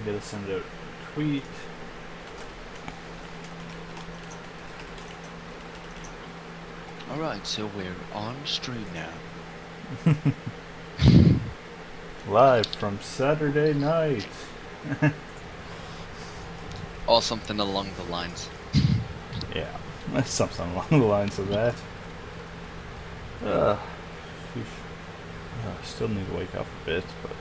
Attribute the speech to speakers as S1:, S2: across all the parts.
S1: gotta send out a tweet.
S2: Alright, so we're on stream now.
S1: Live from Saturday night.
S2: Or something along the lines.
S1: Yeah, something along the lines of that. Still need to wake up a bit, but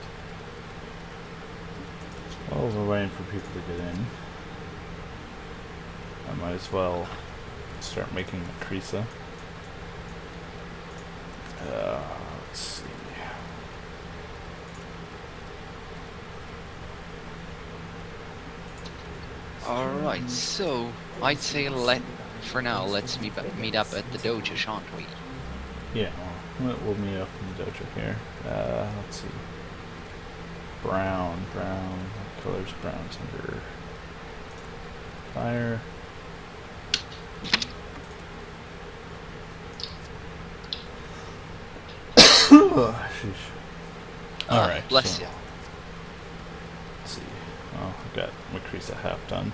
S1: while we're waiting for people to get in, I might as well start making the Creasa. Let's see.
S2: Alright, so I'd say for now let's meet up at the dojo, shan't we?
S1: Yeah, we'll meet up in the dojo here. Let's see. Brown. What color's brown's under fire? Sheesh. Alright.
S2: Bless you.
S1: Let's see. Oh, I've got my Creasa half done.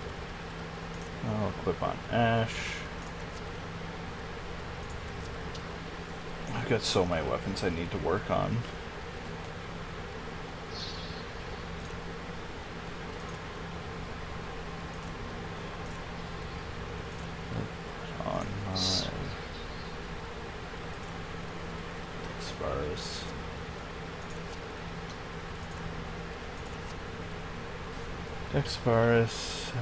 S1: I'll equip on Ash. I've got so many weapons I need to work on. On my Sparus. Dexvarus,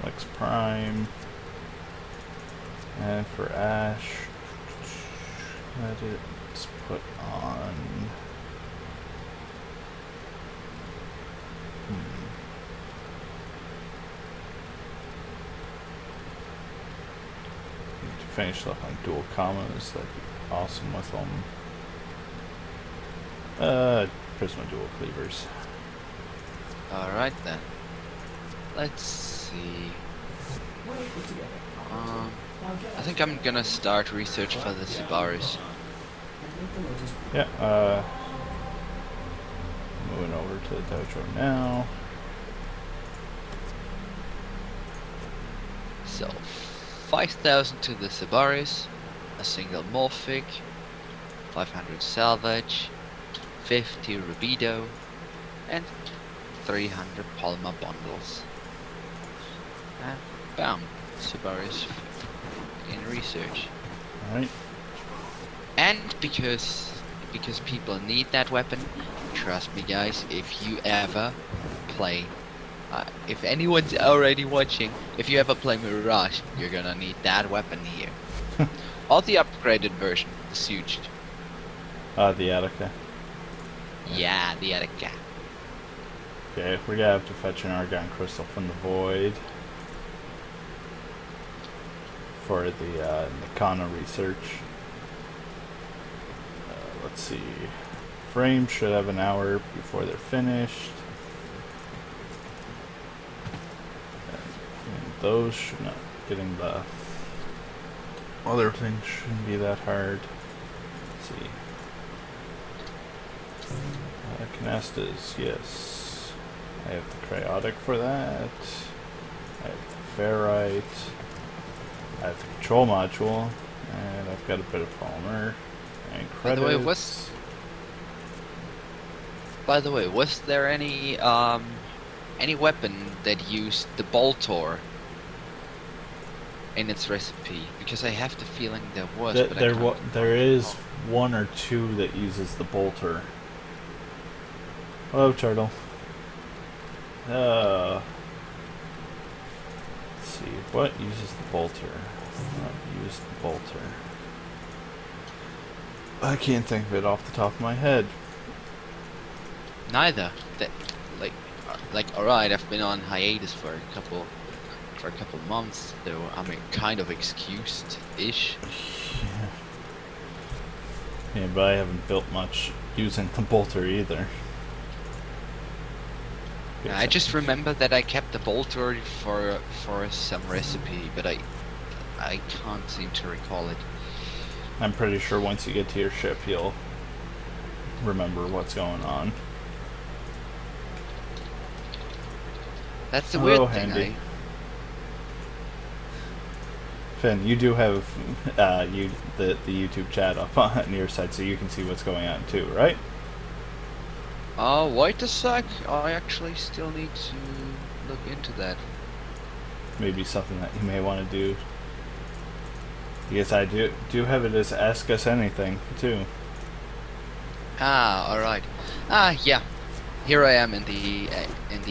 S1: Lex Prime, and for Ash, let's put on. Need to finish up on dual commas. That'd be awesome with them. Prisma dual cleavers.
S2: Alright then. Let's see. I think I'm gonna start research for the Subarus.
S1: Yeah, moving over to the dojo now.
S2: So, 5,000 to the Subarus, a single Morphic, 500 Salvage, 50 Rubido, and 300 polymer bundles. And bam, Subarus in research.
S1: Alright.
S2: And because people need that weapon, trust me guys, if you ever play, if anyone's already watching, if you ever play Mirage, you're gonna need that weapon here. Or the upgraded version, the Siege.
S1: The Attica.
S2: Yeah, the Attica.
S1: Okay, we're gonna have to fetch an Argon Crystal from the Void for the Nikana research. Let's see. Frame should have an hour before they're finished. And those should not. Getting the other things shouldn't be that hard. Let's see. Canastas, yes. I have the Cryotic for that. I have the Ferrite. I have the Control Module. And I've got a bit of Polymer. And credits.
S2: By the way, was there any weapon that used the Boltor in its recipe? Because I have the feeling there was.
S1: There is one or two that uses the Bolter. Hello, Turtle. Let's see, what uses the Bolter? What used the Bolter? I can't think of it off the top of my head.
S2: Neither. Alright, I've been on hiatus for a couple months, though. I mean, kind of excused-ish.
S1: Yeah, but I haven't built much using the Bolter either.
S2: I just remember that I kept the Bolter for some recipe, but I can't seem to recall it.
S1: I'm pretty sure once you get to your ship, you'll remember what's going on.
S2: That's the
S1: Oh,
S2: weird thing.
S1: handy. Finn, you do have the YouTube chat up on your side, so you can see what's going on too, right?
S2: Wait a sec. I actually still need to look into that.
S1: Maybe something that you may want to do. Because I do have it as Ask Us Anything too.
S2: Ah, all right. Ah, yeah. Here I am in the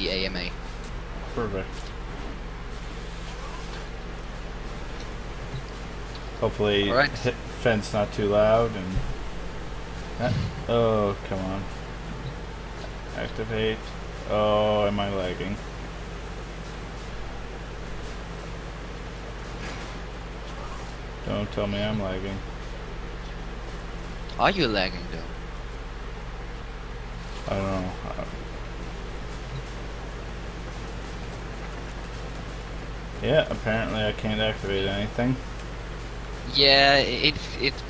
S2: AMA.
S1: Perfect. Hopefully,
S2: All right.
S1: Finn's not too loud and. Oh, come on. Activate. Oh, am I lagging? Don't tell me I'm lagging.
S2: Are you lagging though?
S1: I don't know. Yeah, apparently I can't activate anything.
S2: Yeah, it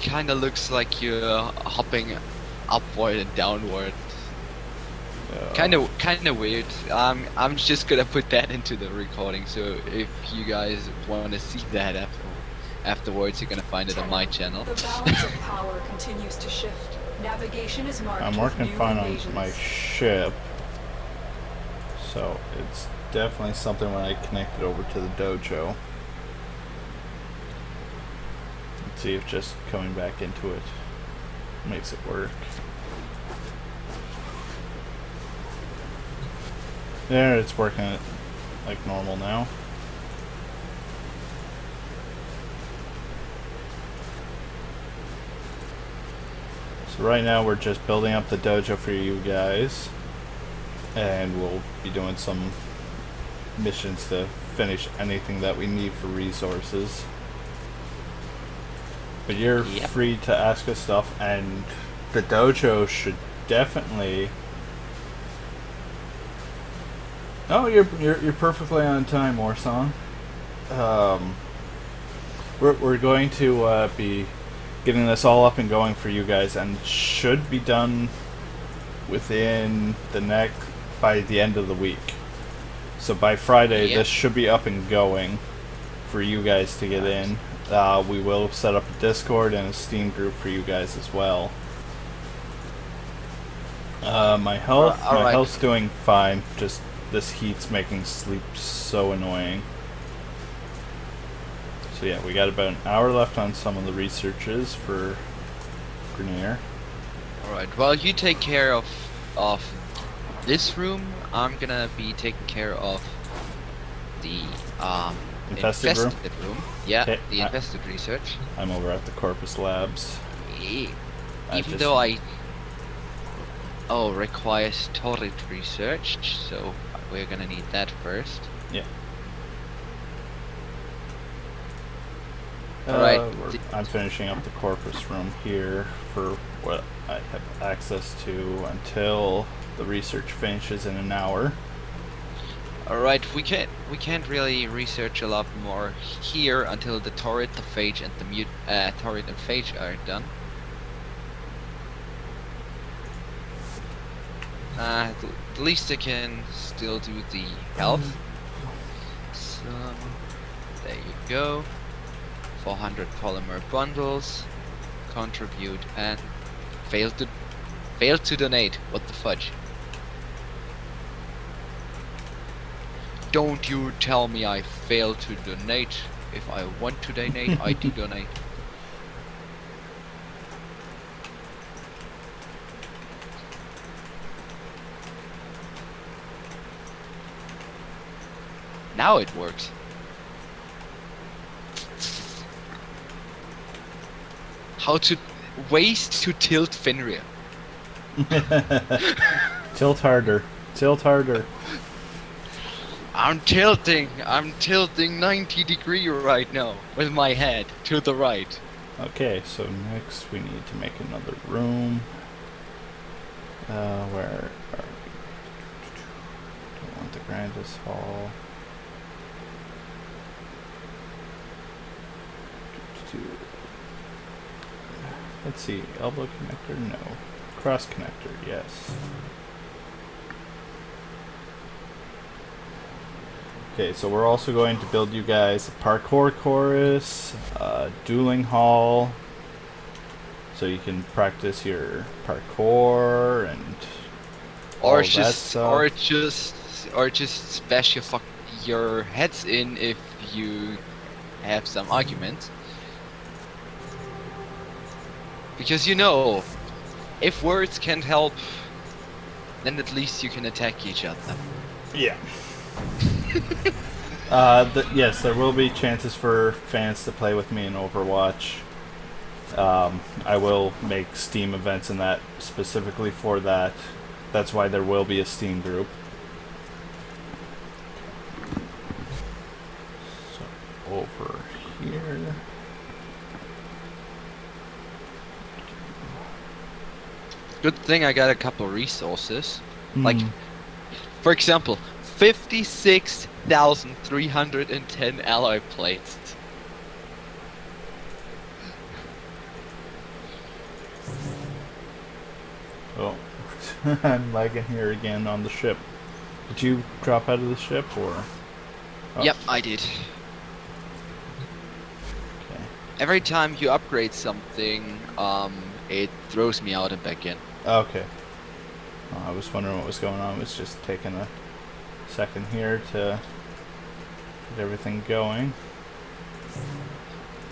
S2: kind of looks like you're hopping upward and downward. Kind of weird. I'm just gonna put that into the recording. So if you guys want to see that afterwards, you're gonna find it on my channel.
S3: The balance of power continues to shift. Navigation is marked.
S1: I'm working fine on my ship, so it's definitely something when I connect it over to the dojo. Let's see if just coming back into it makes it work. There, it's working like normal now. So right now we're just building up the dojo for you guys, and we'll be doing some missions to finish anything that we need for resources. But you're free to ask us stuff, and the dojo should definitely. Oh, you're perfectly on time, Warsong. We're going to be getting this all up and going for you guys, and should be done within by the end of the week. So by Friday, this should be up and going for you guys to get in. We will set up a Discord and a Steam group for you guys as well. My health's doing fine. Just this heat's making sleep so annoying. So yeah, we got about an hour left on some of the researches for Grenier.
S2: Alright, well you take care of this room. I'm gonna be taking care of the
S1: infested
S2: room. Yeah,
S1: okay,
S2: the infested research.
S1: I'm over at the Corpus Labs.
S2: Even though requires turret research, so we're gonna need that first.
S1: Yeah.
S2: Alright.
S1: I'm finishing up the Corpus room here for what I have access to until the research finishes in an hour.
S2: Alright, we can't really research a lot more here until the turret, the phage, and the turret and phage are done. At least I can still do the health. So there you go. 400 polymer bundles. Contribute and failed to donate. What the fudge? Don't you tell me I failed to donate. If I want to donate, I do donate. Now it works. How to ways to tilt Fenrir.
S1: Tilt harder. Tilt harder.
S2: I'm tilting 90 degree right now with my head to the right.
S1: Okay, so next we need to make another room. Where are we? Don't want the grandest hall. Let's see, elbow connector, no. Cross connector, yes. Okay, so we're also going to build you guys a parkour chorus, dueling hall, so you can practice your parkour and all
S2: Or
S1: of that
S2: just,
S1: stuff.
S2: or just smash your heads in if you have some arguments. Because you know, if words can't help, then at least you can attack each other.
S1: Yeah. Yes, there will be chances for fans to play with me in Overwatch. I will make Steam events in that specifically for that. That's why there will be a Steam group. So, over here.
S2: Good thing I got a couple resources.
S1: Hmm.
S2: Like, for example, 56,310 alloy plates.
S1: Oh, I'm lagging here again on the ship. Did you drop out of the ship, or? Oh,
S2: Yep, I did.
S1: Okay.
S2: Every time you upgrade something, it throws me out and back in.
S1: Okay. Oh, I was wondering what was going on. It was just taking a second here to get everything going.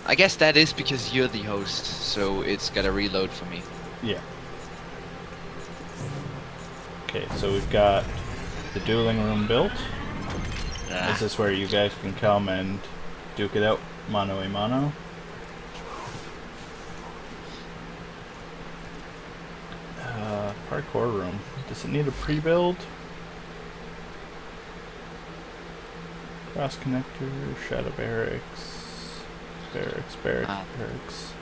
S2: I guess that is because you're the host, so it's gotta reload for me.
S1: Yeah. Okay, so we've got the dueling room built. Is this where you guys can come and duke it out mano a mano? Parkour room. Does it need a pre-build? Cross connector, shadow barracks, barracks.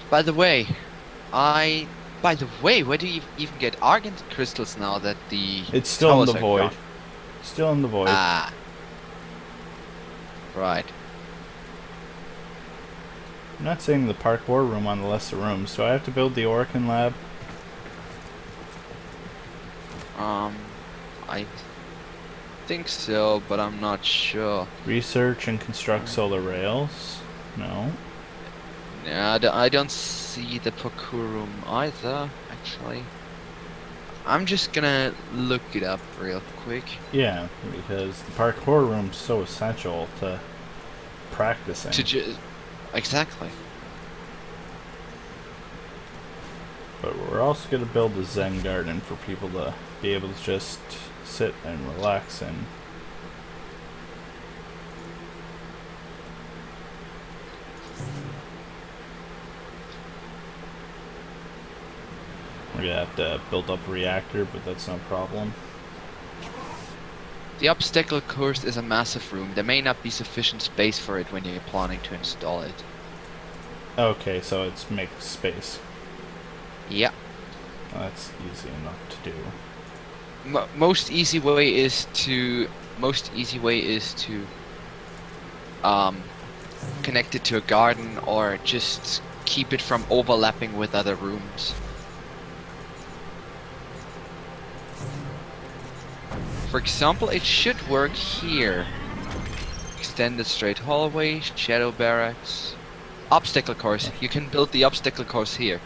S2: By the way, where do you even get argent crystals now that the
S1: It's still in
S2: towers
S1: the
S2: are
S1: void.
S2: gone?
S1: Still in the void.
S2: Ah. Right.
S1: I'm not seeing the parkour room on the list of rooms. Do I have to build the Orkin lab?
S2: I think so, but I'm not sure.
S1: Research and construct solar rails? No.
S2: Yeah, I don't see the parkour room either, actually. I'm just gonna look it up real quick.
S1: Yeah, because the parkour room's so essential to practicing.
S2: Exactly.
S1: But we're also going to build a Zen garden for people to be able to just sit and relax in. We're going to have to build up a reactor, but that's no problem.
S2: The obstacle course is a massive room. There may not be sufficient space for it when you're planning to install it.
S1: Okay, so it's make space.
S2: Yeah.
S1: Well, that's easy enough to do.
S2: Most easy way is to connect it to a garden or just keep it from overlapping with other rooms. For example, it should work here. Extended straight hallway, shadow barracks, obstacle course. You can build the obstacle course here,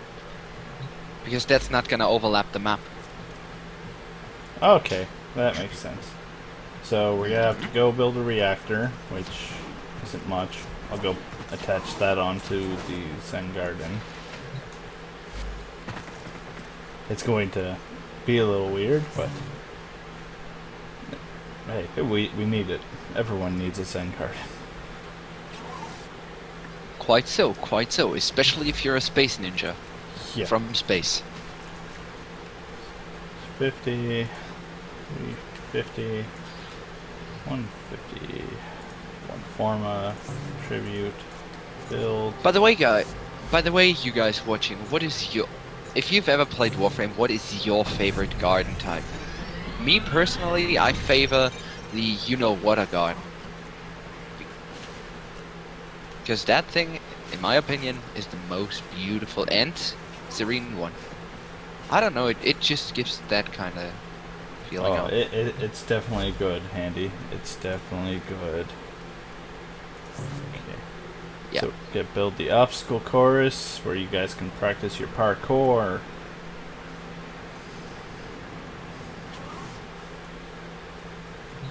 S2: because that's not gonna overlap the map.
S1: Okay, that makes sense. So we're gonna have to go build a reactor, which isn't much. I'll go attach that onto the Zen garden. It's going to be a little weird, but hey, we need it. Everyone needs a Zen garden.
S2: Quite so, especially if you're a space ninja
S1: Yeah.
S2: from space.
S1: 50, 350, 150, one forma, tribute, build.
S2: By the way, you guys watching, if you've ever played Warframe, what is your favorite garden type? Me personally, I favor the you-know-what garden. Because that thing, in my opinion, is the most beautiful and serene one. I don't know, it just gives that kind of feeling
S1: Oh,
S2: of.
S1: it's definitely good, Handy. It's definitely good. Okay.
S2: Yeah.
S1: So build the obstacle course where you guys can practice your parkour.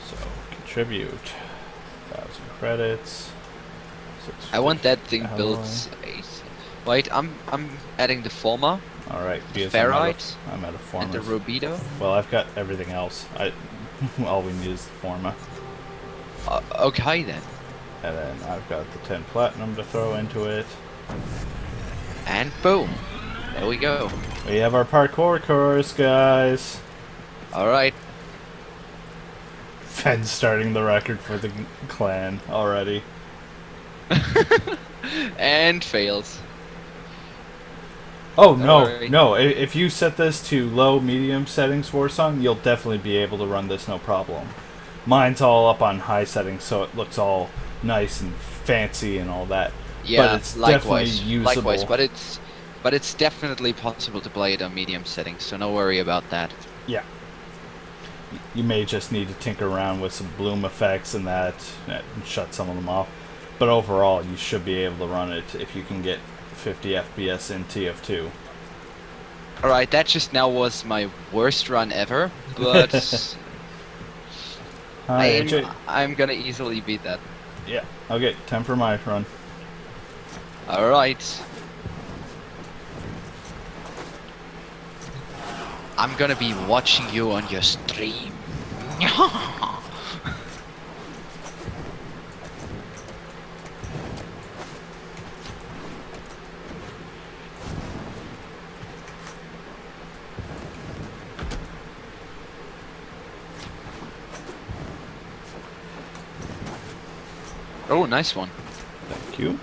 S1: So contribute 1,000 credits.
S2: I want that thing built.
S1: Alloy.
S2: Wait, I'm adding the former,
S1: All right,
S2: the
S1: because
S2: ferrite,
S1: I'm out of forma.
S2: and the rubido.
S1: Well, I've got everything else. All we need is the forma.
S2: Okay then.
S1: And then I've got the 10 platinum to throw into it.
S2: And boom. There we go.
S1: We have our parkour course, guys.
S2: Alright.
S1: Fen's starting the record for the clan already.
S2: And fails.
S1: Oh,
S2: Don't
S1: no,
S2: worry.
S1: no. If you set this to low, medium settings, Warsong, you'll definitely be able to run this no problem. Mine's all up on high settings, so it looks all nice and fancy and all that.
S2: Yeah,
S1: but it's
S2: likewise.
S1: definitely usable.
S2: Likewise, but it's definitely possible to play it on medium settings, so no worry about that.
S1: Yeah. You may just need to tinker around with some bloom effects and that, and shut some of them off. But overall, you should be able to run it if you can get 50 FPS in TF2.
S2: Alright, that just now was my worst run ever, but
S1: Hi, AJ.
S2: I'm gonna easily beat that.
S1: Yeah, okay, time for my run.
S2: Alright. I'm gonna be watching you on your stream. Oh, nice one.
S1: Thank you.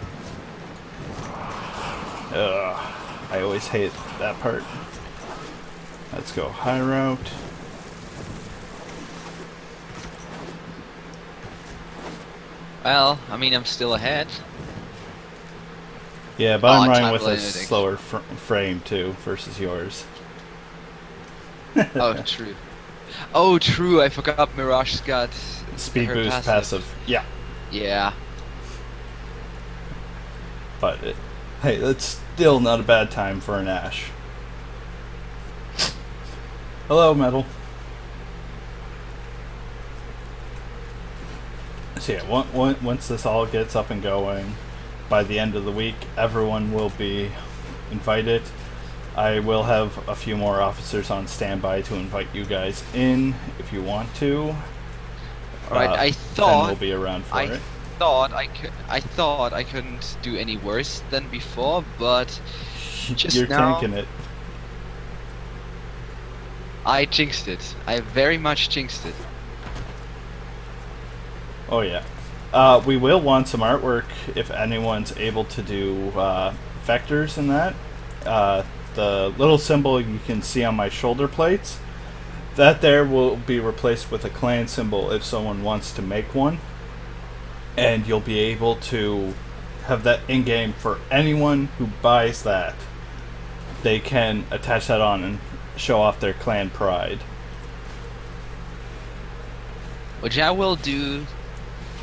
S1: I always hate that part. Let's go high route.
S2: Well, I mean, I'm still ahead.
S1: Yeah, but I'm
S2: Oh,
S1: running
S2: time
S1: with a
S2: limiting.
S1: slower frame too versus yours.
S2: Oh, true. Oh, true. I forgot Mirage's got
S1: Speed
S2: her
S1: boost passive. Yeah,
S2: Yeah.
S1: but hey, that's still not a bad time for an Ash. Hello, Metal. So yeah, once this all gets up and going, by the end of the week, everyone will be invited. I will have a few more officers on standby to invite you guys in if you want to.
S2: Alright, I
S1: Fen
S2: thought
S1: will be around for it.
S2: I thought I couldn't do any worse than before, but just
S1: You're
S2: now
S1: tanking it.
S2: I jinxed it. I very much jinxed it.
S1: Oh yeah. We will want some artwork if anyone's able to do vectors in that. The little symbol you can see on my shoulder plates, that there will be replaced with a clan symbol if someone wants to make one. And you'll be able to have that in-game for anyone who buys that. They can attach that on and show off their clan pride.
S2: Which I will do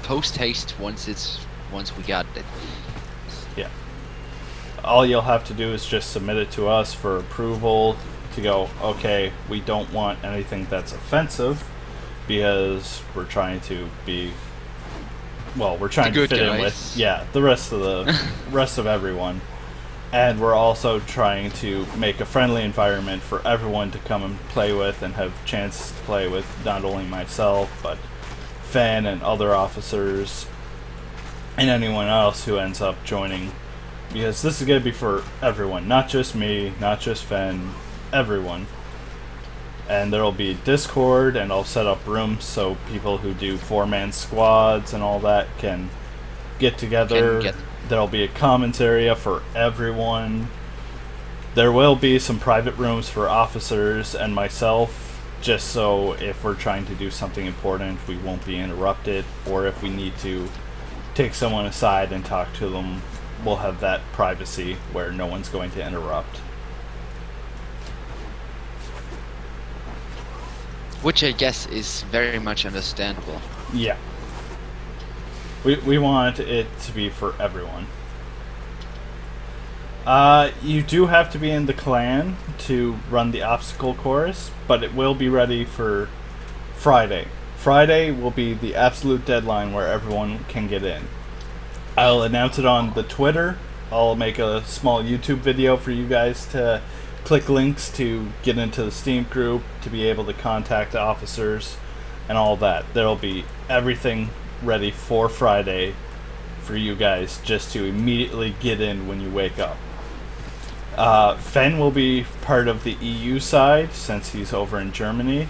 S2: post haste once we got it.
S1: Yeah. All you'll have to do is just submit it to us for approval to go, okay, we don't want anything that's offensive because we're trying to be, well, we're trying to fit in with, yeah, the rest of everyone. And we're also trying to make a friendly environment for everyone to come and play with and have chances to play with not only myself, but Fen and other officers and anyone else who ends up joining. Because this is going to be for everyone, not just me, not just Fen, everyone. And there'll be Discord, and I'll set up rooms so people who do 4-man squads and all that can get together. There'll be a commons area for everyone. There will be some private rooms for officers and myself, just so if we're trying to do something important, we won't be interrupted, or if we need to take someone aside and talk to them, we'll have that privacy where no one's going to interrupt.
S2: Which I guess is very much understandable.
S1: Yeah. We want it to be for everyone. You do have to be in the clan to run the obstacle course, but it will be ready for Friday. Friday will be the absolute deadline where everyone can get in. I'll announce it on the Twitter. I'll make a small YouTube video for you guys to click links to get into the Steam group, to be able to contact the officers, and all that. There'll be everything ready for Friday for you guys just to immediately get in when you wake up. Fen will be part of the EU side since he's over in Germany,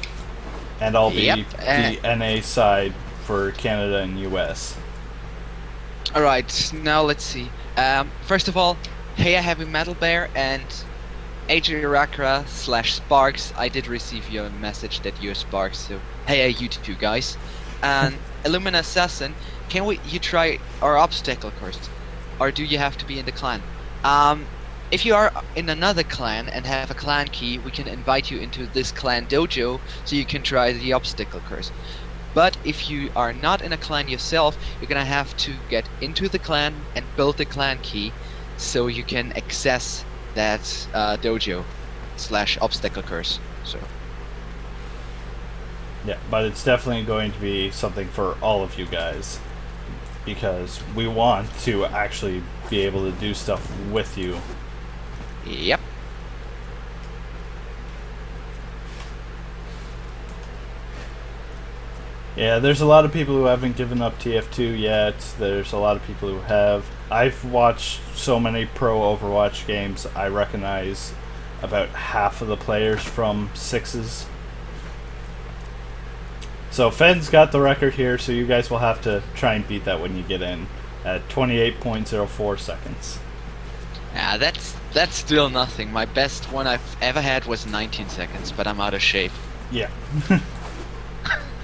S1: and I'll be the NA side for Canada and US.
S2: Alright, now let's see. First of all, hey, Heavy Metal Bear and AJ Rakra / Sparks. I did receive your message that you're Sparks, so hey, you two guys. And Illumina Assassin, can you try our obstacle course? Or do you have to be in the clan? If you are in another clan and have a clan key, we can invite you into this clan dojo so you can try the obstacle course. But if you are not in a clan yourself, you're gonna have to get into the clan and build the clan key so you can access that dojo / obstacle course. So
S1: Yeah, but it's definitely going to be something for all of you guys, because we want to actually be able to do stuff with you.
S2: yep.
S1: Yeah, there's a lot of people who haven't given up TF2 yet. There's a lot of people who have. I've watched so many pro Overwatch games, I recognize about half of the players from 6s. So Fen's got the record here, so you guys will have to try and beat that when you get in at 28.04 seconds.
S2: Yeah, that's still nothing. My best one I've ever had was 19 seconds, but I'm out of shape.
S1: Yeah.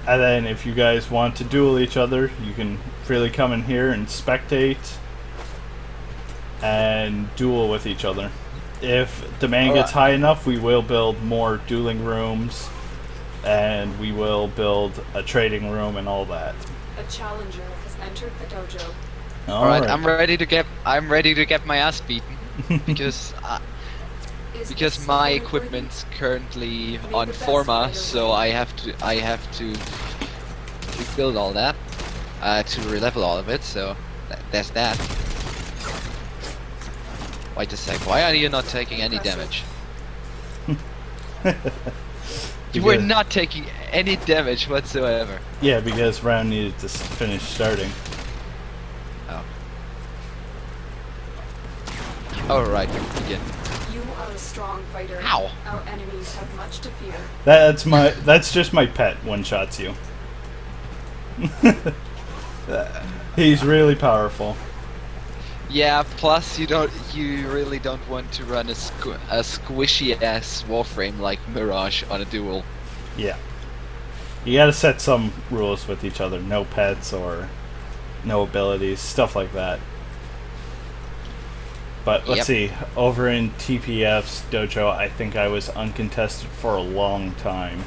S1: And then if you guys want to duel each other, you can freely come in here and spectate and duel with each other. If demand gets high enough, we will build more dueling rooms, and we will build a trading room and all that.
S3: A challenger has entered the dojo.
S2: All right, I'm ready to get my ass beaten because my equipment's currently on Forma, so I have to rebuild all that to relevel all of it. So there's that. Wait a sec. Why are you not taking any damage? You were not taking any damage whatsoever.
S1: Yeah, because round needed to finish starting.
S2: Oh. Alright, begin.
S3: You are a strong fighter.
S2: Ow.
S3: Our enemies have much to fear.
S1: That's just my pet one-shots you. He's really powerful.
S2: Yeah, plus you really don't want to run a squishy ass Warframe like Mirage on a duel.
S1: Yeah. You gotta set some rules with each other. No pets or no abilities, stuff like that. But let's see, over in TPF's dojo, I think I was uncontested for a long time.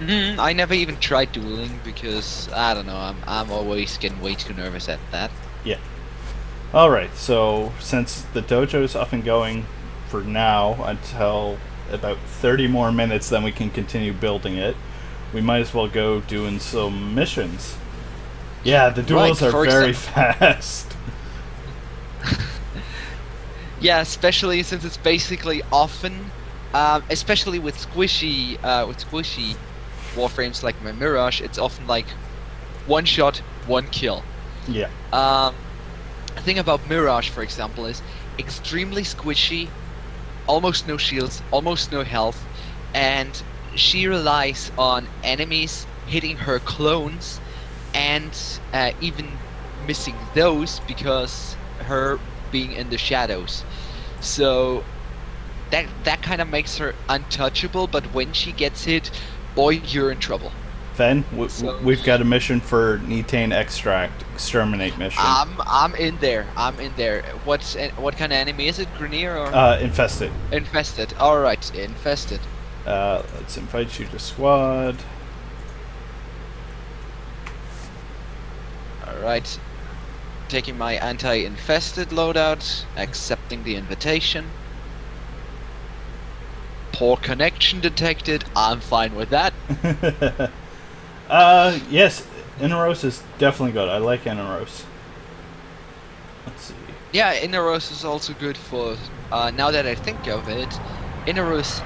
S2: I never even tried dueling because, I don't know, I'm always getting way too nervous at that.
S1: Yeah. Alright, so since the dojo's up and going for now until about 30 more minutes, then we can continue building it, we might as well go doing some missions. Yeah, the duels are very fast.
S2: Yeah, especially since it's basically often, especially with squishy Warframes like my Mirage, it's often like one shot, one kill.
S1: Yeah.
S2: The thing about Mirage, for example, is extremely squishy, almost no shields, almost no health, and she relies on enemies hitting her clones and even missing those because her being in the shadows. So that kind of makes her untouchable, but when she gets hit, boy, you're in trouble.
S1: Fen, we've got a mission for Nethane Extract, exterminate mission.
S2: I'm in there. What kind of enemy is it? Grenier or?
S1: Infested.
S2: Infested. All right, infested.
S1: Let's invite you to squad.
S2: Alright. Taking my anti-infested loadout, accepting the invitation. Poor connection detected, I'm fine with that.
S1: Yes, Inaros is definitely good. I like Inaros. Let's see.
S2: Yeah, Inaros is also good for, now that I think of it, Inaros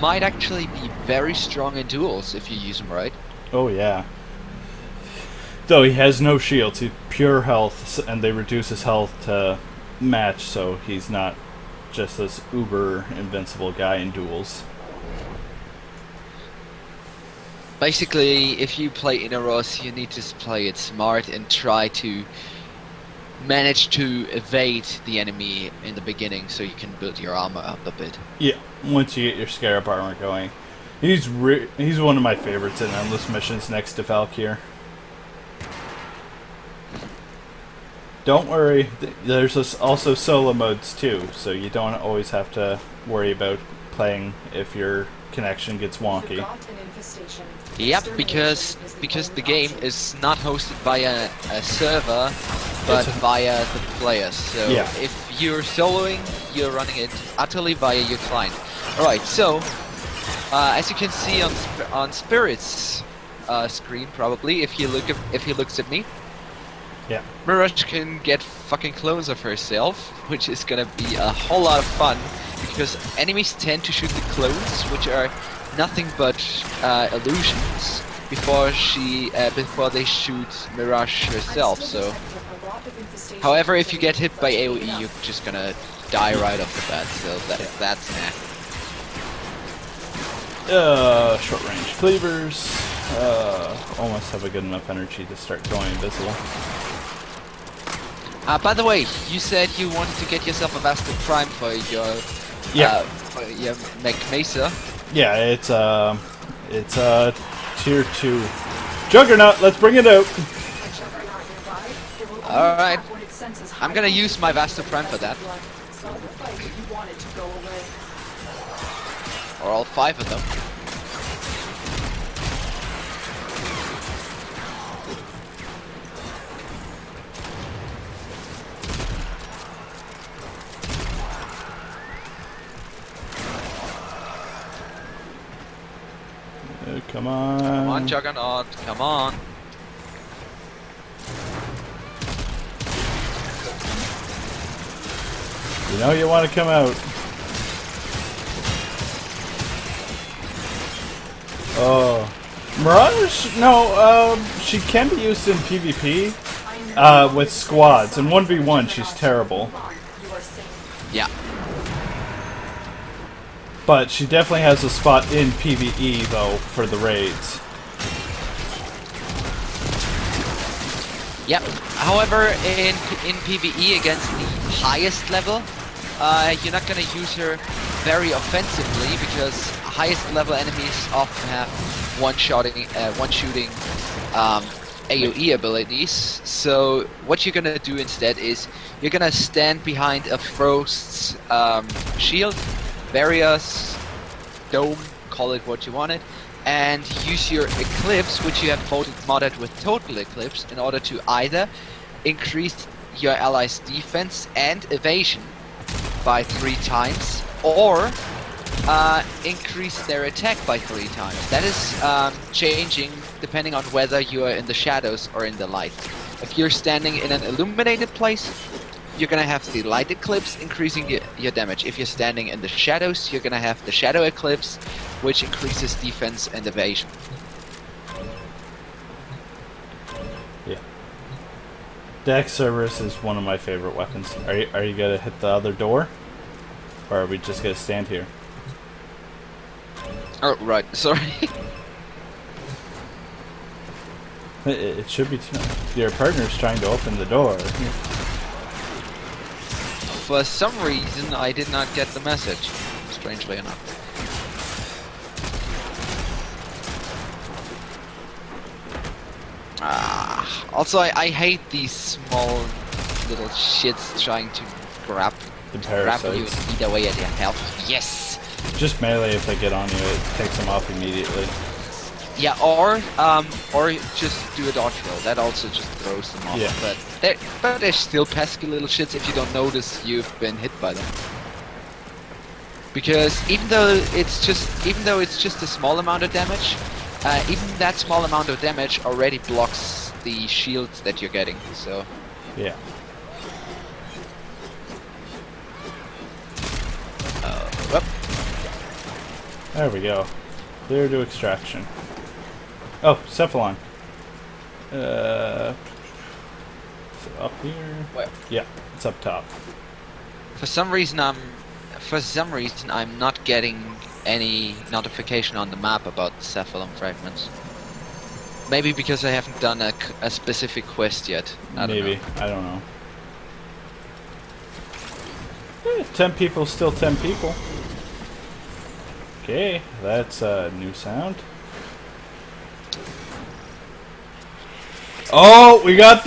S2: might actually be very strong in duels if you use him right.
S1: Oh, yeah. Though he has no shields, he's pure health, and they reduce his health to match, so he's not just this uber invincible guy in duels.
S2: Basically, if you play Inaros, you need to play it smart and try to manage to evade the enemy in the beginning so you can build your armor up a bit.
S1: Yeah, once you get your Scarab armor going. He's one of my favorites in Endless Missions next to Valkyr. Don't worry, there's also solo modes too, so you don't always have to worry about playing if your connection gets wonky.
S2: Yep, because the game is not hosted by a server, but via the players. So
S1: yeah.
S2: If you're soloing, you're running it utterly via your client. Alright, so as you can see on Spirit's screen, probably if he looks at me.
S1: Yeah.
S2: Mirage can get fucking clones of herself, which is gonna be a whole lot of fun, because enemies tend to shoot the clones, which are nothing but illusions, before they shoot Mirage herself. So, however, if you get hit by AoE, you're just gonna die right off the bat. So that's
S1: Short range cleavers. Almost have a good enough energy to start going invisible.
S2: By the way, you said you wanted to get yourself a Vaster Prime for your Mech Mesa.
S1: Yeah, it's tier 2 Juggernaut. Let's bring it out.
S2: All right, I'm gonna use my Vaster Prime for that. Or all 5 of them.
S1: Come on.
S2: Come on, Juggernaut, come on.
S1: You know you want to come out. Oh. Mirage? No, she can be used in PvP with squads. In 1v1, she's terrible.
S2: Yeah.
S1: But she definitely has a spot in PvE, though, for the raids.
S2: Yep. However, in PvE against the highest level, you're not gonna use her very offensively, because highest level enemies often have one-shooting AoE abilities. So what you're gonna do instead is you're gonna stand behind a Frost's shield, barriers, dome, call it what you want it, and use your Eclipse, which you have modded with Total Eclipse, in order to either increase your allies' defense and evasion by 3 times, or increase their attack by 3 times. That is changing depending on whether you are in the shadows or in the light. If you're standing in an illuminated place, you're gonna have the light eclipse increasing your damage. If you're standing in the shadows, you're gonna have the shadow eclipse, which increases defense and evasion.
S1: Yeah. Dex Cerberus is one of my favorite weapons. Are you gonna hit the other door? Or are we just gonna stand here?
S2: Oh, right, sorry.
S1: It should be your partner's trying to open the door.
S2: For some reason, I did not get the message, strangely enough. Also, I hate these small little shits trying to grab you and eat away at your health. Yes!
S1: Just melee if they get on you, it takes them off immediately.
S2: Yeah, or just do a dodge roll. That also just throws them off.
S1: Yeah.
S2: But they're still pesky little shits if you don't notice you've been hit by them. Because even though it's just a small amount of damage, even that small amount of damage already blocks the shields that you're getting. So
S1: Yeah.
S2: whoop.
S1: There we go. Clear to extraction. Oh, Cephalon. Is it up here?
S2: Where?
S1: Yeah, it's up top.
S2: For some reason I'm not getting any notification on the map about the cephalon fragments. Maybe because I haven't done a specific quest yet. I don't
S1: Maybe.
S2: know.
S1: I don't know. 10 people, still 10 people. Okay, that's a new sound. Oh, we've got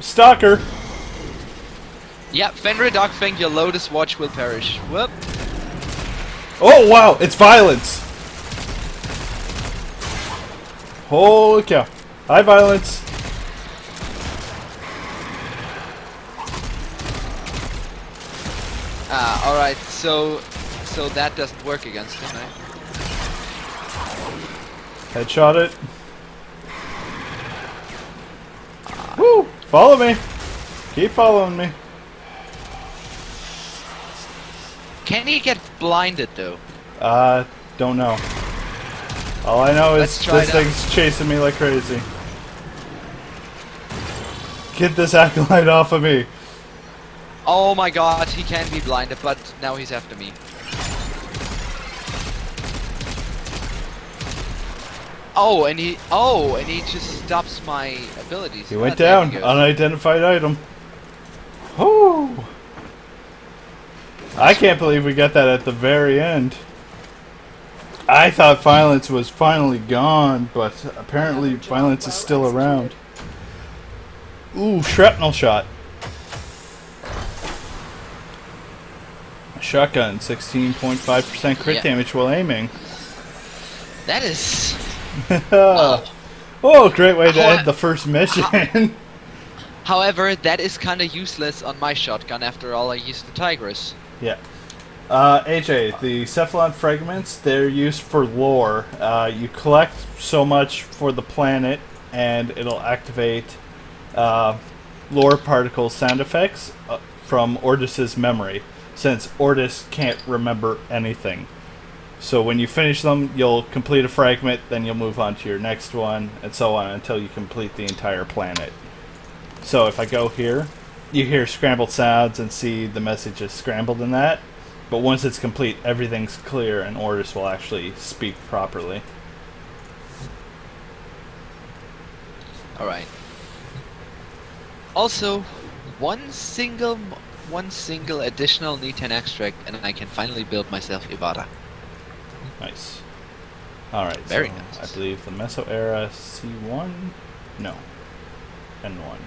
S1: Stalker.
S2: Yeah, Fenrir Dogfang, your Lotus Watch will perish. Whoop.
S1: Oh wow, it's violence. Holy cow. Hi, violence.
S2: Alright, so that doesn't work against him, eh?
S1: Headshot it. Woo! Follow me. Keep following me.
S2: Can he get blinded though?
S1: Don't know. All I know is
S2: Let's try
S1: this
S2: it out.
S1: thing's chasing me like crazy. Get this acolyte off of me.
S2: Oh my god, he can be blinded, but now he's after me. Oh, and he just stops my abilities.
S1: He went
S2: Oh, there
S1: down.
S2: he goes.
S1: Unidentified item. Whoo! I can't believe we got that at the very end. I thought violence was finally gone, but apparently violence is still around. Ooh, shrapnel shot. Shotgun, 16.5% crit
S2: Yeah.
S1: damage while aiming.
S2: That is... Wow.
S1: Oh, great way to
S2: How-
S1: end the first mission.
S2: However, that is kinda useless on my shotgun. After all, I used the Tigris.
S1: Yeah. AJ, the Cephalon fragments, they're used for lore. You collect so much for the planet, and it'll activate lore particle sound effects from Ordis's memory, since Ordis can't remember anything. So when you finish them, you'll complete a fragment, then you'll move on to your next one, and so on until you complete the entire planet. So if I go here, you hear scrambled sounds and see the message is scrambled in that. But once it's complete, everything's clear and Ordis will actually speak properly.
S2: Alright. Also, one single additional Niten extract, and I can finally build myself Ivara.
S1: Nice. Alright,
S2: Very
S1: so
S2: nice.
S1: I believe the Meso era C1? No. N1.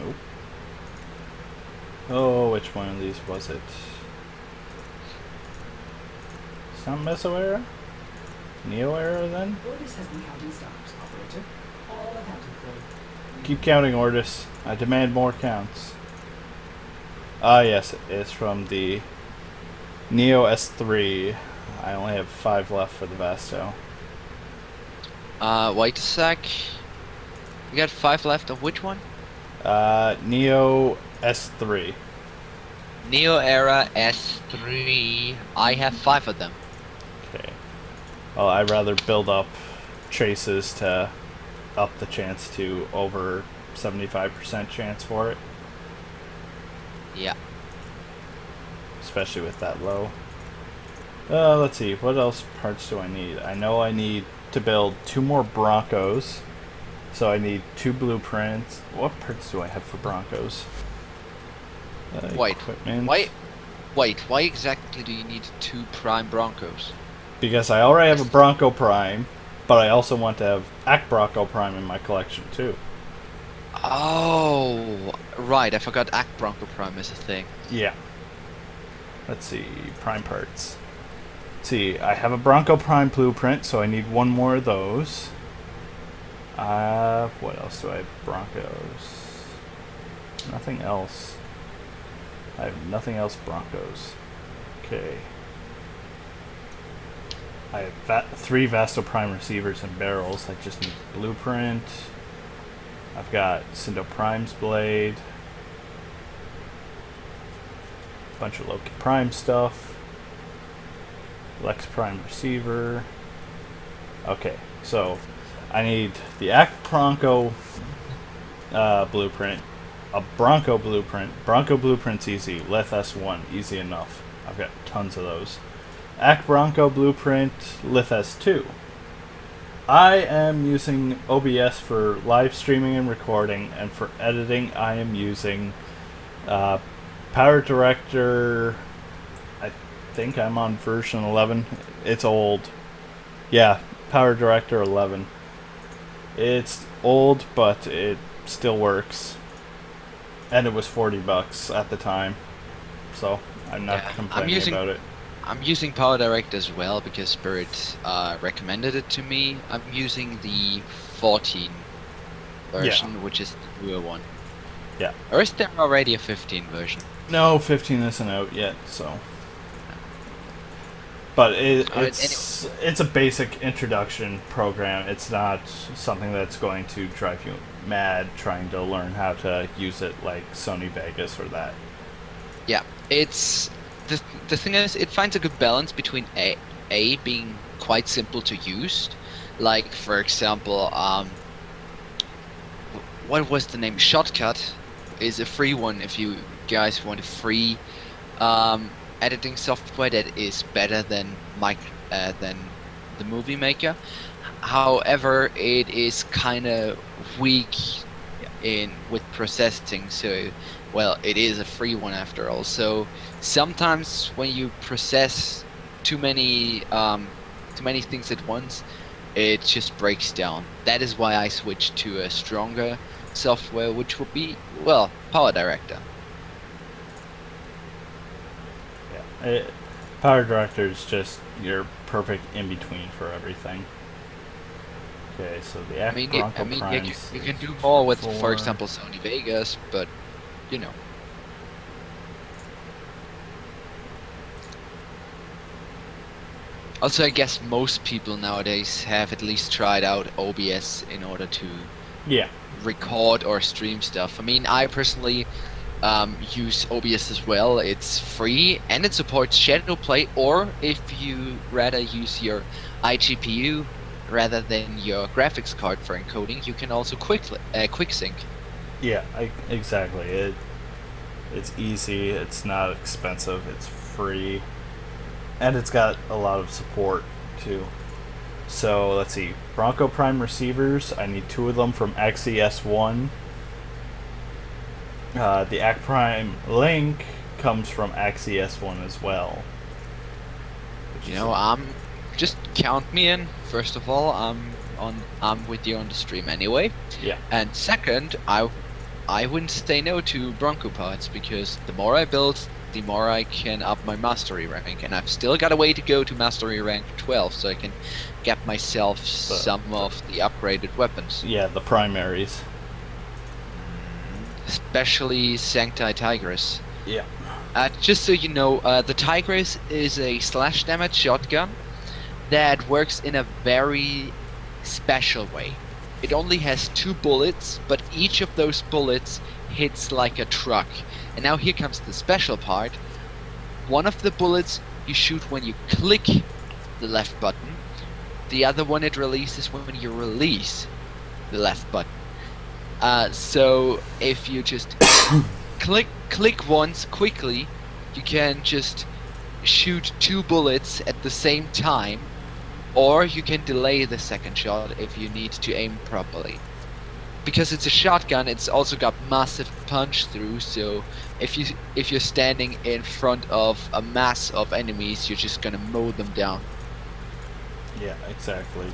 S1: Nope. Oh, which one of these was it? It's not Meso era? Neo era then?
S4: Ordis has been counting stars, operator. All accounted for.
S1: Keep counting, Ordis. I demand more counts. Ah, yes, it's from the Neo S3. I only have 5 left for the Vasto.
S2: Wait a sec. You got 5 left of which one?
S1: Neo S3.
S2: Neo Era S3. I have 5 of them.
S1: Okay. Well, I'd rather build up traces to up the chance to over 75% chance for it,
S2: Yeah.
S1: especially with that low. Let's see, what else parts do I need? I know I need to build 2 more Broncos, so I need 2 blueprints. What parts do I have for Broncos?
S2: Wait,
S1: Equipment.
S2: why exactly do you need 2 Prime Broncos?
S1: Because I already have a Bronco Prime, but I also want to have Act Bronco Prime in my collection too.
S2: Oh, right, I forgot Act Bronco Prime is a thing.
S1: Yeah. Let's see, Prime parts. Let's see, I have a Bronco Prime blueprint, so I need one more of those. What else do I have? Broncos. Nothing else. I have nothing else Broncos. Okay. I have 3 Vasto Prime receivers and barrels. I just need blueprint. I've got Cindo Prime's blade. Bunch of Loki Prime stuff. Lex Prime receiver. Okay, so I need the Act Bronco blueprint, a Bronco blueprint. Bronco blueprint's easy. Leth S1, easy enough. I've got tons of those. Act Bronco blueprint, Lith S2. I am using OBS for live streaming and recording, and for editing I am using Power Director. I think I'm on version 11. It's old. Yeah, Power Director 11. It's old, but it still works. And it was $40 at the time. So I'm not complaining about it.
S2: I'm using Power Direct as well because Spirit recommended it to me. I'm using the 14 version, which is the newer one.
S1: Yeah.
S2: Or is there already a 15 version?
S1: No, 15 isn't out yet, so. But it's a basic introduction program. It's not something that's going to drive you mad trying to learn how to use it like Sony Vegas or that.
S2: Yeah, it's the thing is, it finds a good balance between A being quite simple to use, like for example, what was the name? Shotcut is a free one if you guys want a free editing software that is better than the Movie Maker. However, it is kind of weak with processing, so well, it is a free one after all. So sometimes when you process too many things at once, it just breaks down. That is why I switched to a stronger software, which would be, well, Power Director.
S1: Yeah, Power Director is just your perfect in between for everything. Okay, so the Act Bronco Primes.
S2: You can do more with, for example, Sony Vegas, but you know. Also, I guess most people nowadays have at least tried out OBS in order to record or stream stuff. I mean, I personally use OBS as well. It's free and it supports shadow play, or if you rather use your iGPU rather than your graphics card for encoding, you can also quick sync.
S1: Yeah, exactly. It's easy, it's not expensive, it's free, and it's got a lot of support too. So let's see, Bronco Prime receivers, I need 2 of them from Axie S1. The Act Prime link comes from Axie S1 as well.
S2: You know, just count me in. First of all, I'm with you on the stream anyway.
S1: Yeah.
S2: And second, I wouldn't say no to Bronco parts, because the more I build, the more I can up my mastery rank, and I've still got a way to go to mastery rank 12, so I can get myself some of the upgraded weapons.
S1: Yeah, the primaries.
S2: Especially Sancti Tigris.
S1: Yeah.
S2: Just so you know, the Tigris is a slash damage shotgun that works in a very special way. It only has 2 bullets, but each of those bullets hits like a truck. And now here comes the special part. One of the bullets you shoot when you click the left button. The other one it releases when you release the left button. So if you just click once quickly, you can just shoot 2 bullets at the same time, or you can delay the second shot if you need to aim properly. Because it's a shotgun, it's also got massive punch through, so if you're standing in front of a mass of enemies, you're just gonna mow them down.
S1: Yeah, exactly.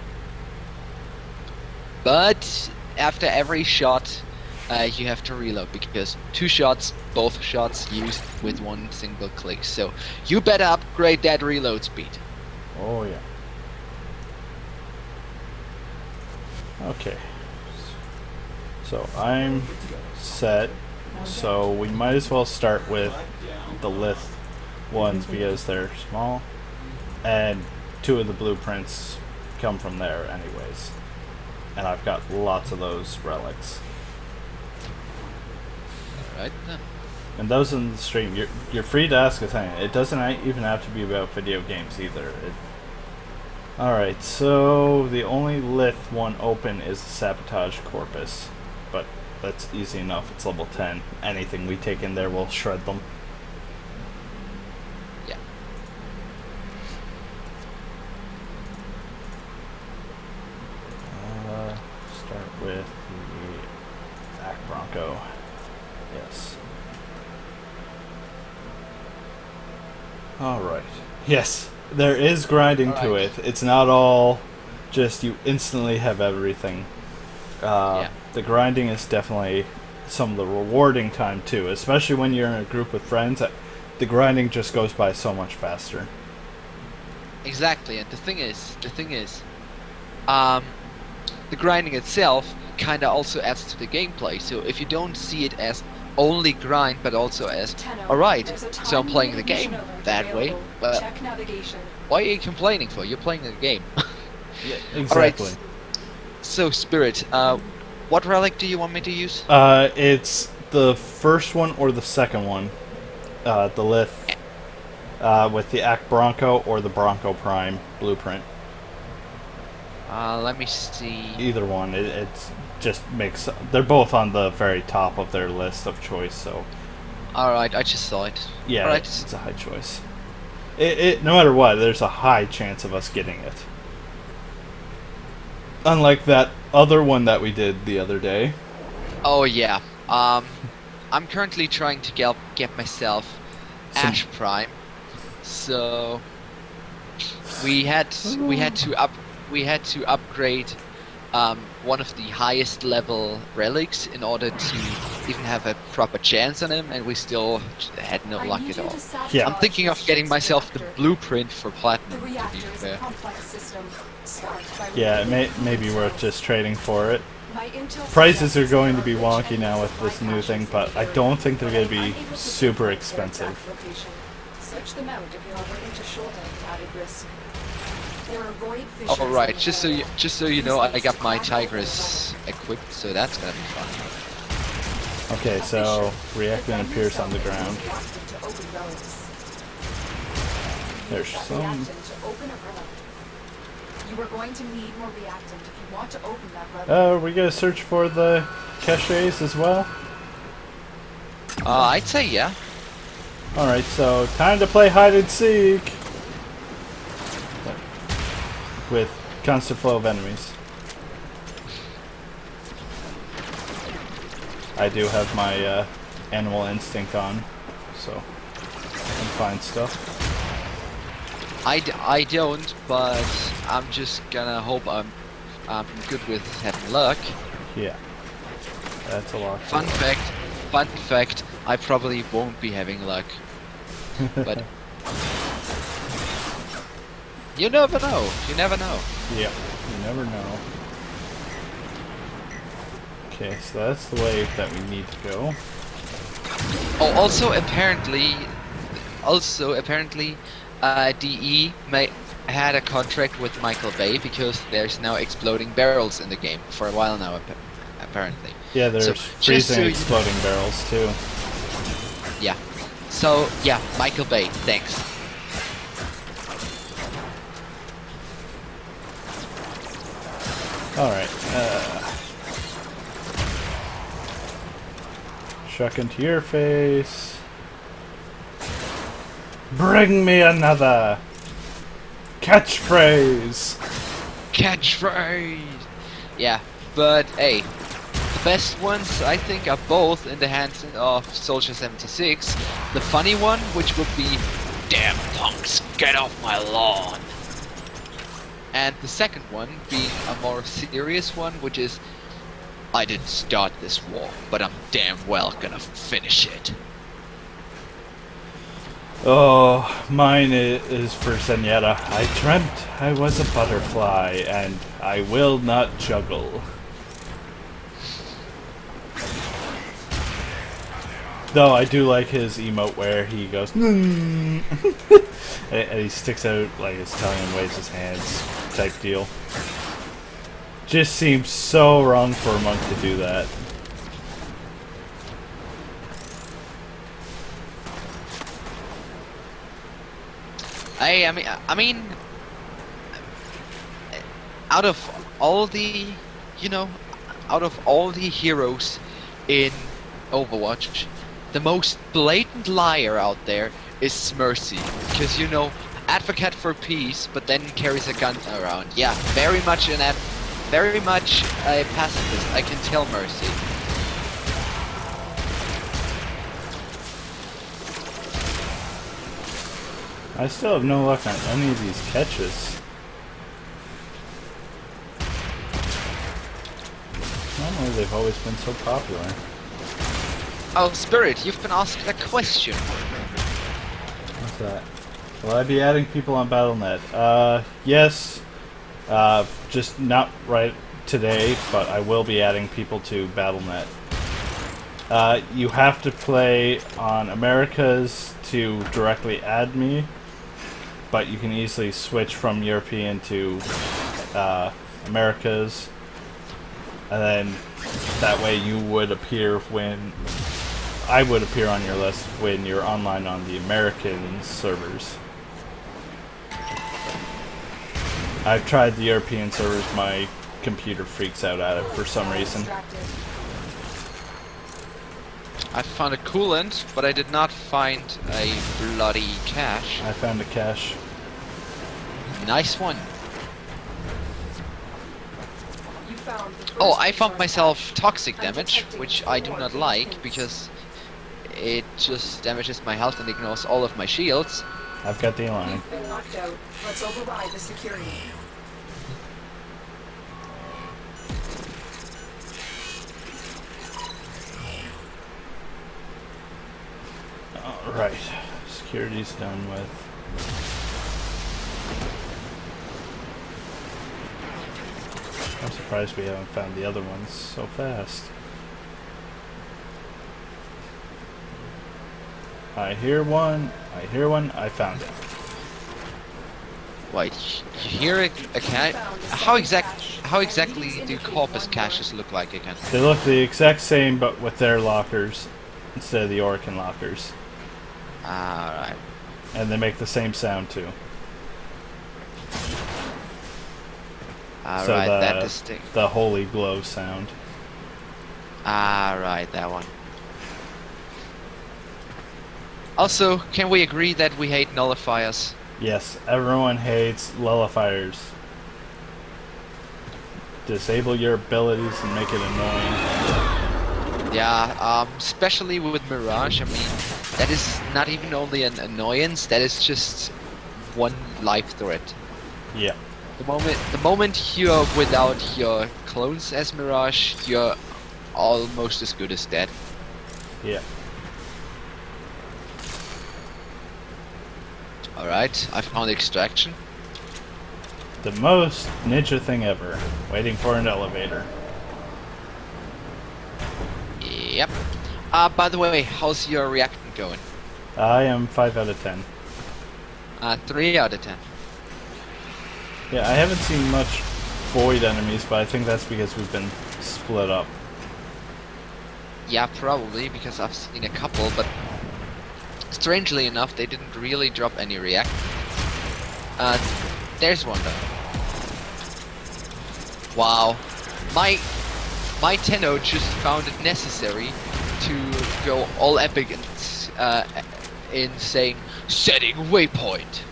S2: But after every shot, you have to reload, because 2 shots, both shots used with 1 single click. So you better upgrade that reload speed.
S1: Oh yeah. Okay. So I'm set. So we might as well start with the lith ones because they're small, and 2 of the blueprints come from there anyways. And I've got lots of those relics.
S2: Alright then.
S1: And those in the stream, you're free to ask us anything. It doesn't even have to be about video games either. Alright, so the only lith one open is the Sabotage Corpus. But that's easy enough, it's level 10. Anything we take in there will shred them.
S2: Yeah.
S1: Start with the Ack Bronco. Yes. Alright. Yes, there is grinding to it. It's not all just you instantly have everything.
S2: Yeah.
S1: The grinding is definitely some of the rewarding time too, especially when you're in a group with friends. The grinding just goes by so much faster.
S2: Exactly, and the thing is, the grinding itself kinda also adds to the gameplay. So if you don't see it as only grind, but also as, alright, so I'm playing the game that way, but
S3: Check navigation.
S2: why are you complaining for? You're playing the game.
S1: Yeah, exactly.
S2: Alright, so Spirit, what relic do you want me to use?
S1: It's the first one or the second one. The lith with the Ack Bronco or the Bronco Prime blueprint.
S2: Let me see.
S1: Either one. It's just makes. They're both on the very top of their list of choice. So
S2: Alright, I just saw it.
S1: yeah,
S2: Alright.
S1: it's a high choice. No matter what, there's a high chance of us getting it. Unlike that other one that we did the other day.
S2: Oh yeah. I'm currently trying to get myself Ash Prime. So we had to upgrade one of the highest level relics in order to even have a proper chance on him, and we still had no luck at all.
S1: Yeah.
S2: I'm thinking of getting myself the blueprint for
S3: The
S2: platinum, to be
S3: reactor is a
S2: fair.
S3: complex system. Sparked by
S1: Yeah, it may be worth just trading for it.
S3: My intel
S1: Prices are
S3: suggests
S1: going to
S3: there
S1: be
S3: are
S1: wonky
S3: rich
S1: now with
S3: enemies
S1: this new
S3: like
S1: thing,
S3: actions
S1: but
S3: in
S1: I
S3: the
S1: don't think they're going to
S3: area.
S1: be
S3: I'm unable to
S1: super
S3: pinpoint their
S1: expensive.
S3: exact location. Search them out if you are willing to shoulder added risk. There are void fissures
S2: All right,
S3: in the
S2: just so you know, I got my Tigress equipped, so that's gonna be fun.
S1: Okay, so reactant appears on the ground.
S3: Reactant to open relics.
S1: There's
S3: That
S1: some.
S3: reactant to open a relic. You are going to need more reactant if you want to open that relic.
S1: Are we gonna search for the caches as well?
S2: I'd say yeah.
S1: Alright, so time to play hide and seek! With constant flow of enemies. I do have my animal instinct on, so I can find stuff.
S2: I don't, but I'm just gonna hope I'm good with having luck.
S1: Yeah, that's a lot.
S2: Fun fact, I probably won't be having luck. But you never know. You never know.
S1: Yeah, you never know. Okay, so that's the way that we need to go.
S2: Oh, also apparently, DE had a contract with Michael Bay because there's now exploding barrels in the game for a while now, apparently.
S1: Yeah, there's
S2: So, just so
S1: freezing
S2: you-
S1: exploding barrels too.
S2: Yeah. So yeah, Michael Bay, thanks.
S1: Alright, shuck into your face. Bring me another catchphrase!
S2: Catchphrase. Yeah, but hey, the best ones I think are both in the hands of Soldier 76. The funny one, which would be, "Damn punks, get off my lawn." And the second one being a more serious one, which is, "I didn't start this war, but I'm damn well gonna finish it."
S1: Oh, mine is for Zenyatta. I dreamt I was a butterfly, and I will not juggle. Though I do like his emote where he goes, and he sticks out like his tongue and waves his hands type deal. Just seems so wrong for a monk to do that.
S2: I mean, out of all the, out of all the heroes in Overwatch, the most blatant liar out there is Mercy, because advocate for peace, but then carries a gun around. Yeah, very much a pacifist. I can tell Mercy.
S1: I still have no luck on any of these catches. Normally they've always been so popular.
S2: Oh, Spirit, you've been asked a question.
S1: What's that? Will I be adding people on Battle.net? Yes. Just not right today, but I will be adding people to Battle.net. You have to play on Americas to directly add me, but you can easily switch from European to Americas, and then that way you would appear when I would appear on your list when you're online on the American servers. I've tried the European servers, my computer freaks out at it for some reason.
S2: I found a coolant, but I did not find a bloody cache.
S1: I found a cache.
S2: Nice one.
S3: You found the
S2: Oh,
S3: first
S2: I found
S3: recharge
S2: myself
S3: cache.
S2: toxic
S3: I'm
S2: damage,
S3: detecting
S2: which I do
S3: more
S2: not like
S3: hints.
S2: because it just damages my health and ignores all of my shields.
S1: I've got the alarm.
S3: You've been knocked out. Let's override the security.
S1: Alright, security's done with. I'm surprised we haven't found the other ones so fast. I hear one, I found it.
S2: Wait, you hear a cache? How exactly do Corpus caches look like again?
S1: They look the exact same, but with their lockers instead of the Orkin lockers.
S2: Alright.
S1: And they make the same sound too.
S2: Alright,
S1: So
S2: that distinct.
S1: the holy glow sound.
S2: Alright, that one. Also, can we agree that we hate nullifiers?
S1: Yes, everyone hates nullifiers. Disable your abilities and make it annoying.
S2: Yeah, especially with Mirage, I mean, that is not even only an annoyance, that is just one life threat.
S1: Yeah.
S2: The moment you're without your clones as Mirage, you're almost as good as dead.
S1: Yeah.
S2: Alright, I found extraction.
S1: The most ninja thing ever. Waiting for an elevator.
S2: Yep. By the way, how's your reactant going?
S1: I am 5 out of 10.
S2: 3 out of 10.
S1: Yeah, I haven't seen much void enemies, but I think that's because we've been split up.
S2: Yeah, probably, because I've seen a couple, but strangely enough, they didn't really drop any react. There's one though. Wow. My Tenno just found it necessary to go all epic and, in saying, setting waypoint.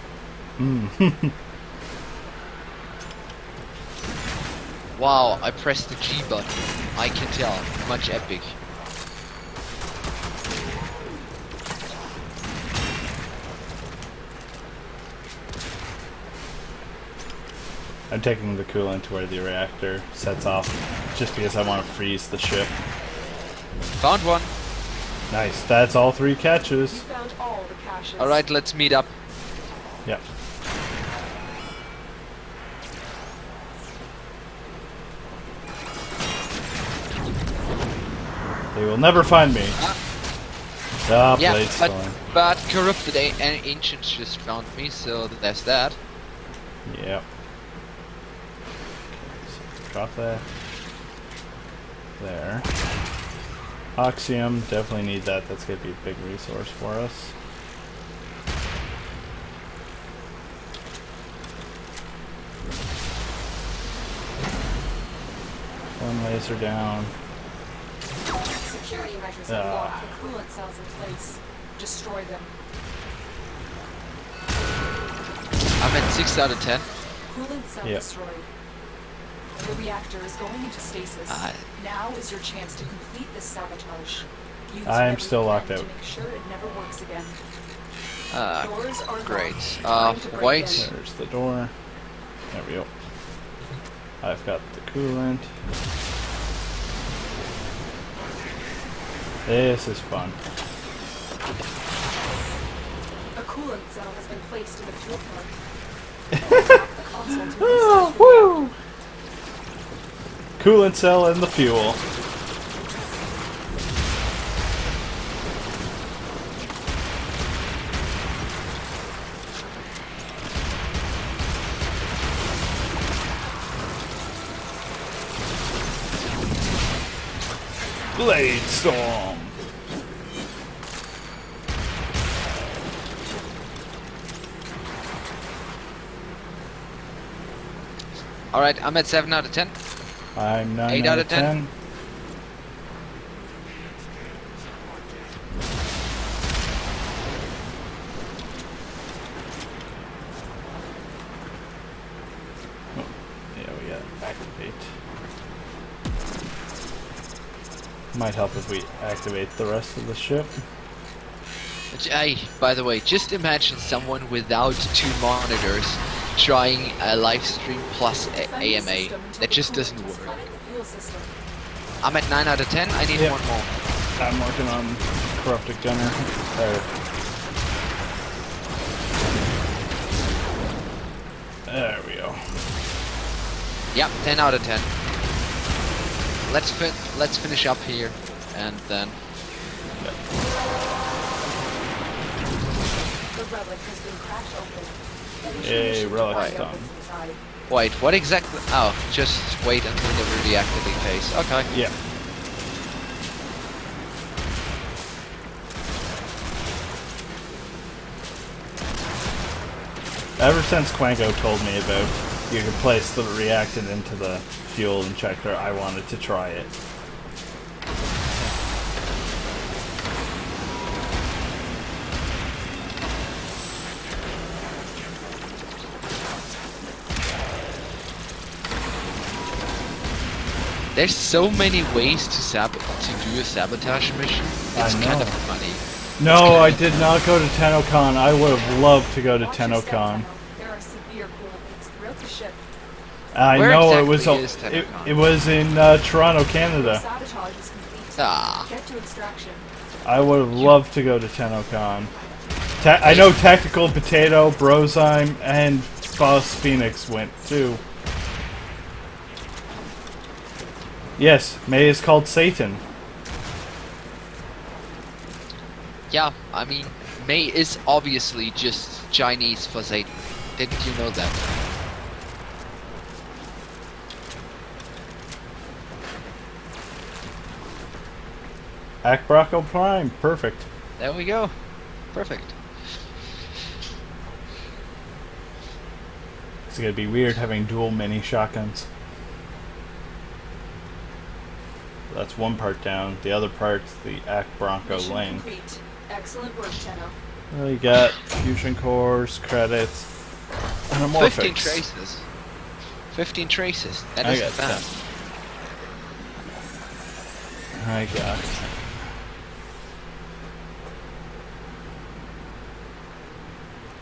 S2: Wow, I pressed the G button. I can tell. Much epic.
S1: I'm taking the coolant to where the reactor sets off, just because I want to freeze the ship.
S2: Found one.
S1: Nice. That's all 3
S3: You
S1: catches.
S3: found all the caches.
S2: Alright, let's meet up.
S1: Yep. They will never find me. Ah,
S2: Yeah,
S1: Blade
S2: but,
S1: Storm.
S2: but corrupted ancients just found me, so there's that.
S1: Yep. Okay, so drop that. There. Oxium, definitely need that. That's going to be a big resource for us. One laser down.
S3: Security measures unlock the coolant cells in place. Destroy them.
S2: I'm at 6 out of 10.
S3: Coolant cell
S1: Yep.
S3: destroyed. The reactor is going into stasis. Now is your chance to complete this sabotage. Use
S1: I am
S3: every
S1: still locked
S3: plan
S1: out.
S3: to make sure it never works again.
S2: Uh,
S3: Doors are
S2: great.
S3: locked. Time to break
S2: White.
S3: in.
S1: There's the door. There we go. I've got the coolant. This is fun.
S3: A coolant cell has been placed in the fuel pump. The console to
S1: Oh,
S3: restart the
S1: woo! Coolant cell and the fuel. Blade Storm.
S2: Alright, I'm at 7 out of 10.
S1: I'm 9
S2: 8
S1: out of 10. Oh, yeah, we gotta activate. Might help if we activate the rest of the ship.
S2: Hey, by the way, just imagine someone without 2 monitors trying a live stream plus AMA. That just doesn't work. I'm at 9 out of 10. I need
S1: Yep.
S2: 1 more.
S1: I'm working on Corrupted Gunner. There we go.
S2: Yep, 10 out of 10. Let's finish up here, and then.
S3: The relic has been cracked open.
S1: Yay, relic
S3: Right.
S1: stone.
S3: Inside.
S2: Wait, what exactly? Oh, just wait until the reactivate phase. Okay.
S1: Yeah. Ever since Quango told me about you could place the reactant into the fuel injector, I wanted to try it.
S2: There's so many ways to do a sabotage mission. It's
S1: I
S2: kind
S1: know.
S2: of funny.
S1: No, I did not go to TennoCon. I would have loved to go to
S3: Watch your step,
S1: TennoCon.
S3: Tenno. There are severe coolant leaks throughout the ship.
S1: I
S2: Where
S1: know
S2: exactly
S1: it was
S2: is
S1: it,
S2: TennoCon?
S1: it was in Toronto, Canada.
S3: Sabotage is complete.
S2: Ah.
S3: Get to extraction.
S1: I would have loved to go to TennoCon. I know Tactical Potato, Brozyme, and Boss Phoenix went too. Yes, May is called Satan.
S2: Yeah, I mean, May is obviously just Chinese for Satan. Didn't you know that?
S1: Akbrako Prime, perfect.
S2: There we go. Perfect.
S1: It's gonna be weird having dual mini shotguns. That's one part down. The other part's the Akbronco
S3: Mission
S1: link.
S3: complete. Excellent work, Tenno.
S1: Well, you got fusion cores, credits, and
S2: 15 traces. 15 traces. That
S1: I
S2: isn't
S1: got
S2: bad.
S1: 10. I got 10.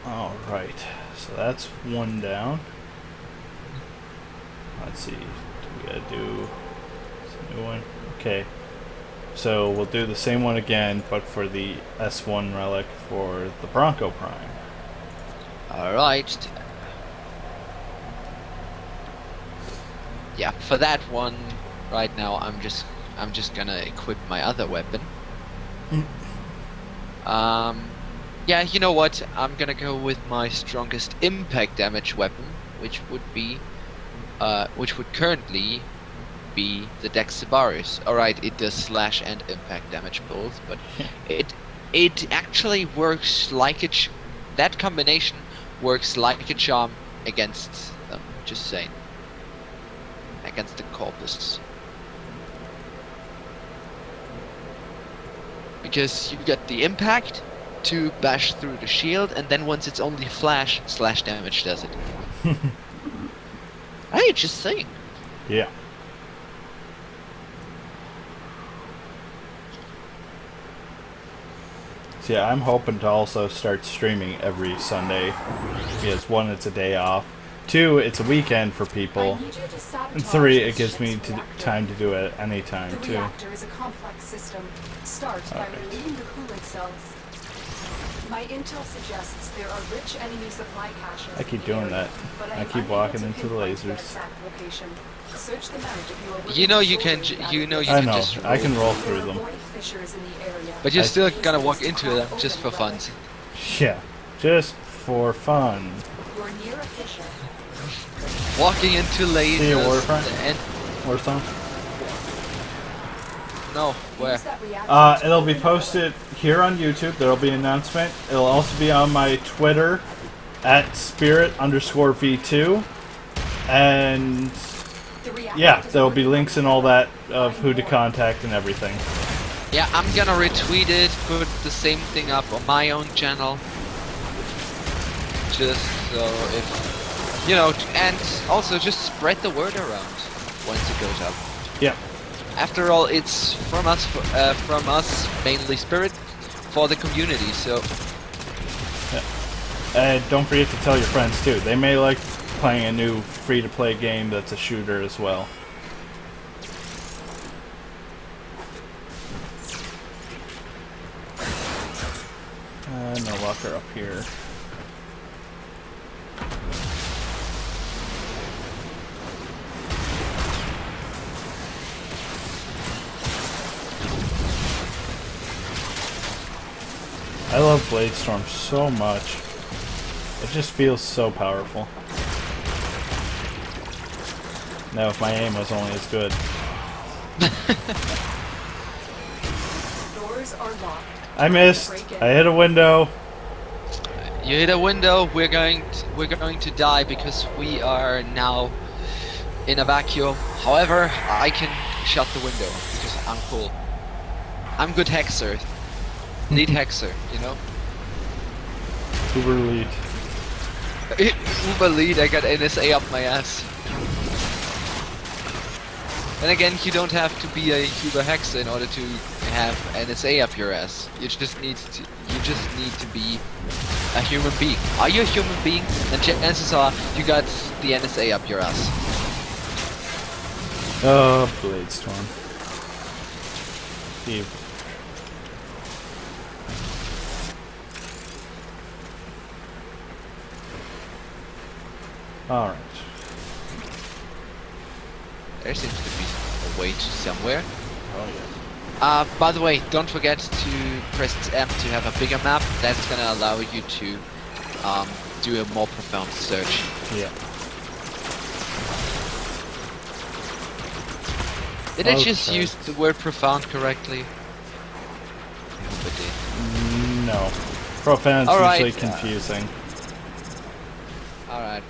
S1: Alright, so that's one down. Let's see, we gotta do some new one. Okay, So we'll do the same one again, but for the S1 relic for the Bronco Prime.
S2: Alright. Yeah, for that one, right now I'm just gonna equip my other weapon. Yeah, you know what? I'm gonna go with my strongest impact damage weapon, which would currently be the Dexibarus. Alright, it does slash and impact damage both, but it actually works like that combination works like a charm against them, just saying. Against the corpus. Because you get the impact to bash through the shield, and then once it's only slash damage does it. Hey, just saying.
S1: Yeah. So yeah, I'm hoping to also start streaming every Sunday. Because 1, it's a day off. 2, it's a weekend for people. And 3, it gives me time to do it anytime
S3: The
S1: too.
S3: reactor is a complex system. Start by relieving the coolant cells. My intel suggests there are rich enemy supply caches.
S1: I keep
S3: in the
S1: doing
S3: area,
S1: that.
S3: but
S1: I
S3: I'm
S1: keep
S3: unable
S1: walking
S3: to
S1: into the
S3: pinpoint their
S1: lasers.
S3: exact location. Search the map if you are willing
S2: You know
S3: to
S2: you
S3: shoulder
S2: can
S3: that
S2: you know you
S3: risk.
S1: I
S2: can
S1: know.
S2: just
S1: I can roll
S3: There
S1: through
S3: are
S1: them.
S3: void fissures in the area.
S2: but you're
S1: I-
S2: still gonna walk into them just for fun.
S1: Yeah. Just for fun.
S3: You're near a fissure.
S2: Walking into lasers.
S1: See you, Warframe?
S2: And
S1: Or something.
S2: no, where?
S3: Use that reactor to
S1: It'll be
S3: open the
S1: posted here on YouTube. There'll be an announcement. It'll also be on my Twitter at spirit_v2. And
S3: The reactor
S1: yeah,
S3: does
S1: there'll be
S3: work
S1: links and all that of who to contact and everything.
S2: Yeah, I'm gonna retweet it, put the same thing up on my own channel. Just so if, you know, and also just spread the word around once it goes up.
S1: Yeah.
S2: After all, it's from us, mainly Spirit, for the community, so...
S1: And don't forget to tell your friends too. They may like playing a new free-to-play game that's a shooter as well. No locker up here. I love Blade Storm so much. It just feels so powerful. Now, if my aim was only as good.
S3: Doors are locked.
S1: I missed. I hit a window.
S2: You hit a window, we're going to die because we are now in a vacuum. However, I can shut the window because I'm cool. I'm good hexer. Lead hexer, you know?
S1: Uber lead.
S2: Uber lead, I got NSA up my ass. And again, you don't have to be a Uber hexer in order to have NSA up your ass. You just need to be a human being. Are you a human being? Then chances are you got the NSA up your ass.
S1: Oh, Blade Storm. Steve. Alright.
S2: There seems to be a way to somewhere.
S1: Oh yeah.
S2: By the way, don't forget to press M to have a bigger map. That's gonna allow you to do a more profound search.
S1: Yeah.
S2: Did I just
S1: Okay.
S2: use the word profound correctly? I hope I did.
S1: No. Profound's
S2: Alright,
S1: usually confusing.
S2: Alright.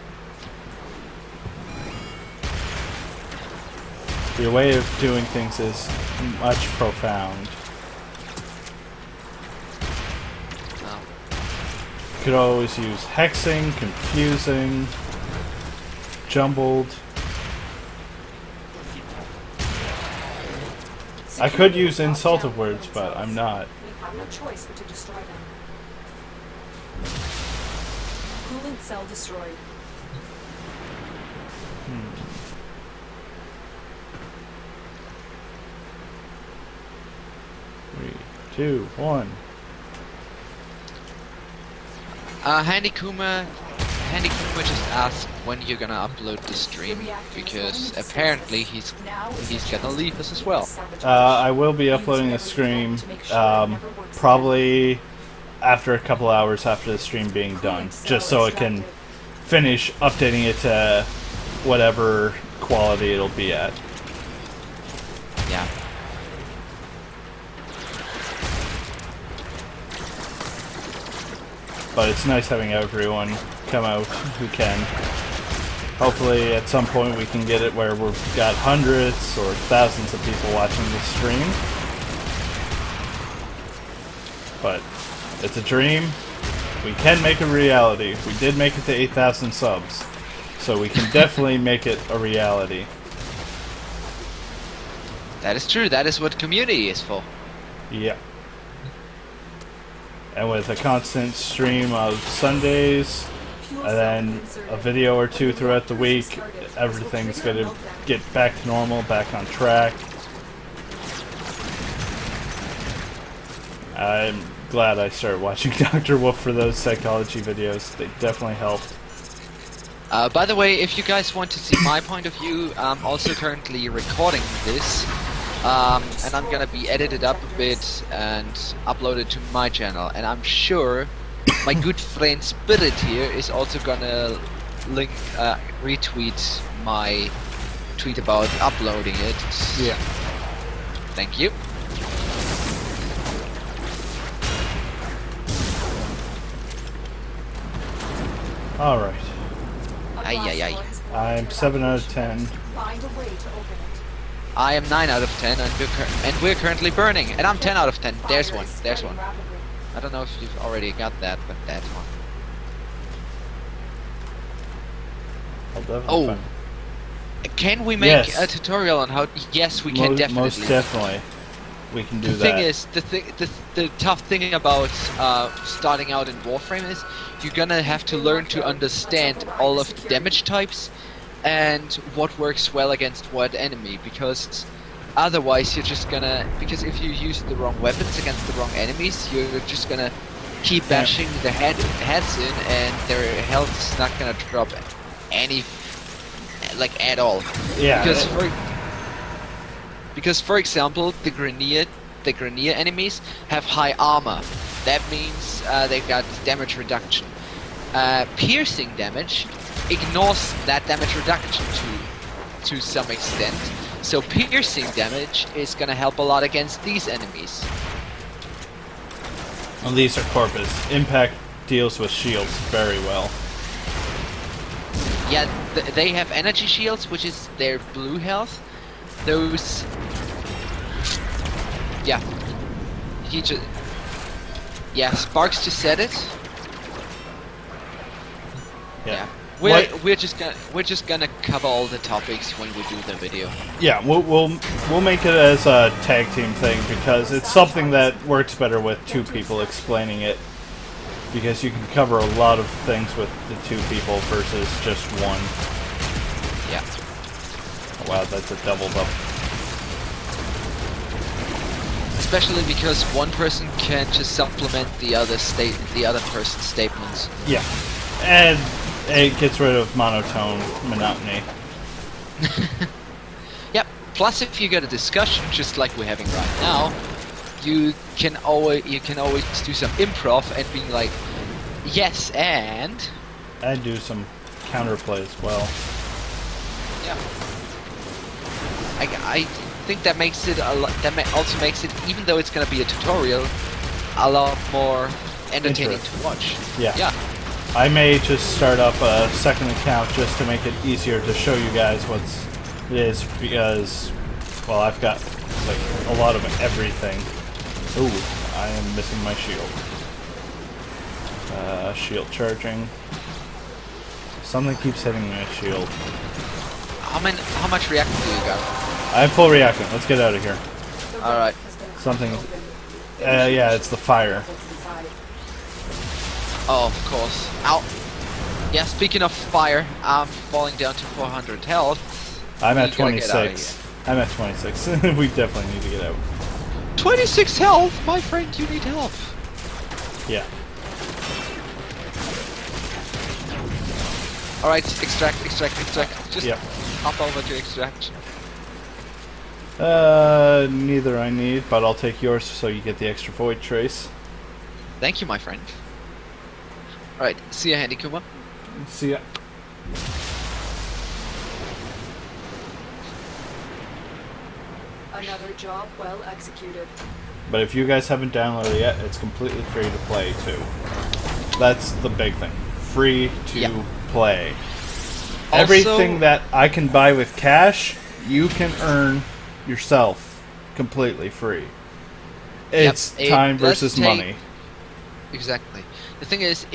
S1: Your way of doing things is much profound.
S2: Oh.
S1: You could always use hexing, confusing, jumbled. I could use insultive words, but I'm not.
S3: We have no choice but to destroy them. Coolant cell destroyed.
S1: 2, 1.
S2: Handy Kuma just asked when you're gonna upload the stream, because apparently he's gonna leave us as well.
S1: I will be uploading the stream probably after a couple hours after the stream being done, just so it can finish updating it to whatever quality it'll be at.
S2: Yeah.
S1: But it's nice having everyone come out who can. Hopefully at some point we can get it where we've got hundreds or thousands of people watching the stream. But it's a dream. We can make it a reality. We did make it to 8,000 subs. So we can definitely make it a reality.
S2: That is true. That is what community is for.
S1: Yeah. And with a constant stream of Sundays, and then a video or two throughout the week, everything's going to get back to normal, back on track. I'm glad I started watching Dr. Wolf for those psychology videos. They definitely helped.
S2: By the way, if you guys want to see my point of view, I'm also currently recording this. And I'm gonna be edited up a bit and uploaded to my channel. And I'm sure my good friend Spirit here is also gonna retweet my tweet about uploading it.
S1: Yeah.
S2: Thank you.
S1: Alright.
S2: Ay, ay, ay.
S1: I'm 7 out of 10.
S3: Find a way to open it.
S2: I am 9 out of 10, and we're currently burning. And I'm 10 out of 10. There's one. There's one. I don't know if you've already got that, but that's one.
S1: I'll definitely
S2: Oh.
S1: find
S2: Can we make
S1: Yes.
S2: a tutorial on how? Yes, we can definitely.
S1: Most definitely. We can do
S2: The
S1: that.
S2: thing is, the tough thing about starting out in Warframe is you're gonna have to learn to understand all of the damage types and what works well against what enemy, because otherwise you're just gonna, because if you use the wrong weapons against the wrong enemies, you're just gonna keep bashing the heads in, and their health is not gonna drop any, like, at all.
S1: Yeah.
S2: Because for example, the Grenier enemies have high armor. That means they've got damage reduction. Piercing damage ignores that damage reduction to some extent. So piercing damage is gonna help a lot against these enemies.
S1: Well, these are Corpus. Impact deals with shields very well.
S2: Yeah, they have energy shields, which is their blue health. Those... Yeah. Yeah, Sparks just said it.
S1: Yeah.
S2: We're just gonna cover all the topics when we do the video.
S1: Yeah, we'll make it as a tag team thing, because it's something that works better with two people explaining it. Because you can cover a lot of things with the two people versus just one.
S2: Yeah.
S1: Oh, wow, that's a doubled up.
S2: Especially because one person can just supplement the other person's statements.
S1: Yeah. And it gets rid of monotony.
S2: Yep. Plus, if you get a discussion just like we're having right now, you can always do some improv and being like, yes, and
S1: do some counterplay as well.
S2: yeah. I think that makes it also makes it, even though it's gonna be a tutorial, a lot more entertaining to watch.
S1: Yeah.
S2: Yeah.
S1: I may just start up a second account just to make it easier to show you guys what it is, because, well, I've got like a lot of everything. Ooh, I am missing my shield. Shield charging. Something keeps hitting my shield.
S2: How much reactor do you got?
S1: I have full reactant. Let's get out of here.
S2: All right.
S1: Something. Yeah, it's the fire.
S2: Oh, of course. Ow. Yeah, speaking of fire, I'm falling down to 400 health.
S1: I'm at
S2: We gotta get out of
S1: 26. I'm at 26. We definitely need to get out.
S2: 26 health, my friend. You need help.
S1: Yeah.
S2: All right, extract. Just
S1: Yep.
S2: hop over to extraction.
S1: Neither I need, but I'll take yours so you get the extra void trace.
S2: Thank you, my friend. All right, see ya, Handy Kuma.
S1: See ya.
S3: Another job well executed.
S1: But if you guys haven't downloaded it yet, it's completely free to play too. That's the big thing. Free to play.
S2: Also,
S1: Everything that I can buy with cash, you can earn yourself completely free. It's time versus money.
S2: Exactly. The thing is,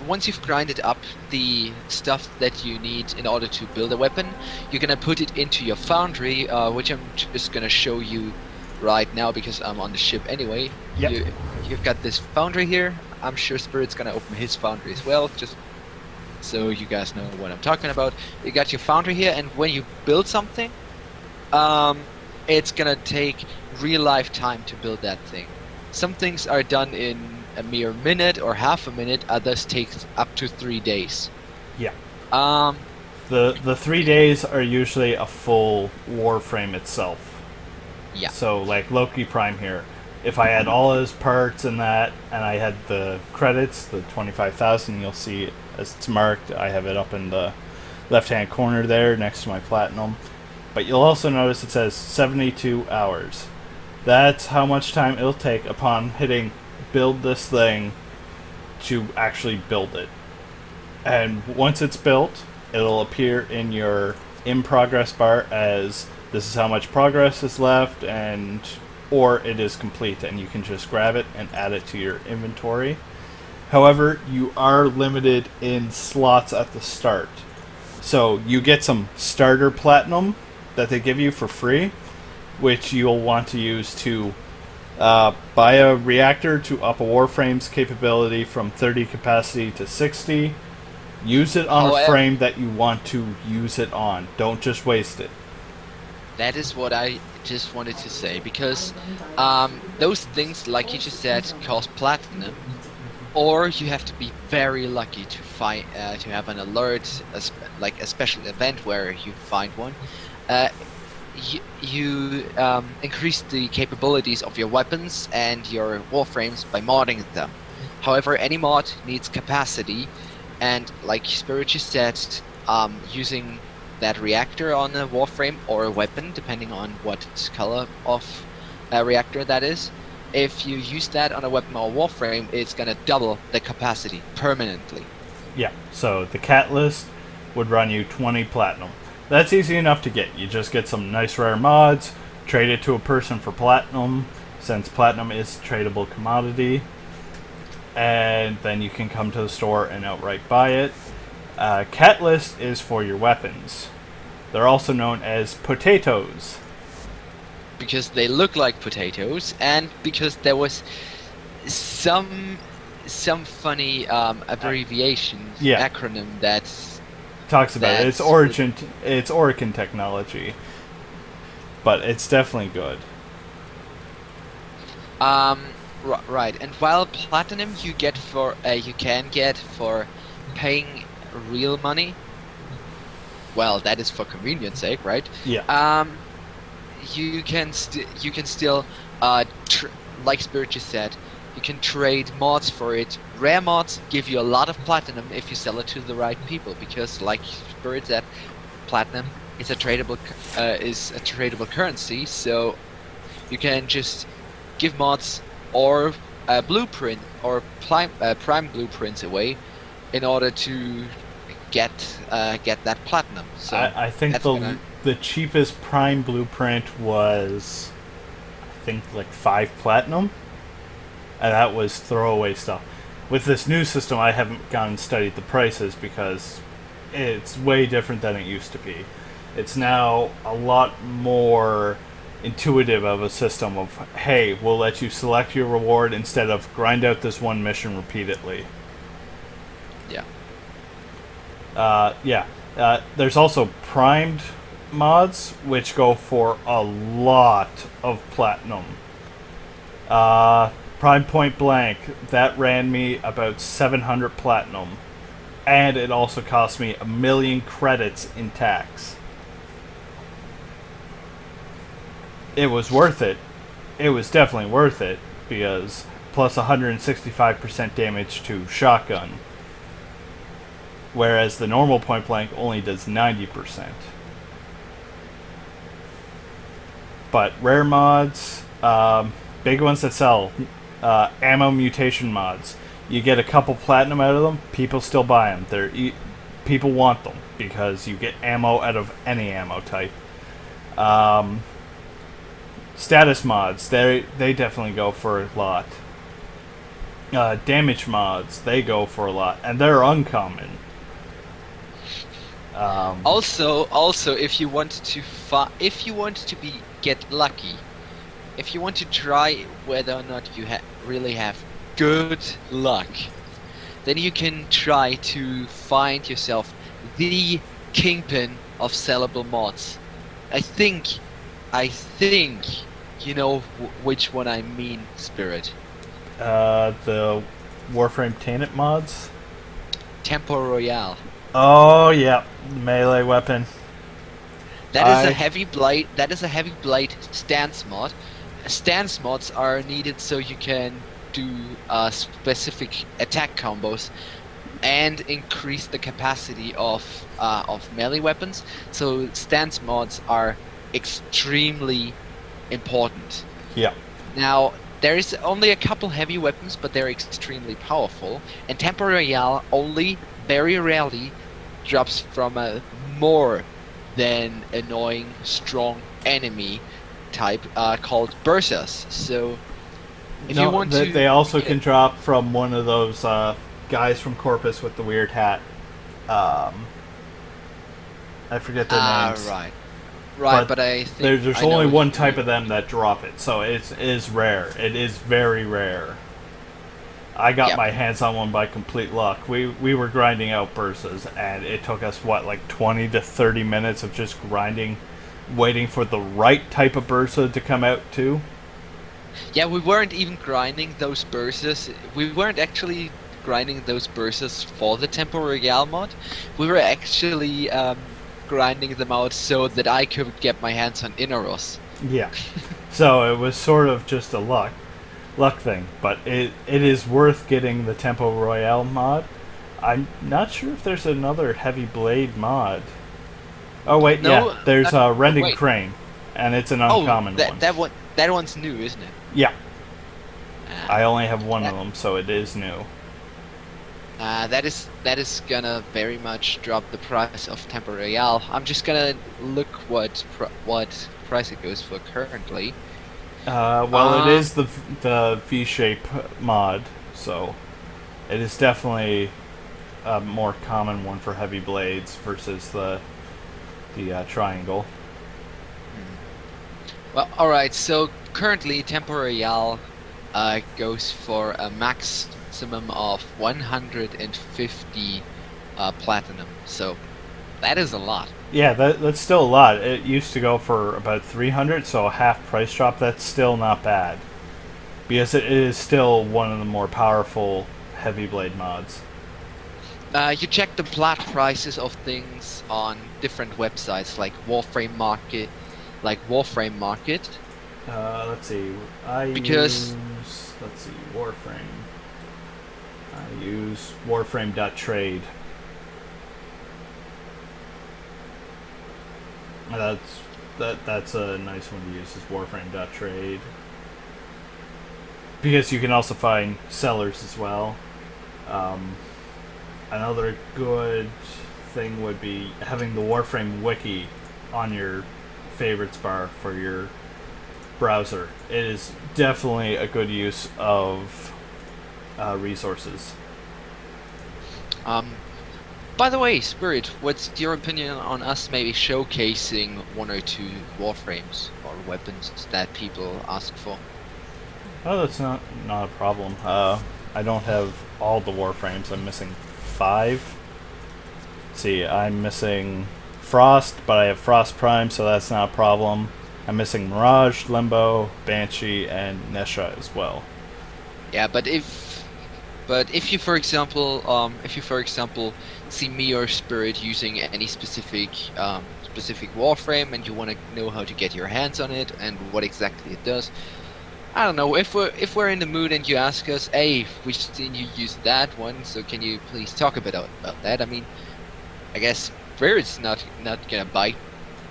S2: once you've grinded up the stuff that you need in order to build a weapon, you're gonna put it into your foundry, which I'm just gonna show you right now because I'm on the ship anyway.
S1: Yep.
S2: You've got this foundry here. I'm sure Spirit's gonna open his foundry as well, just so you guys know what I'm talking about. You got your foundry here, and when you build something, it's gonna take real life time to build that thing. Some things are done in a mere minute or half a minute, others take up to 3 days.
S1: Yeah.
S2: Um,
S1: The 3 days are usually a full Warframe itself.
S2: yeah.
S1: So like Loki Prime here, if I had all his parts and that, and I had the credits, the 25,000, you'll see as it's marked. I have it up in the left-hand corner there next to my platinum. But you'll also notice it says 72 hours. That's how much time it'll take upon hitting build this thing to actually build it. And once it's built, it'll appear in your in progress bar as this is how much progress is left, and or it is complete, and you can just grab it and add it to your inventory. However, you are limited in slots at the start. So you get some starter platinum that they give you for free, which you'll want to use to buy a reactor to up a Warframe's capability from 30 capacity to 60. Use it on a frame that you want to use it on. Don't just waste it.
S2: That is what I just wanted to say, because those things, like you just said, cost platinum, or you have to be very lucky to find to have an alert, like a special event where you find one. You increase the capabilities of your weapons and your warframes by modding them. However, any mod needs capacity, and like Spirit just said, using that reactor on a warframe or a weapon, depending on what color of reactor that is, if you use that on a weapon or warframe, it's gonna double the capacity permanently.
S1: Yeah, so the catalyst would run you 20 platinum. That's easy enough to get. You just get some nice rare mods, trade it to a person for platinum, since platinum is a tradable commodity, and then you can come to the store and outright buy it. Catalyst is for your weapons. They're also known as potatoes.
S2: Because they look like potatoes, and because there was some funny abbreviation, acronym that
S1: talks about it. It's origin, it's Oricon technology, but it's definitely good.
S2: Right. And while platinum you get for you can get for paying real money, well, that is for convenience sake, right?
S1: Yeah.
S2: You can still like Spirit just said, you can trade mods for it. Rare mods give you a lot of platinum if you sell it to the right people, because like Spirit said, platinum is a tradable currency, so you can just give mods or blueprint or prime blueprints away in order to get that platinum. So
S1: I think the cheapest prime blueprint was, I think, like 5 platinum, and that was throwaway stuff. With this new system, I haven't gone and studied the prices because it's way different than it used to be. It's now a lot more intuitive of a system of, hey, we'll let you select your reward instead of grind out this one mission repeatedly.
S2: Yeah.
S1: There's also primed mods, which go for a lot of platinum. Prime Point Blank, that ran me about 700 platinum. And it also cost me 1,000,000 credits in tax. It was worth it. It was definitely worth it, because plus 165% damage to shotgun. Whereas the normal Point Blank only does 90%. But rare mods, big ones that sell, ammo mutation mods. You get a couple platinum out of them, people still buy them. People want them because you get ammo out of any ammo type. Status mods, they definitely go for a lot. Damage mods, they go for a lot, and they're uncommon.
S2: Also, if you want to get lucky, if you want to try whether or not you really have good luck, then you can try to find yourself the kingpin of sellable mods. I think you know which one I mean, Spirit.
S1: The Warframe Tainted mods?
S2: Tempo Royale.
S1: Oh, yeah. Melee weapon.
S2: That is a heavy blight. That is a heavy blight stance mod. Stance mods are needed so you can do specific attack combos and increase the capacity of melee weapons. So stance mods are extremely important.
S1: Yeah.
S2: Now there is only a couple heavy weapons, but they're extremely powerful. And Tempo Royale only very rarely drops from a more than annoying strong enemy type called Bursas. So if you want to,
S1: they also can drop from one of those guys from Corpus with the weird hat. I forget their names.
S2: Right, but I think
S1: there's only one type of them that drop it, so it is rare. It is very rare. I got my hands on one by complete luck. We were grinding out Bursas, and it took us, like 20 to 30 minutes of just grinding, waiting for the right type of Bursa to come out, too.
S2: Yeah, we weren't even grinding those Bursas. We weren't actually grinding those Bursas for the Tempo Royale mod. We were actually grinding them out so that I could get my hands on Inaros.
S1: Yeah. So it was sort of just a luck thing, but it is worth getting the Tempo Royale mod. I'm not sure if there's another Heavy Blade mod. Oh wait, no, yeah, there's a Rending Crane, and it's an uncommon one.
S2: That one's new, isn't it?
S1: Yeah. I only have one of them, so it is new.
S2: That is gonna very much drop the price of Tempo Royale. I'm just gonna look what price it goes for currently.
S1: Well, it is the V-shape mod, so it is definitely a more common one for heavy blades versus the triangle.
S2: Well, alright, so currently Tempo Royale goes for a maximum of 150 platinum, so that is a lot.
S1: Yeah, that's still a lot. It used to go for about 300, so a half price drop. That's still not bad, because it is still one of the more powerful heavy blade mods.
S2: You check the plat prices of things on different websites like Warframe Market.
S1: Let's see. Warframe. I use Warframe.trade. That's a nice one to use, is Warframe.trade. Because you can also find sellers as well. Another good thing would be having the Warframe wiki on your favorites bar for your browser. It is definitely a good use of resources.
S2: By the way, Spirit, what's your opinion on us maybe showcasing one or two Warframes or weapons that people ask for?
S1: Oh, that's not a problem. I don't have all the Warframes. I'm missing 5. Let's see, I'm missing Frost, but I have Frost Prime, so that's not a problem. I'm missing Mirage, Limbo, Banshee, and Nesha as well.
S2: Yeah, but if you for example see me or Spirit using any specific Warframe and you want to know how to get your hands on it and what exactly it does, I don't know, if we're in the mood and you ask us, hey, we've seen you use that one, so can you please talk a bit about that? I mean, I guess Spirit's not gonna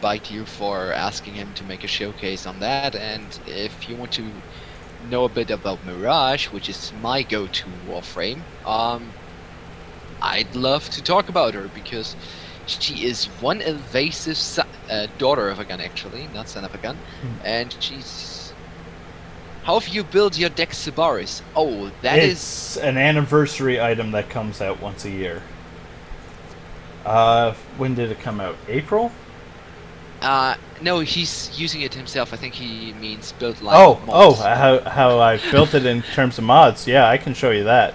S2: bite you for asking him to make a showcase on that, and if you want to know a bit about Mirage, which is my go-to Warframe, I'd love to talk about her because she is one evasive daughter of a gun, actually, not son of a gun, and she's. How have you built your deck, Sabaris? Oh,
S1: It's an anniversary item that comes out once a year. When did it come out? April?
S2: No, he's using it himself. I think he means built like mods.
S1: How I built it in terms of mods. Yeah, I can show you that.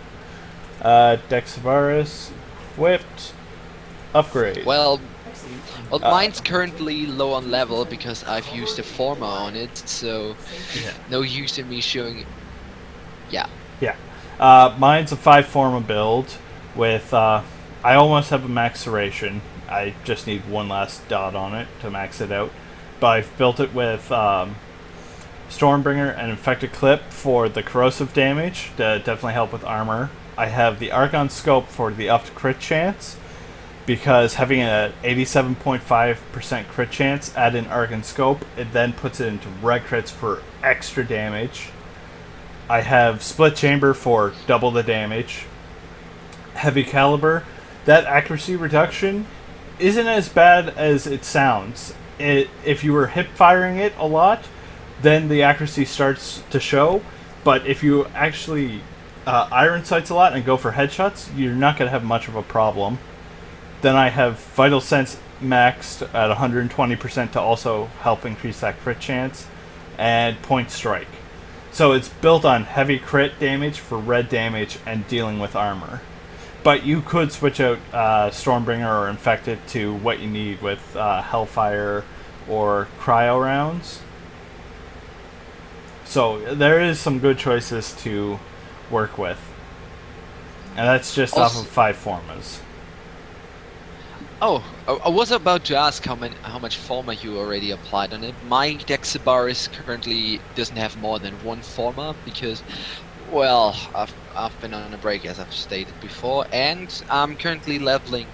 S1: Dexavaris, equipped, upgrade.
S2: Well, mine's currently low on level because I've used a Forma on it, so no use in me showing. Yeah.
S1: Yeah. Mine's a 5 Forma build with. I almost have a maceration. I just need one last dot on it to max it out. But I've built it with Stormbringer and Infected Clip for the corrosive damage to definitely help with armor. I have the Argon Scope for the upped crit chance, because having an 87.5% crit chance, add in Argon Scope, it then puts it into red crits for extra damage. I have Split Chamber for double the damage. Heavy Caliber, that accuracy reduction isn't as bad as it sounds. If you were hip firing it a lot, then the accuracy starts to show. But if you actually iron sights a lot and go for headshots, you're not going to have much of a problem. Then I have Vital Sense maxed at 120% to also help increase that crit chance, and Point Strike. So it's built on heavy crit damage for red damage and dealing with armor. But you could switch out Stormbringer or Infected to what you need with Hellfire or Cryo rounds. So there is some good choices to work with. And that's just off of 5 Formas.
S2: Oh, I was about to ask how much Forma you already applied on it. My Dexibaris currently doesn't have more than 1 Forma because, well, I've been on a break, as I've stated before, and I'm currently leveling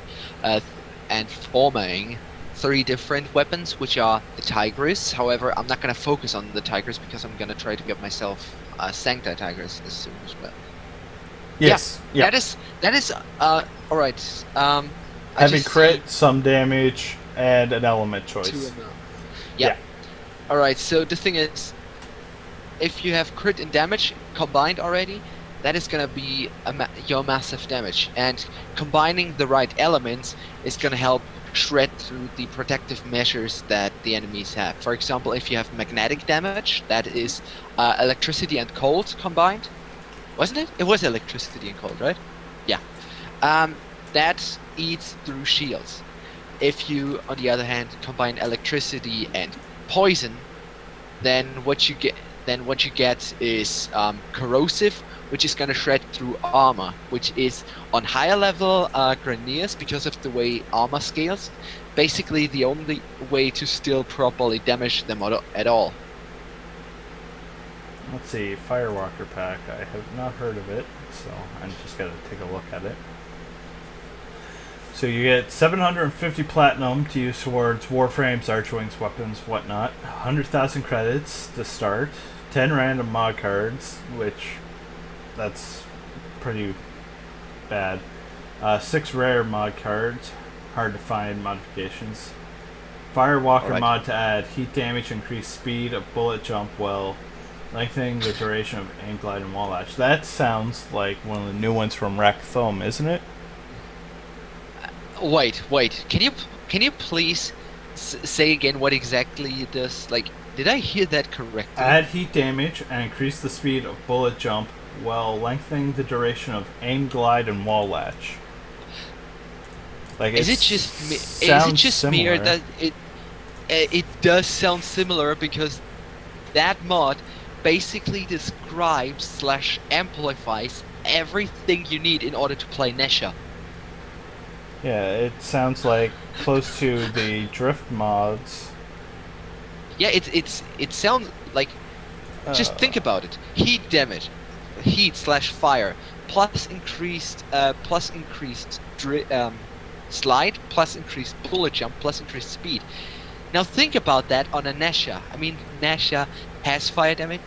S2: and formaing 3 different weapons, which are the Tigris. However, I'm not gonna focus on the Tigris because I'm gonna try to get myself a Sancti Tigris as soon as well.
S1: Yes.
S2: Yeah. That is all right.
S1: Heavy crit, some damage, and an element choice.
S2: Yeah. Alright, so the thing is, if you have crit and damage combined already, that is gonna be your massive damage. And combining the right elements is gonna help shred through the protective measures that the enemies have. For example, if you have magnetic damage, that is electricity and cold combined. Wasn't it? It was electricity and cold, right? Yeah. That eats through shields. If you, on the other hand, combine electricity and poison, then what you get is corrosive, which is gonna shred through armor, which is on higher level Graniers because of the way armor scales. Basically, the only way to still properly damage them at all.
S1: Let's see, Firewalker pack. I have not heard of it, so I'm just gonna take a look at it. So you get 750 platinum to use towards Warframes, Archwings, weapons, whatnot. 100,000 credits to start. 10 random mod cards, which that's pretty bad. 6 rare mod cards, hard to find modifications. Firewalker mod to add heat damage, increase speed of bullet jump while lengthening the duration of aim glide and wall latch. That sounds like one of the new ones from Rack Thome, isn't it?
S2: Wait. Can you please say again what exactly it does? Like, did I hear that correctly?
S1: Add heat damage and increase the speed of bullet jump while lengthening the duration of aim glide and wall latch. Like,
S2: is it just me, or that it? It does sound similar because that mod basically describes slash amplifies everything you need in order to play Nesha.
S1: Yeah, it sounds like close to the drift mods.
S2: Yeah, it sounds like, just think about it. Heat damage, heat slash fire, plus increased slide, plus increased bullet jump, plus increased speed. Now think about that on a Nesha. I mean, Nesha has fire damage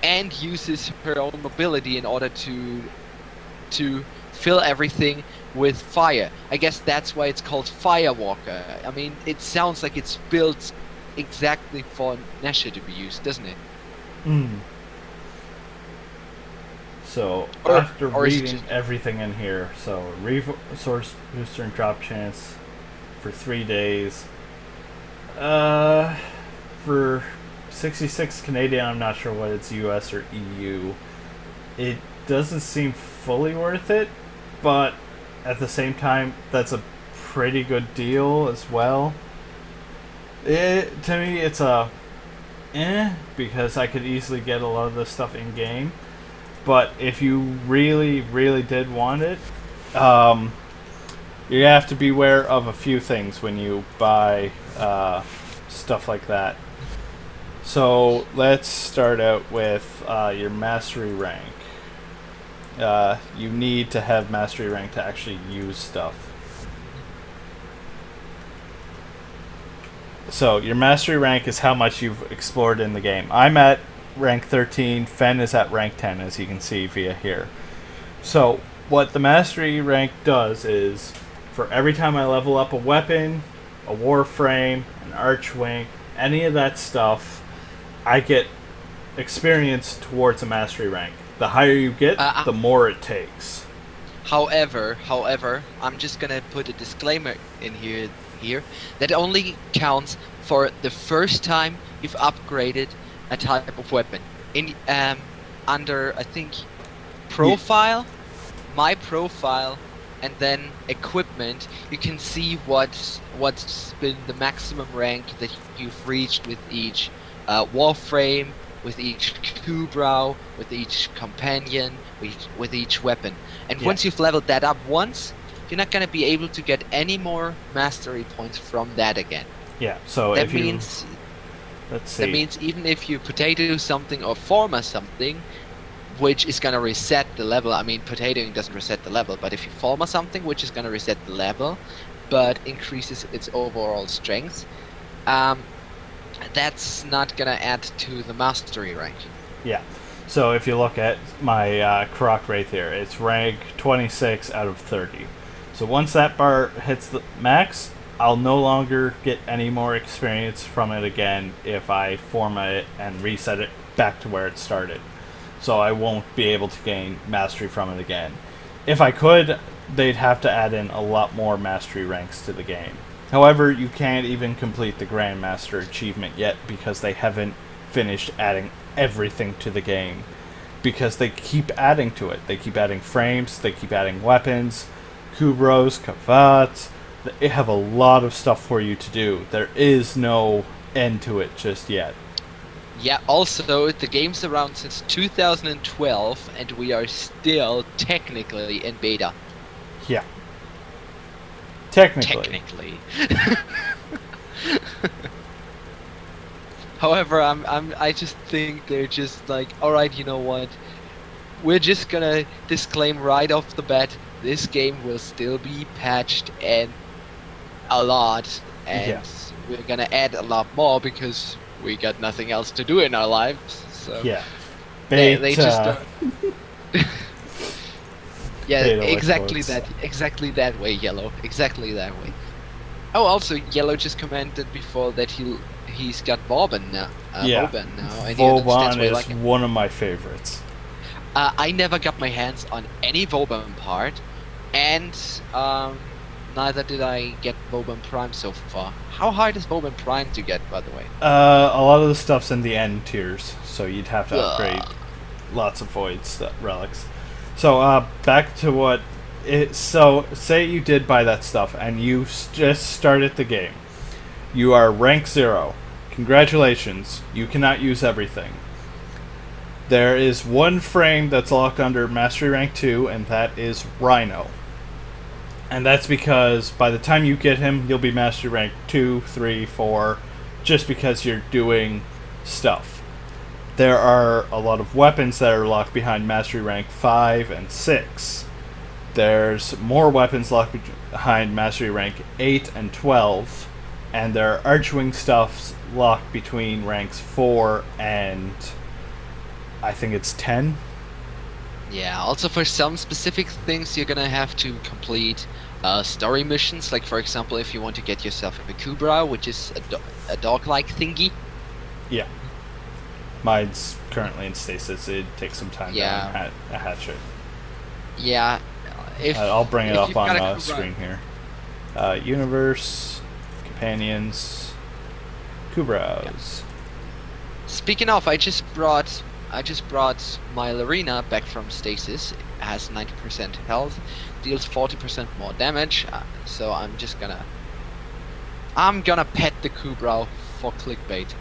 S2: and uses her own mobility in order to fill everything with fire. I guess that's why it's called Firewalker. I mean, it sounds like it's built exactly for Nesha to be used, doesn't it?
S1: Mm. So,
S2: Or
S1: after
S2: is it
S1: reading
S2: just-
S1: everything in here, so resource booster and drop chance for 3 days. For 66 Canadian, I'm not sure what it's US or EU. It doesn't seem fully worth it, but at the same time, that's a pretty good deal as well. To me, it's a because I could easily get a lot of this stuff in game. But if you really, really did want it, you have to beware of a few things when you buy stuff like that. So let's start out with your mastery rank. You need to have mastery rank to actually use stuff. So your mastery rank is how much you've explored in the game. I'm at rank 13, Fen is at rank 10, as you can see via here. So what the mastery rank does is, for every time I level up a weapon, a Warframe, an Archwing, any of that stuff, I get experience towards a mastery rank. The higher you get, the more it takes.
S2: However, I'm just gonna put a disclaimer in here that only counts for the first time you've upgraded a type of weapon. In under, I think, profile, my profile, and then equipment, you can see what's been the maximum rank that you've reached with each Warframe, with each Kubrow, with each companion, with each weapon. And once you've leveled that up once, you're not going to be able to get any more mastery points from that again.
S1: Yeah, so
S2: That
S1: if
S2: means
S1: you... Let's see.
S2: that means even if you potato something or forma something, which is going to reset the level. I mean, potatoing doesn't reset the level, but if you forma something which is going to reset the level, but increases its overall strength, that's not going to add to the mastery ranking.
S1: Yeah. So if you look at my Croc Wraith here, it's rank 26 out of 30. So once that bar hits the max, I'll no longer get any more experience from it again if I format it and reset it back to where it started. So I won't be able to gain mastery from it again. If I could, they'd have to add in a lot more mastery ranks to the game. However, you can't even complete the Grandmaster achievement yet because they haven't finished adding everything to the game. Because they keep adding to it. They keep adding frames, they keep adding weapons, Kubros, Kavats. They have a lot of stuff for you to do. There is no end to it just yet.
S2: Yeah, also, the game's around since 2012, and we are still technically in beta.
S1: Yeah. Technically.
S2: Technically. However, I just think they're just like, alright, you know what? We're just gonna disclaim right off the bat, this game will still be patched and a lot, and we're gonna add a lot more because we got nothing else to do in our lives. So
S1: Yeah.
S2: they just
S1: Beta.
S2: yeah,
S1: Beta
S2: exactly
S1: records.
S2: exactly that way, Yellow. Exactly that way. Oh, also, Yellow just commented before that he's got Vauban now.
S1: Yeah.
S2: Vauban now, and he understands
S1: Vauban
S2: why I
S1: is
S2: like it.
S1: one of my favorites.
S2: I never got my hands on any Vauban part, and neither did I get Vauban Prime so far. How hard is Vauban Prime to get, by the way?
S1: A lot of the stuff's in the end tiers, so you'd have to
S2: Ugh.
S1: upgrade lots of voids, relics. So, back to what... So, say you did buy that stuff, and you just started the game. You are rank 0. Congratulations, you cannot use everything. There is one frame that's locked under Mastery Rank 2, and that is Rhino. And that's because by the time you get him, you'll be Mastery Rank 2, 3, 4, just because you're doing stuff. There are a lot of weapons that are locked behind Mastery Rank 5 and 6. There's more weapons locked behind Mastery Rank 8 and 12. And there are Archwing stuffs locked between ranks 4 and I think it's 10.
S2: Yeah, also for some specific things you're gonna have to complete story missions, like for example if you want to get yourself a Kubra, which is a dog-like thingy.
S1: Yeah. Mine's currently in stasis. It takes some time to hatch it.
S2: Yeah,
S1: I'll bring it
S2: if
S1: up
S2: you've
S1: on
S2: got a
S1: the
S2: Kubra-
S1: screen here. Universe, companions, Kubras.
S2: Speaking of, I just brought my Larina back from stasis. It has 90% health, deals 40% more damage. So I'm gonna pet the Kubra for clickbait.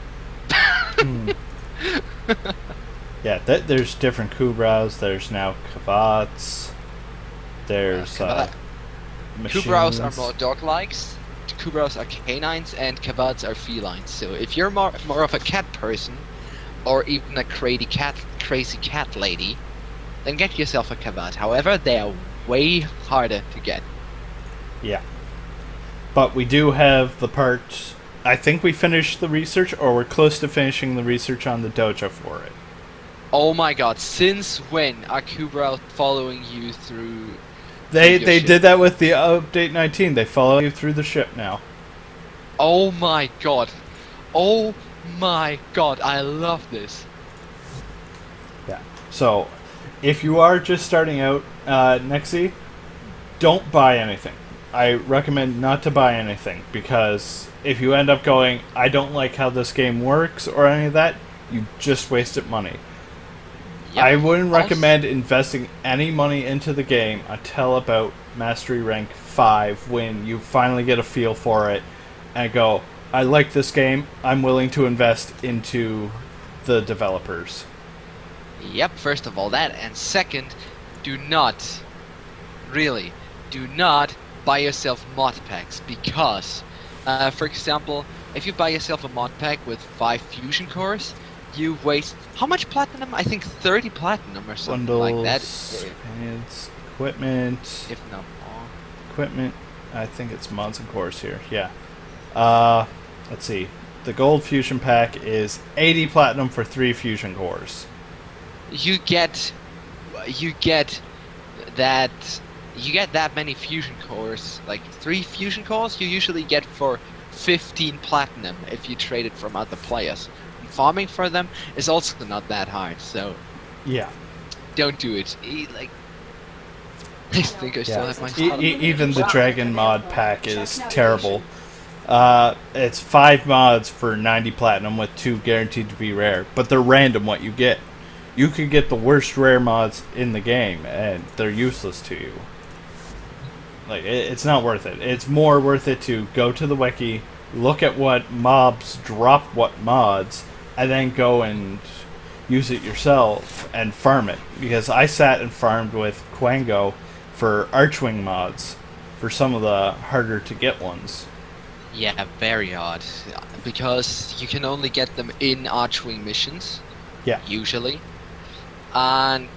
S1: Yeah, there's different Kubras. There's now Kavats. There's machines.
S2: Kubras are more dog-likes. Kubras are canines, and Kavats are felines. So if you're more of a cat person, or even a crazy cat lady, then get yourself a Kavat. However, they are way harder to get.
S1: Yeah. But we do have the part... I think we finished the research, or we're close to finishing the research on the dojo for it.
S2: Oh my god, since when are Kubra following you through...
S1: They
S2: your ship?
S1: did that with the update 19. They follow you through the ship now.
S2: Oh my god. Oh my god, I love this.
S1: Yeah. So, if you are just starting out, Nexi, don't buy anything. I recommend not to buy anything, because if you end up going, I don't like how this game works, or any of that, you just wasted money.
S2: Yep.
S1: I wouldn't recommend investing any money into the game until about Mastery Rank 5, when you finally get a feel for it, and go, I like this game, I'm willing to invest into the developers.
S2: Yep, first of all that, and second, do not buy yourself mod packs, because, for example, if you buy yourself a mod pack with 5 fusion cores, you waste, how much platinum? I think 30 platinum or something
S1: Bundles,
S2: like that.
S1: companions, equipment,
S2: If not more.
S1: equipment, I think it's mods and cores here, yeah. Let's see, the gold fusion pack is 80 platinum for 3 fusion cores.
S2: You get that many fusion cores, like 3 fusion cores you usually get for 15 platinum if you trade it from other players. And farming for them is also not that hard, so
S1: Yeah.
S2: don't do it. I think I still have my
S1: Even the dragon mod pack is terrible. It's 5 mods for 90 platinum with 2 guaranteed to be rare, but they're random what you get. You could get the worst rare mods in the game, and they're useless to you. Like, it's not worth it. It's more worth it to go to the wiki, look at what mobs drop what mods, and then go and use it yourself and farm it. Because I sat and farmed with Quango for Archwing mods, for some of the harder to get ones.
S2: Yeah, very hard, because you can only get them in Archwing missions.
S1: Yeah.
S2: Usually. And,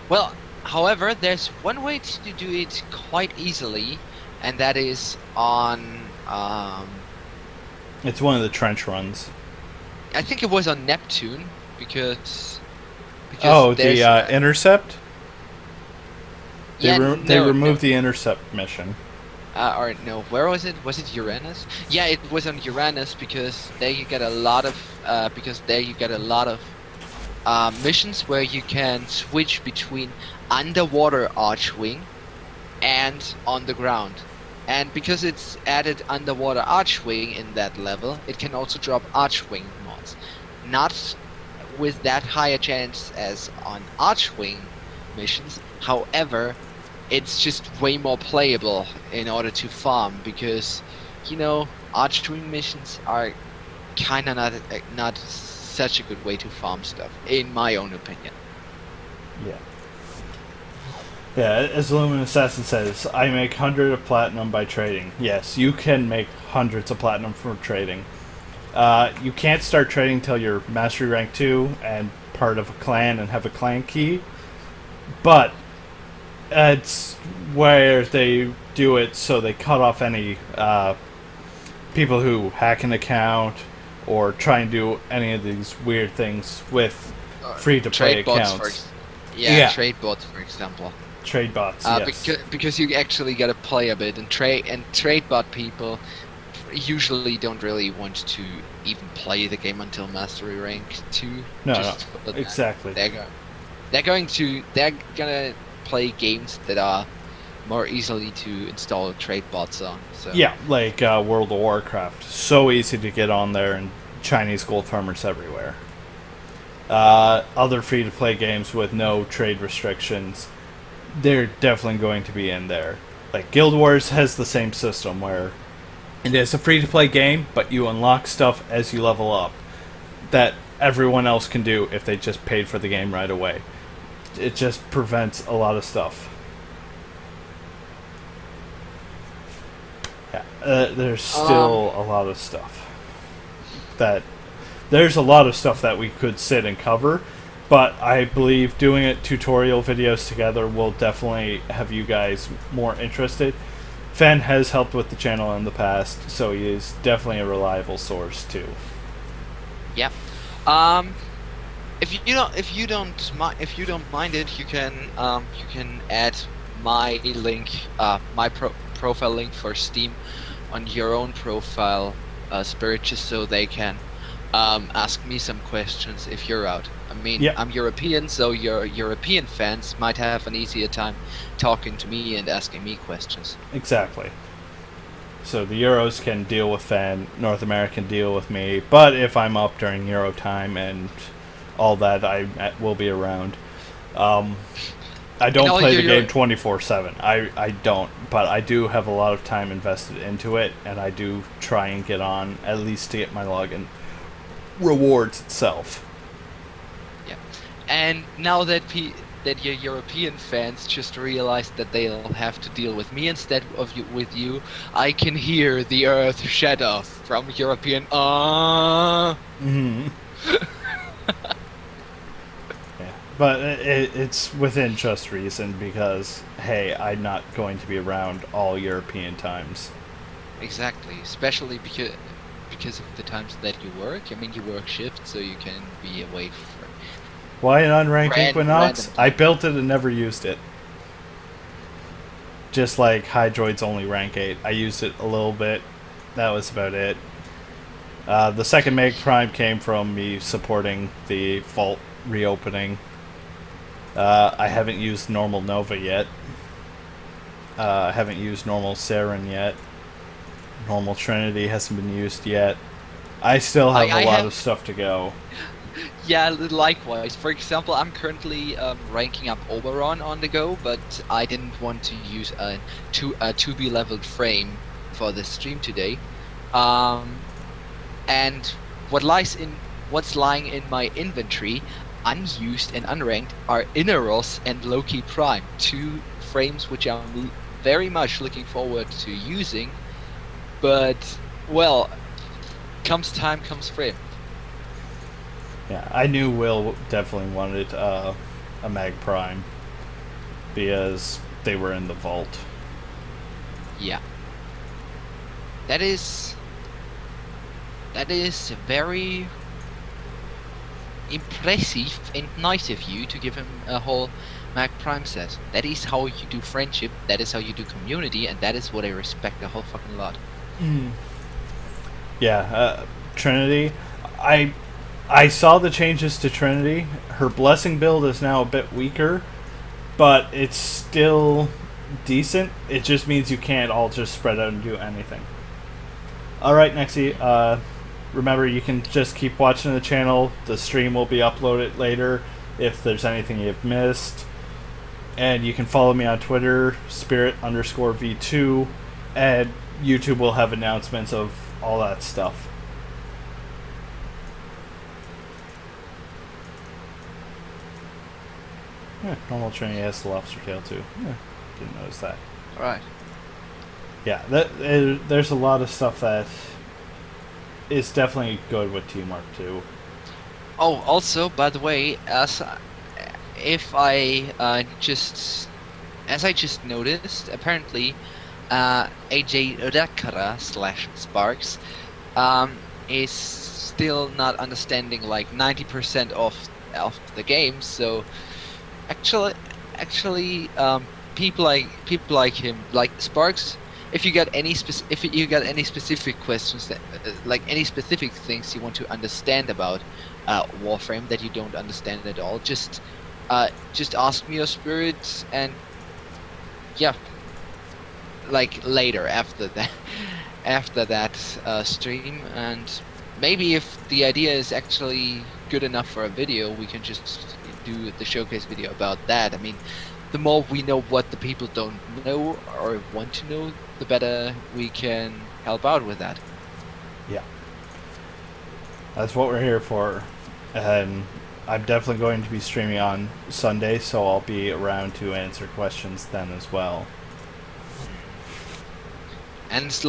S2: well, however, there's one way to do it quite easily, and that is on,
S1: It's one of the trench runs.
S2: I think it was on Neptune, because
S1: Oh,
S2: there's,
S1: the Intercept? They,
S2: yeah,
S1: they
S2: no,
S1: removed the Intercept mission.
S2: or no, where was it? Was it Uranus? Yeah, it was on Uranus, because there you get a lot of missions where you can switch between underwater Archwing and on the ground. And because it's added underwater Archwing in that level, it can also drop Archwing mods. Not with that high a chance as on Archwing missions, however, it's just way more playable in order to farm, because, you know, archery missions are kind of not such a good way to farm stuff, in my own opinion.
S1: Yeah. Yeah, as Lumen Assassin says, I make 100 of platinum by trading. Yes, you can make hundreds of platinum from trading. You can't start trading till you're Mastery Rank 2 and part of a clan and have a clan key. But it's where they do it so they cut off any people who hack an account or try and do any of these weird things with free-to-play accounts.
S2: Trade bots, for example.
S1: Trade bots, yes.
S2: Because you actually gotta play a bit, and trade bot people usually don't really want to even play the game until Mastery Rank 2.
S1: No, exactly.
S2: They're gonna play games that are more easily to install trade bots on. So.
S1: Yeah, like World of Warcraft. So easy to get on there, and Chinese gold farmers everywhere. Other free-to-play games with no trade restrictions, they're definitely going to be in there. Like Guild Wars has the same system where it is a free-to-play game, but you unlock stuff as you level up that everyone else can do if they just paid for the game right away. It just prevents a lot of stuff. Yeah, there's still a lot of stuff. There's a lot of stuff that we could sit and cover, but I believe doing tutorial videos together will definitely have you guys more interested. Fen has helped with the channel in the past, so he is definitely a reliable source too.
S2: Yep. If you don't mind it, you can add my link, my profile link for Steam on your own profile, Spirit, just so they can ask me some questions if you're out. I mean, yep. I'm European, so your European fans might have an easier time talking to me and asking me questions.
S1: Exactly. So the Euros can deal with Fen, North America can deal with me, but if I'm up during Euro time and all that, I will be around. I don't play the game 24/7. I don't, but I do have a lot of time invested into it, and I do try and get on at least to get my login rewards itself.
S2: Yeah, and now that your European fans just realized that they'll have to deal with me instead of with you, I can hear the earth shudder from European.
S1: Mm-hmm. Yeah, but it's within just reason because hey, I'm not going to be around all European times.
S2: Exactly, especially because of the times that you work. I mean, you work shifts, so you can be away for...
S1: Why an unranked Equinox? I built it and never used it. Just like Hydroid's only rank 8. I used it a little bit. That was about it. The second Meg Prime came from me supporting the Vault reopening. I haven't used normal Nova yet. I haven't used normal Saren yet. Normal Trinity hasn't been used yet. I still have a lot of stuff to go.
S2: Yeah, likewise. For example, I'm currently ranking up Oberon on the go, but I didn't want to use a 2B leveled frame for the stream today. And what's lying in my inventory, unused and unranked, are Inneros and Loki Prime, 2 frames which I'm very much looking forward to using. But, well, comes time, comes frame.
S1: Yeah, I knew Will definitely wanted a Mag Prime because they were in the vault.
S2: Yeah. That is very impressive and nice of you to give him a whole Mag Prime set. That is how you do friendship, that is how you do community, and that is what I respect a whole fucking lot.
S1: Mm. Yeah, Trinity. I saw the changes to Trinity. Her Blessing build is now a bit weaker, but it's still decent. It just means you can't all just spread out and do anything. Alright, Nexie, remember you can just keep watching the channel. The stream will be uploaded later if there's anything you've missed. And you can follow me on Twitter, Spirit_V2, and YouTube will have announcements of all that stuff. Yeah, normal training has the lobster tail too. Yeah, didn't notice that.
S2: Right.
S1: Yeah, there's a lot of stuff that is definitely good with teamwork too.
S2: Oh, also, by the way, if I as I just noticed, apparently, AJ Odakara / Sparks, is still not understanding like 90% of the game. So, actually, people like him, like Sparks. If you got any specific questions that, like any specific things you want to understand about Warframe that you don't understand at all, just ask me your spirits, and yeah, like later after that stream, and maybe if the idea is actually good enough for a video, we can just do the showcase video about that. I mean, the more we know what the people don't know or want to know, the better we can help out with that.
S1: Yeah. That's what we're here for. And I'm definitely going to be streaming on Sunday, so I'll be around to answer questions then as well.
S2: And as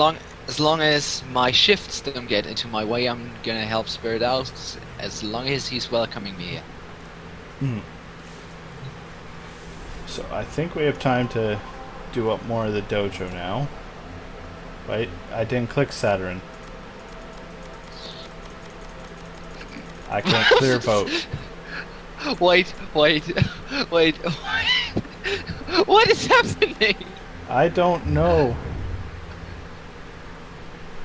S2: long as my shifts don't get into my way, I'm gonna help Spirit out as long as he's welcoming me here.
S1: Hmm. So I think we have time to do up more of the dojo now. Wait, I didn't click Saturn. I can't clear vote.
S2: Wait. What is happening?
S1: I don't know.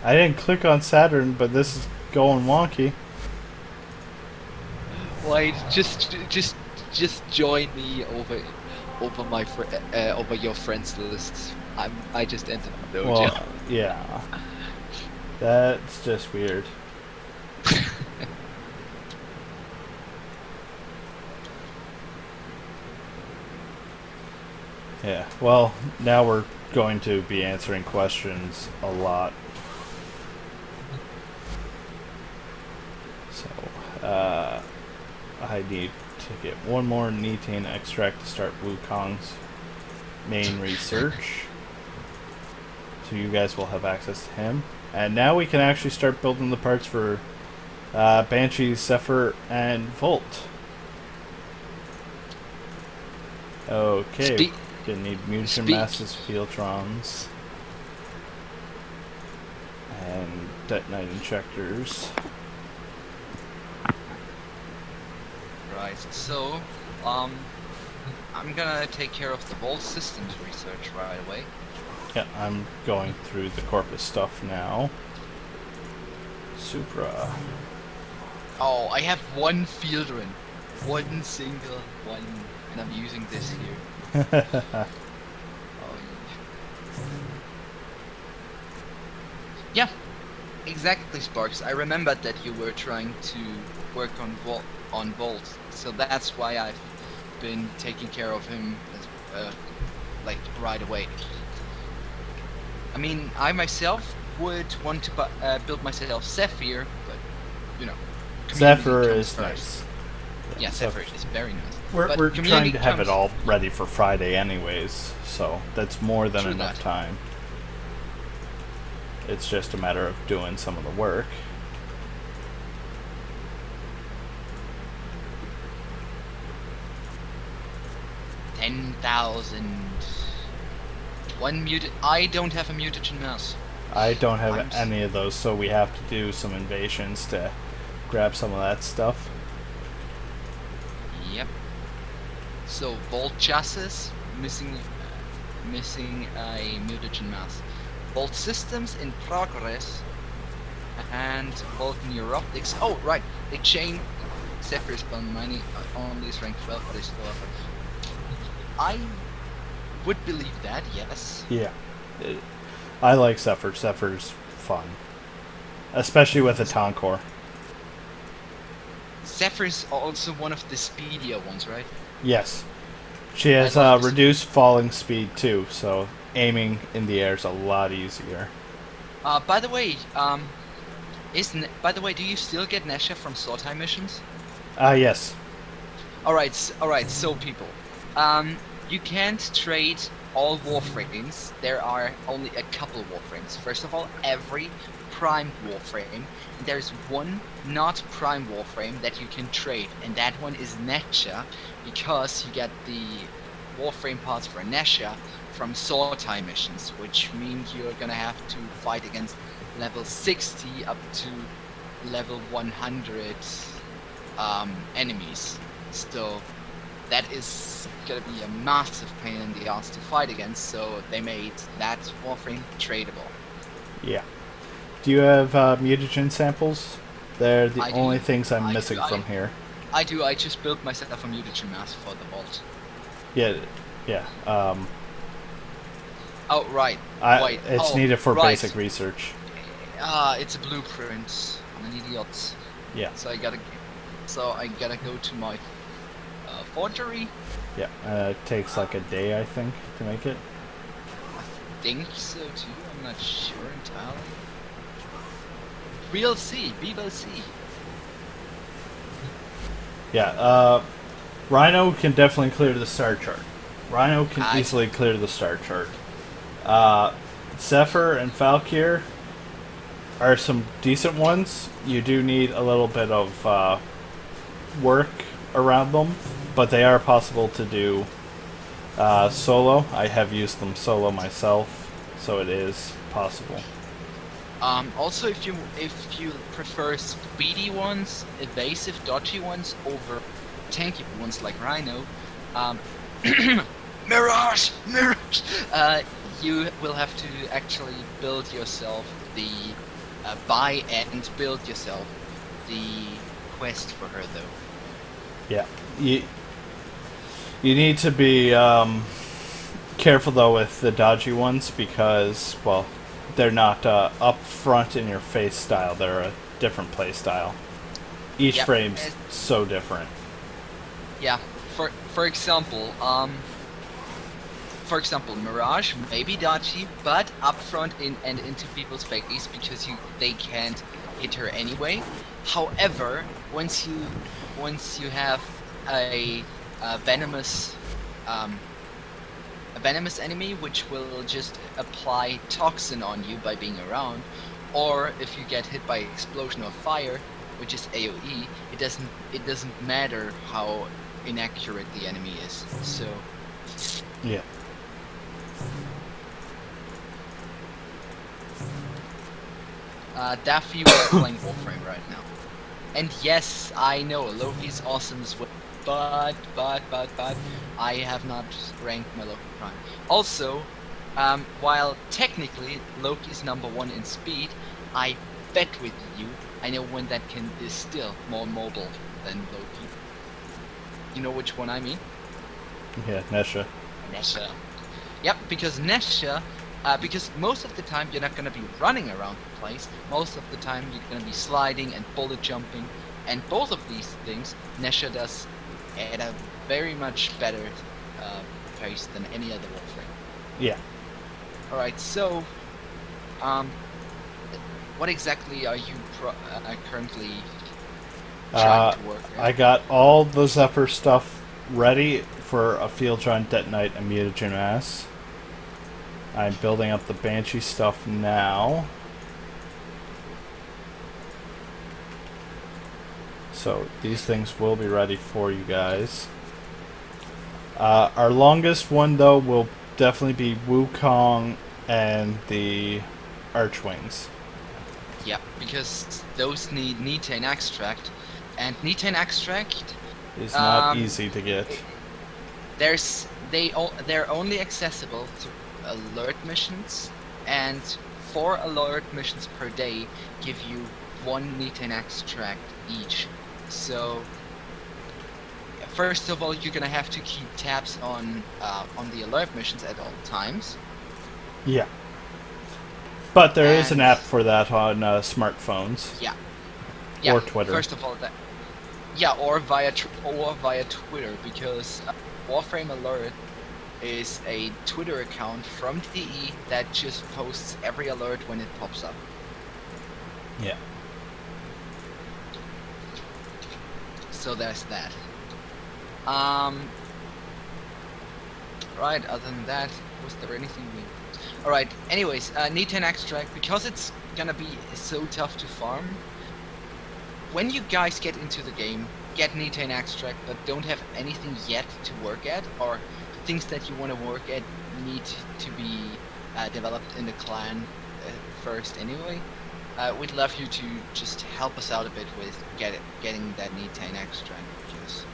S1: I didn't click on Saturn, but this is going wonky.
S2: Wait, just join me over my over your friends list. I just entered the dojo.
S1: Well, yeah. That's just weird. Yeah, well, now we're going to be answering questions a lot. So, I need to get one more Nethane extract to start Wukong's main research. So you guys will have access to him. And now we can actually start building the parts for Banshee, Zephyr, and Volt. Okay. Gonna need mutagen masses, Fieltrons, and detonite injectors.
S2: Right, so, I'm gonna take care of the Volt systems research right away.
S1: Yeah, I'm going through the Corpus stuff now. Supra.
S2: Oh, I have one field run. One single one, and I'm using this here. Yeah, exactly, Sparks. I remembered that you were trying to work on Volt, so that's why I've been taking care of him, like right away. I mean, I myself would want to build myself Zephyr, but you know,
S1: Zephyr is
S2: first.
S1: nice.
S2: Yeah, Zephyr is very nice.
S1: We're trying to have it all ready for Friday anyways, so that's more than enough time. It's just a matter of doing some of the work.
S2: $10,000. One mutant. I don't have a mutagen mouse.
S1: I don't have any of those, so we have to do some invasions to grab some of that stuff.
S2: Yep. So Volt chassis missing a mutagen mass. Volt systems in progress, and Volt neuroptics. Oh right, they changed Zephyr's found money only is rank 12, but it's still up. I would believe that, yes.
S1: Yeah, I like Zephyr. Zephyr's fun, especially with a Tonkor.
S2: Zephyr is also one of the speedier ones, right?
S1: Yes. She has reduced falling speed too, so aiming in the air is a lot easier.
S2: By the way, by the way, do you still get Nesha from sword time missions?
S1: Yes.
S2: Alright, so people. You can't trade all Warframes. There are only a couple Warframes. First of all, every Prime Warframe. There's one not Prime Warframe that you can trade, and that one is Nesha, because you get the Warframe parts for Nesha from sword time missions, which means you're gonna have to fight against level 60 up to level 100 enemies. So that is gonna be a massive pain in the ass to fight against, so they made that Warframe tradable.
S1: Yeah. Do you have mutagen samples? They're the
S2: I do.
S1: only things I'm
S2: I
S1: missing
S2: do.
S1: from here.
S2: I do, I just built myself a mutagen mask for the vault.
S1: Yeah, yeah.
S2: Oh, right. Wait.
S1: It's needed for
S2: right.
S1: basic research.
S2: It's a blueprint. I'm an idiot.
S1: Yeah.
S2: So I gotta go to my forgery.
S1: Yeah. It takes like a day, I think, to make it.
S2: I think so too. I'm not sure entirely. We'll see. We will see.
S1: Yeah. Rhino can definitely clear the star chart. Rhino can
S2: I-
S1: easily clear the star chart. Zephyr and Valkyr are some decent ones. You do need a little bit of work around them, but they are possible to do solo. I have used them solo myself, so it is possible.
S2: Also, if you prefer speedy ones, evasive, dodgy ones over tanky ones like Rhino, Mirage, you will have to actually build yourself the buy and build yourself the quest for her though.
S1: Yeah, you need to be careful though with the dodgy ones because, well, they're not up front in your face style. They're a different play style. Each
S2: Yep.
S1: frame's so different.
S2: Yeah. For example, Mirage may be dodgy, but up front and into people's face because they can't hit her anyway. However, once you have a venomous enemy which will just apply toxin on you by being around, or if you get hit by explosion or fire, which is AoE, it doesn't matter how inaccurate the enemy is. So
S1: Yeah.
S2: Daffy was playing Warframe right now. And yes, I know Loki's awesome as well, but I have not ranked my Loki Prime. Also, while technically Loki's #1 in speed, I bet with you I know one that is still more mobile than Loki. You know which one I mean?
S1: Yeah, Nesha.
S2: Nesha. Yep, because Nesha, because most of the time you're not going to be running around the place. Most of the time you're going to be sliding and bullet jumping, and both of these things Nesha does at a very much better pace than any other Warframe.
S1: Yeah.
S2: Alright, so, what exactly are you currently trying to work at?
S1: I got all the Zephyr stuff ready for a Field Giant Detonite and Mutagen Mass. I'm building up the Banshee stuff now. So these things will be ready for you guys. Our longest one though will definitely be Wukong and the Archwings.
S2: Yeah, because those need Nethane extract, and Nethane extract
S1: It's not easy to get.
S2: they're only accessible to alert missions, and 4 alert missions per day give you 1 Nethane extract each. So first of all, you're gonna have to keep tabs on the alert missions at all times.
S1: Yeah. But there is an
S2: And-
S1: app for that on smartphones.
S2: Yeah.
S1: Or Twitter.
S2: First of all, or via Twitter, because Warframe Alert is a Twitter account from DE that just posts every alert when it pops up.
S1: Yeah.
S2: So there's that. Right, other than that, was there anything we... Alright, anyways, Neten extract, because it's gonna be so tough to farm, when you guys get into the game, get Neten extract, but don't have anything yet to work at, or things that you want to work at need to be developed in the clan first anyway, we'd love you to just help us out a bit with getting that Neten extract.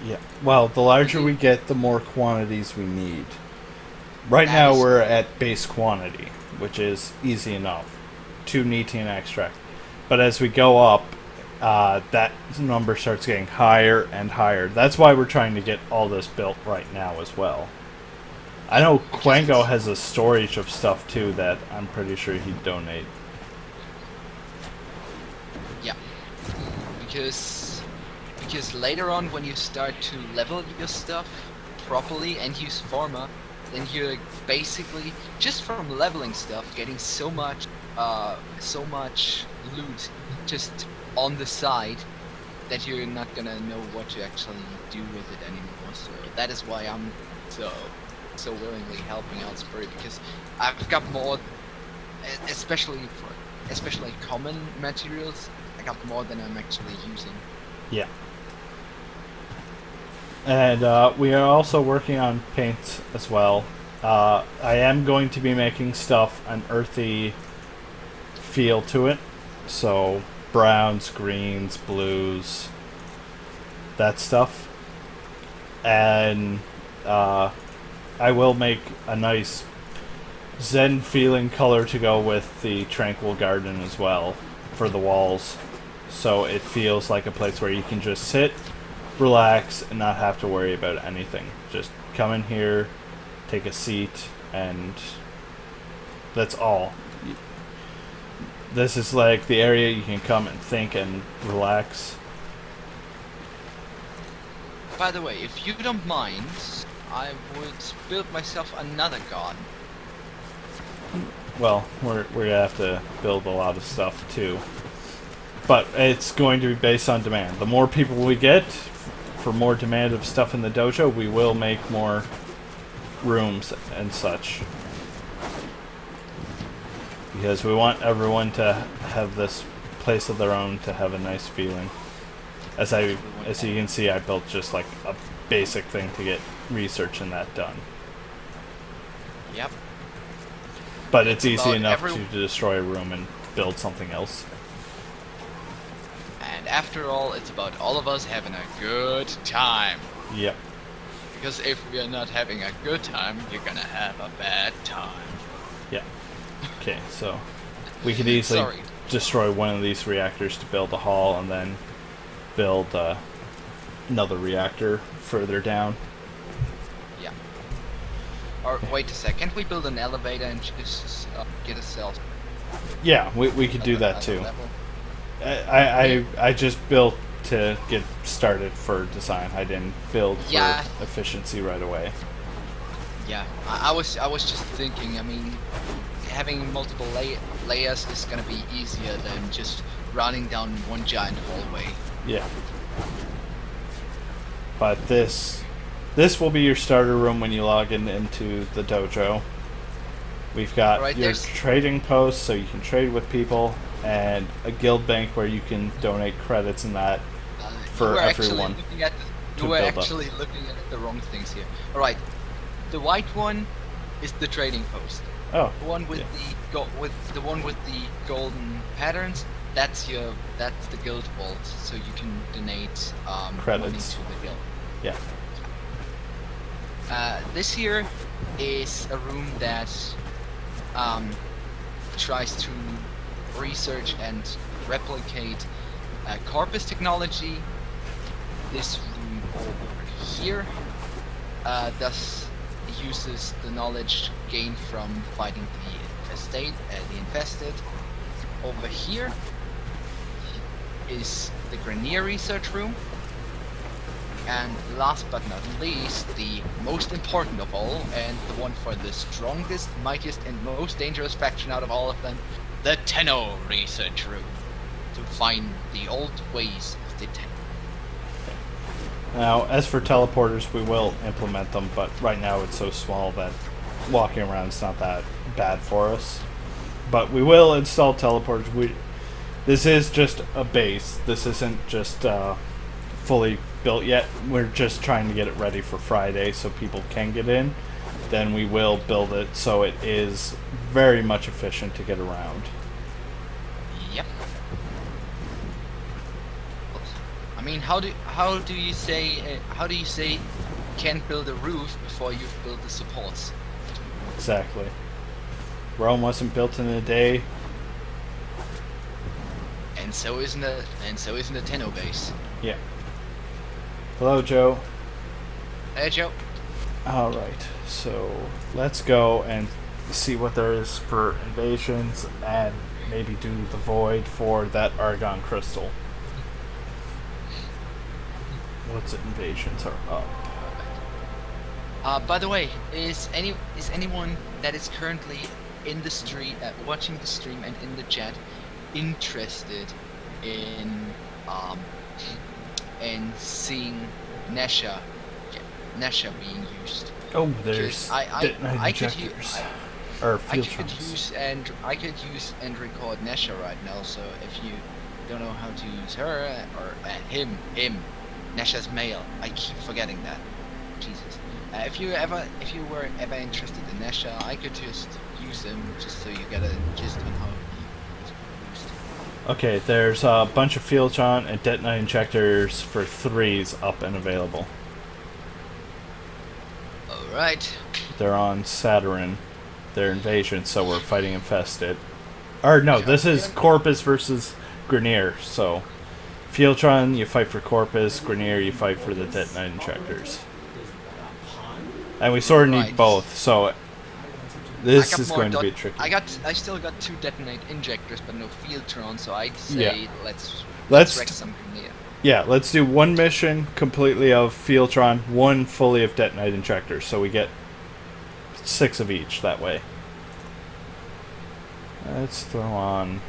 S1: Yeah. Well, the larger we get, the more quantities we need. Right now we're at base quantity, which is easy enough. 2 Neten extract. But as we go up, that number starts getting higher and higher. That's why we're trying to get all this built right now as well. I know Quango has a storage of stuff too that I'm pretty sure he'd donate.
S2: Yeah. Because later on when you start to level your stuff properly and use Forma, then you're basically, just from leveling stuff, getting so much loot just on the side that you're not gonna know what to actually do with it anymore. So that is why I'm so willingly helping out Spirit, because I've got more, especially common materials, I got more than I'm actually using.
S1: Yeah. And we are also working on paint as well. I am going to be making stuff an earthy feel to it. So browns, greens, blues, that stuff. And I will make a nice zen feeling color to go with the tranquil garden as well for the walls. So it feels like a place where you can just sit, relax, and not have to worry about anything. Just come in here, take a seat, and that's all. This is like the area you can come and think and relax.
S2: By the way, if you don't mind, I would build myself another garden.
S1: Well, we're gonna have to build a lot of stuff too. But it's going to be based on demand. The more people we get, for more demand of stuff in the dojo, we will make more rooms and such. Because we want everyone to have this place of their own, to have a nice feeling. As you can see, I built just like a basic thing to get research and that done.
S2: Yep.
S1: But it's easy enough to destroy a room and build something else.
S2: And after all, it's about all of us having a good time.
S1: Yep.
S2: Because if we are not having a good time, you're gonna have a bad time.
S1: Yeah. Okay, so we could easily destroy one of these reactors to build a hall and then build another reactor further down.
S2: Yeah. Or wait a second, can't we build an elevator and just get a cell?
S1: Yeah, we could do that too. I just built to get started for design. I didn't build for efficiency right away.
S2: Yeah, I was just thinking, I mean, having multiple layers is gonna be easier than just running down one giant hallway.
S1: Yeah. But this will be your starter room when you log into the dojo. We've got your trading post so you can trade with people, and a guild bank where you can donate credits and that for everyone.
S2: You were actually looking at the wrong things here. Alright, the white one is the trading post.
S1: Oh.
S2: The one with the one with the golden patterns, that's the guild vault, so you can donate
S1: credits
S2: money to the guild.
S1: Yeah.
S2: This here is a room that tries to research and replicate corpus technology. This room over here thus uses the knowledge gained from fighting the infested. Over here is the Grenier research room, And last but not least, the most important of all, and the one for the strongest, mightiest, and most dangerous faction out of all of them, the Tenno research room, to find the old ways of the Tenno.
S1: Now, as for teleporters, we will implement them, but right now it's so small that walking around is not that bad for us. But we will install teleporters. This is just a base. This isn't just fully built yet. We're just trying to get it ready for Friday so people can get in. Then we will build it so it is very much efficient to get around.
S2: Yep. I mean, how do you say can't build a roof before you've built the supports?
S1: Exactly. Rome wasn't built in a day.
S2: And so isn't a Tenno base.
S1: Yeah. Hello, Joe.
S2: Hey, Joe.
S1: Alright, so let's go and see what there is for invasions and maybe do the void for that Argon crystal. What's invasions are up.
S2: By the way, is anyone that is currently in the stream, watching the stream and in the chat, interested in seeing Nesha being used?
S1: Oh, there's
S2: I could use and record Nesha right now. So if you don't know how to use her or him, Nesha's male. I keep forgetting that. Jesus. If you were ever interested in Nesha, I could just use him just so you get a gist on how he's used.
S1: Okay, there's a bunch of Fieldtron and Detonite Injectors for 3s up and available.
S2: Alright.
S1: They're on Saturn. They're invasion, so we're fighting Infested. Or no, this is Corpus versus Grineer, so Fieldtron, you fight for Corpus, Grineer, you fight for the Detonite Injectors. And we sort of need both, so this is going to be tricky.
S2: I still got 2 Detonite Injectors, but no Fieldtron, so I'd say let's wreck some Grineer.
S1: Yeah, let's do one mission completely of Fieldtron, one fully of Detonite Injectors, so we get 6 of each that way. Let's throw on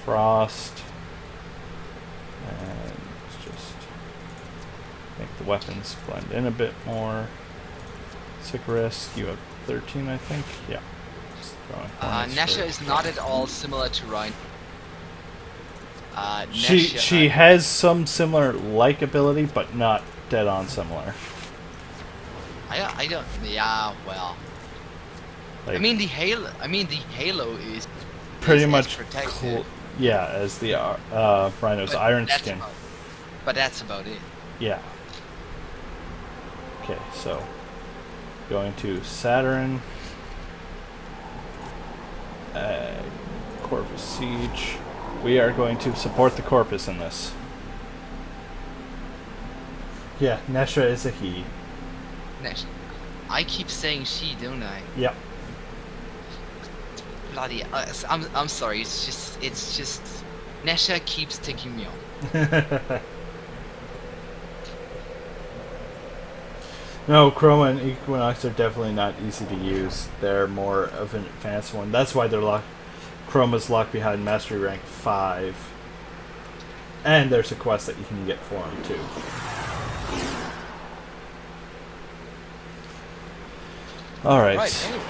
S1: Frost. And let's just make the weapons blend in a bit more. Sicarus, you have 13, I think. Yeah. Just
S2: Nesha is not at all similar to Ryan.
S1: She has some similar like ability, but not dead on similar.
S2: I don't. Yeah, well.
S1: Like,
S2: I mean the halo is
S1: pretty much
S2: protected.
S1: Yeah, as the Rhino's iron skin.
S2: But that's about it.
S1: Yeah. Okay, so going to Saturn, Corpus Siege. We are going to support the Corpus in this. Yeah, Nesha is a he.
S2: Nesha. I keep saying she, don't I?
S1: Yep.
S2: Bloody. I'm sorry. It's just. Nesha keeps ticking me off.
S1: No, Chroma and Equinox are definitely not easy to use. They're more of an advanced one. That's why they're locked. Chroma's locked behind Mastery Rank 5. And there's a quest that you can get for him, too. Alright.
S2: Right, anyway.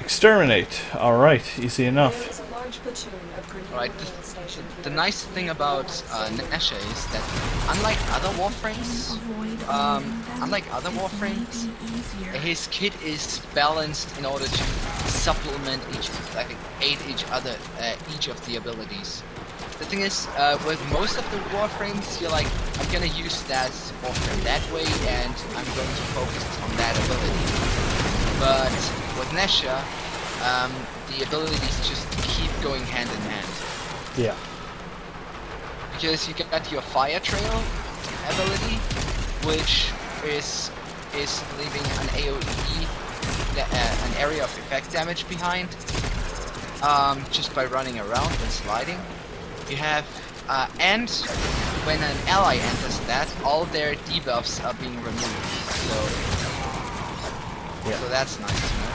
S1: Exterminate. Alright, easy enough.
S3: There is a large platoon of Grineer
S2: Right.
S3: Marine stationed
S2: The
S3: here.
S2: nice thing about Nesha is that unlike other Warframes, his kit is balanced in order to supplement aid each of the abilities. The thing is, with most of the Warframes, you're like, I'm gonna use that Warframe that way, and I'm going to focus on that ability. But with Nesha, the abilities just keep going hand in hand.
S1: Yeah.
S2: Because you got your Fire Trail ability, which is leaving an AoE, an area of effect damage behind, just by running around and sliding. You have, and when an ally enters that, all their debuffs are being removed. So that's nice, you know.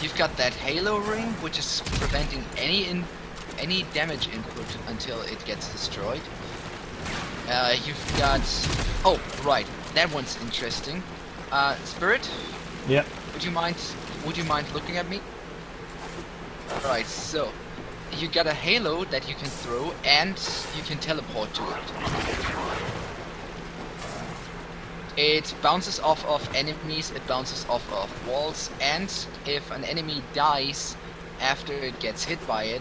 S2: You've got that Halo ring, which is preventing any damage input until it gets destroyed. You've got... Oh, right. That one's interesting. Spirit?
S1: Yep.
S2: Would you mind looking at me? Right, so... You got a halo that you can throw, and you can teleport to it. It bounces off of enemies, it bounces off of walls, and if an enemy dies after it gets hit by it,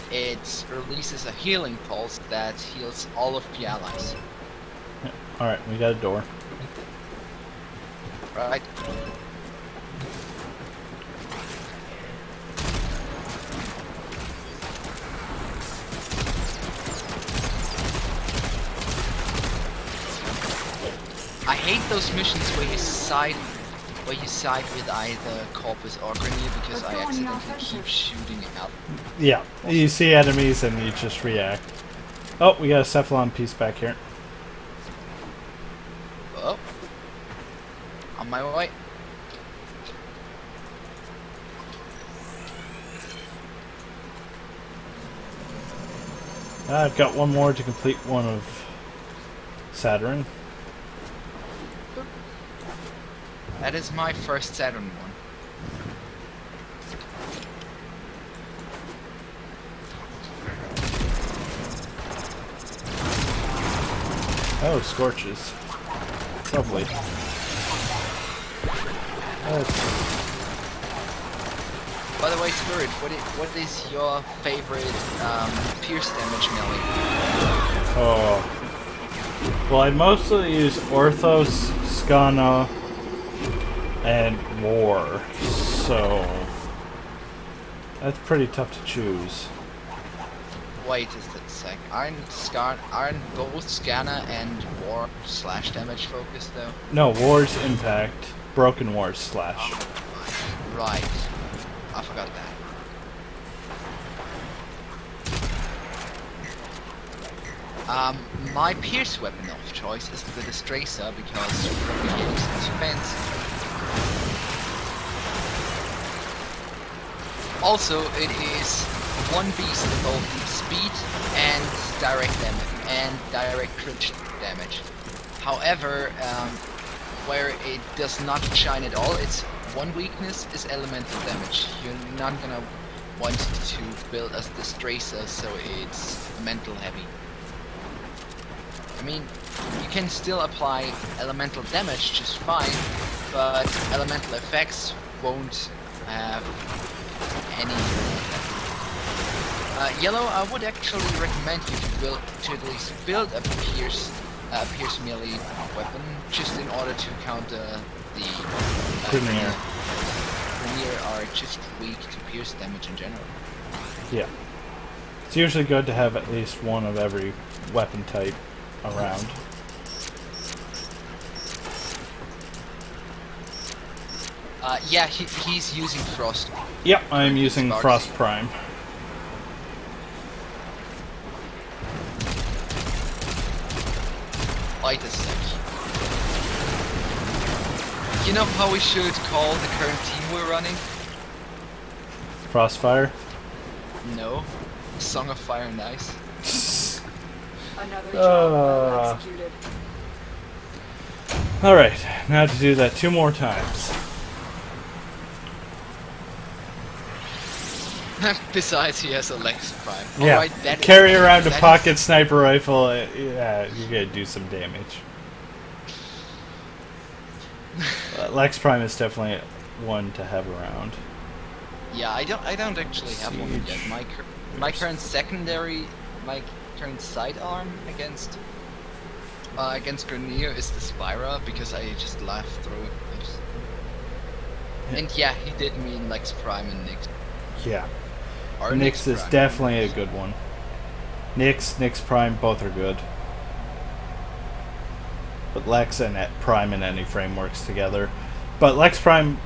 S2: it releases a healing pulse that heals all of the allies.
S1: Alright, we got a door.
S2: Right. I hate those missions where you side with either Corpus or Grenier because I accidentally keep shooting it up.
S1: Yeah, you see enemies and you just react. Oh, we got a Cephalon piece back here.
S2: Oh. On my way.
S1: I've got one more to complete one of Saturn.
S2: That is my first Saturn one.
S1: Oh, scorches. Lovely.
S2: By the way, Spirit, what is your favorite pierce damage melee?
S1: Oh. Well, I mostly use Orthos, Skana, and War, so that's pretty tough to choose.
S2: Wait a sec. Aren't both Scanner and War slash damage focused though?
S1: No, War's impact, Broken War's slash.
S2: Right. I forgot that. My pierce weapon of choice is the Distracer because it gives defense. Also, it is one beast in both speed and direct damage and direct crit damage. However, where it does not shine at all, its one weakness is elemental damage. You're not gonna want to build a Distracer, so it's mental heavy. I mean, you can still apply elemental damage just fine, but elemental effects won't have any. Yellow, I would actually recommend you to at least build a pierce melee weapon, just in order to counter the
S1: Grenier.
S2: Grenier are just weak to pierce damage in general.
S1: Yeah. It's usually good to have at least one of every weapon type around.
S2: Yeah, he's using Frost.
S1: Yep, I'm using Frost Prime.
S2: Wait a sec. You know how we should call the current team we're running?
S1: Crossfire?
S2: No. Song of Fire and Ice.
S3: Another job well executed.
S1: Alright, now to do that 2 more times.
S2: Besides, he has a Lex Prime.
S1: Yeah,
S2: Alright,
S1: carry around a pocket sniper rifle, yeah, you're gonna do some damage. Lex Prime is definitely one to have around.
S2: Yeah, I don't actually have one yet. My current secondary, my current sidearm against Grenier is the Spira because I just laugh through it. And yeah, he did mean Lex Prime and Nyx.
S1: Yeah.
S2: Or
S1: Nyx is
S2: Prime.
S1: definitely a good one. Nyx Prime, both are good. But Lex and Prime in any frame works together. But Lex Prime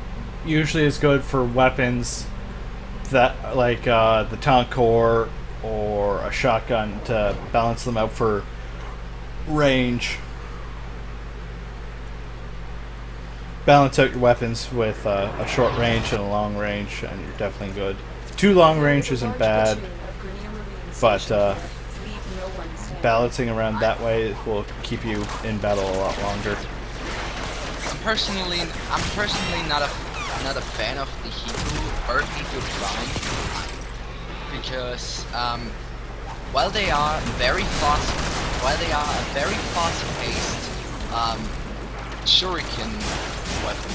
S1: usually is good for weapons that like the talent core or a shotgun to balance them out for range. Balance out your weapons with a short range and a long range, and you're definitely good. 2 long range isn't bad, but balancing around that way will keep you in battle a lot longer.
S2: I'm personally not a fan of the Hiku or Hiku Prime because while they are a very fast-paced shuriken weapon,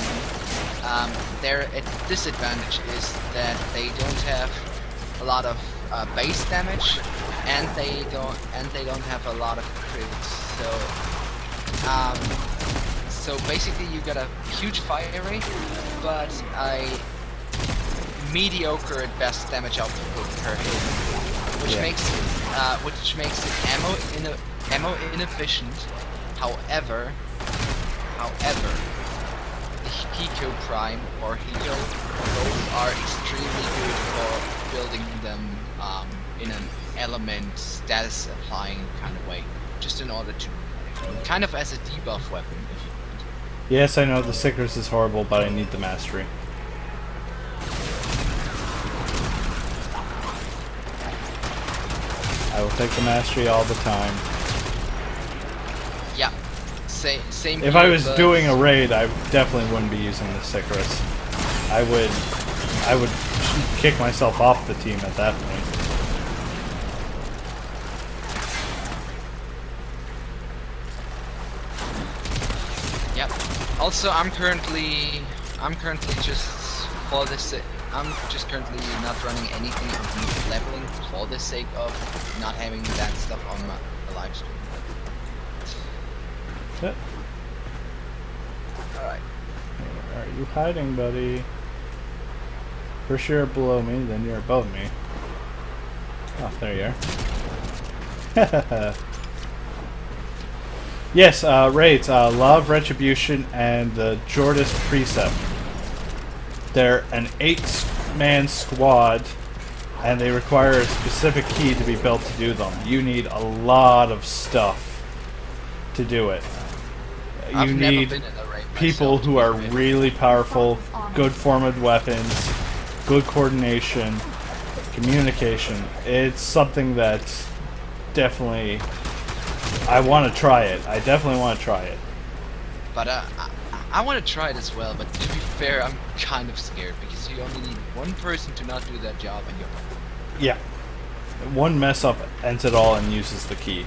S2: their disadvantage is that they don't have a lot of base damage, and they don't have a lot of crits. So basically you got a huge fire rate, but a mediocre at best damage output per hit, which makes it ammo inefficient. However, the Hiko Prime or Hiko both are extremely good for building them in an element status applying kind of way, just in order to kind of as a debuff weapon.
S1: Yes, I know the Sickers is horrible, but I need the mastery. I will take the mastery all the time.
S2: Yeah, same.
S1: If I was doing a raid, I definitely wouldn't be using the Sickers. I would kick myself off the team at that point.
S2: Yep. Also, I'm currently just for this. I'm just currently not running anything of leveling for the sake of not having that stuff on my live stream.
S1: Yep.
S2: Alright.
S1: Where are you hiding, buddy? First you're below me, then you're above me. Oh, there you are. Yes, raids. Law of Retribution and the Jordis Precept. They're an 8-man squad, and they require a specific key to be built to do them. You need a lot of stuff to do it. You need people who are really powerful, good formed weapons, good coordination, communication. It's something that's definitely... I want to try it. I definitely want to try it.
S2: But I want to try it as well, but to be fair, I'm kind of scared because you only need one person to not do that job and you're...
S1: Yeah. One mess up ends it all and uses the key.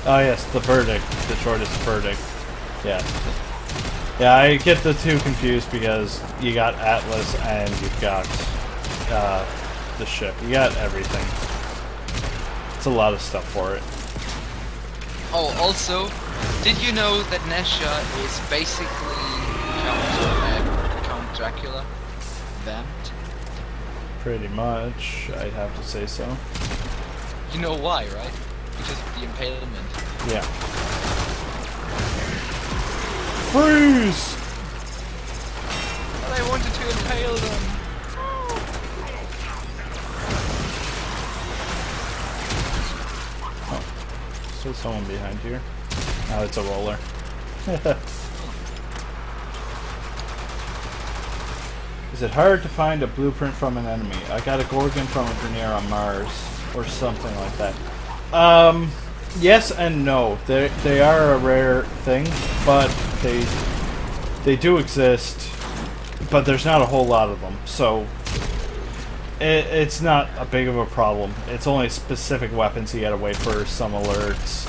S1: Oh yes, the verdict. The shortest verdict. Yeah. Yeah, I get the two confused because you got Atlas and you've got the ship. You got everything. It's a lot of stuff for it.
S2: Oh, also, did you know that Nesha is basically Count Dracula vamped?
S1: Pretty much, I'd have to say so.
S2: You know why, right? Because of the impalement.
S1: Yeah. Freeze!
S2: But I wanted to impale them.
S1: Still someone behind here. Oh, it's a roller. Is it hard to find a blueprint from an enemy? I got a Gorgon from a Fenrir on Mars, or something like that. Yes and no. They are a rare thing, but they do exist. But there's not a whole lot of them, so it's not a big of a problem. It's only specific weapons you gotta wait for some alerts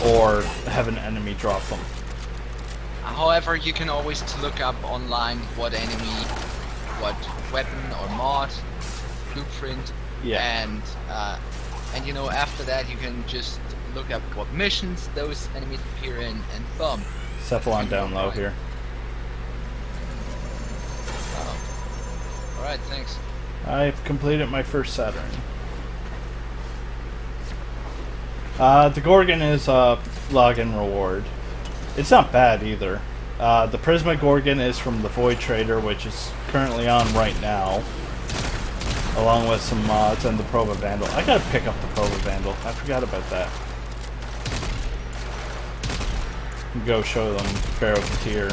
S1: or have an enemy drop them.
S2: However, you can always look up online what enemy, what weapon or mod, blueprint,
S1: Yeah.
S2: and you know, after that you can just look up what missions those enemies appear in, and boom.
S1: Cephalon down low here.
S2: Oh. Alright, thanks.
S1: I've completed my first Saturn. The Gorgon is a login reward. It's not bad either. The Prisma Gorgon is from the Void Trader, which is currently on right now, along with some mods and the Proba Vandal. I gotta pick up the Proba Vandal. I forgot about that. Go show them Pharaoh Katir.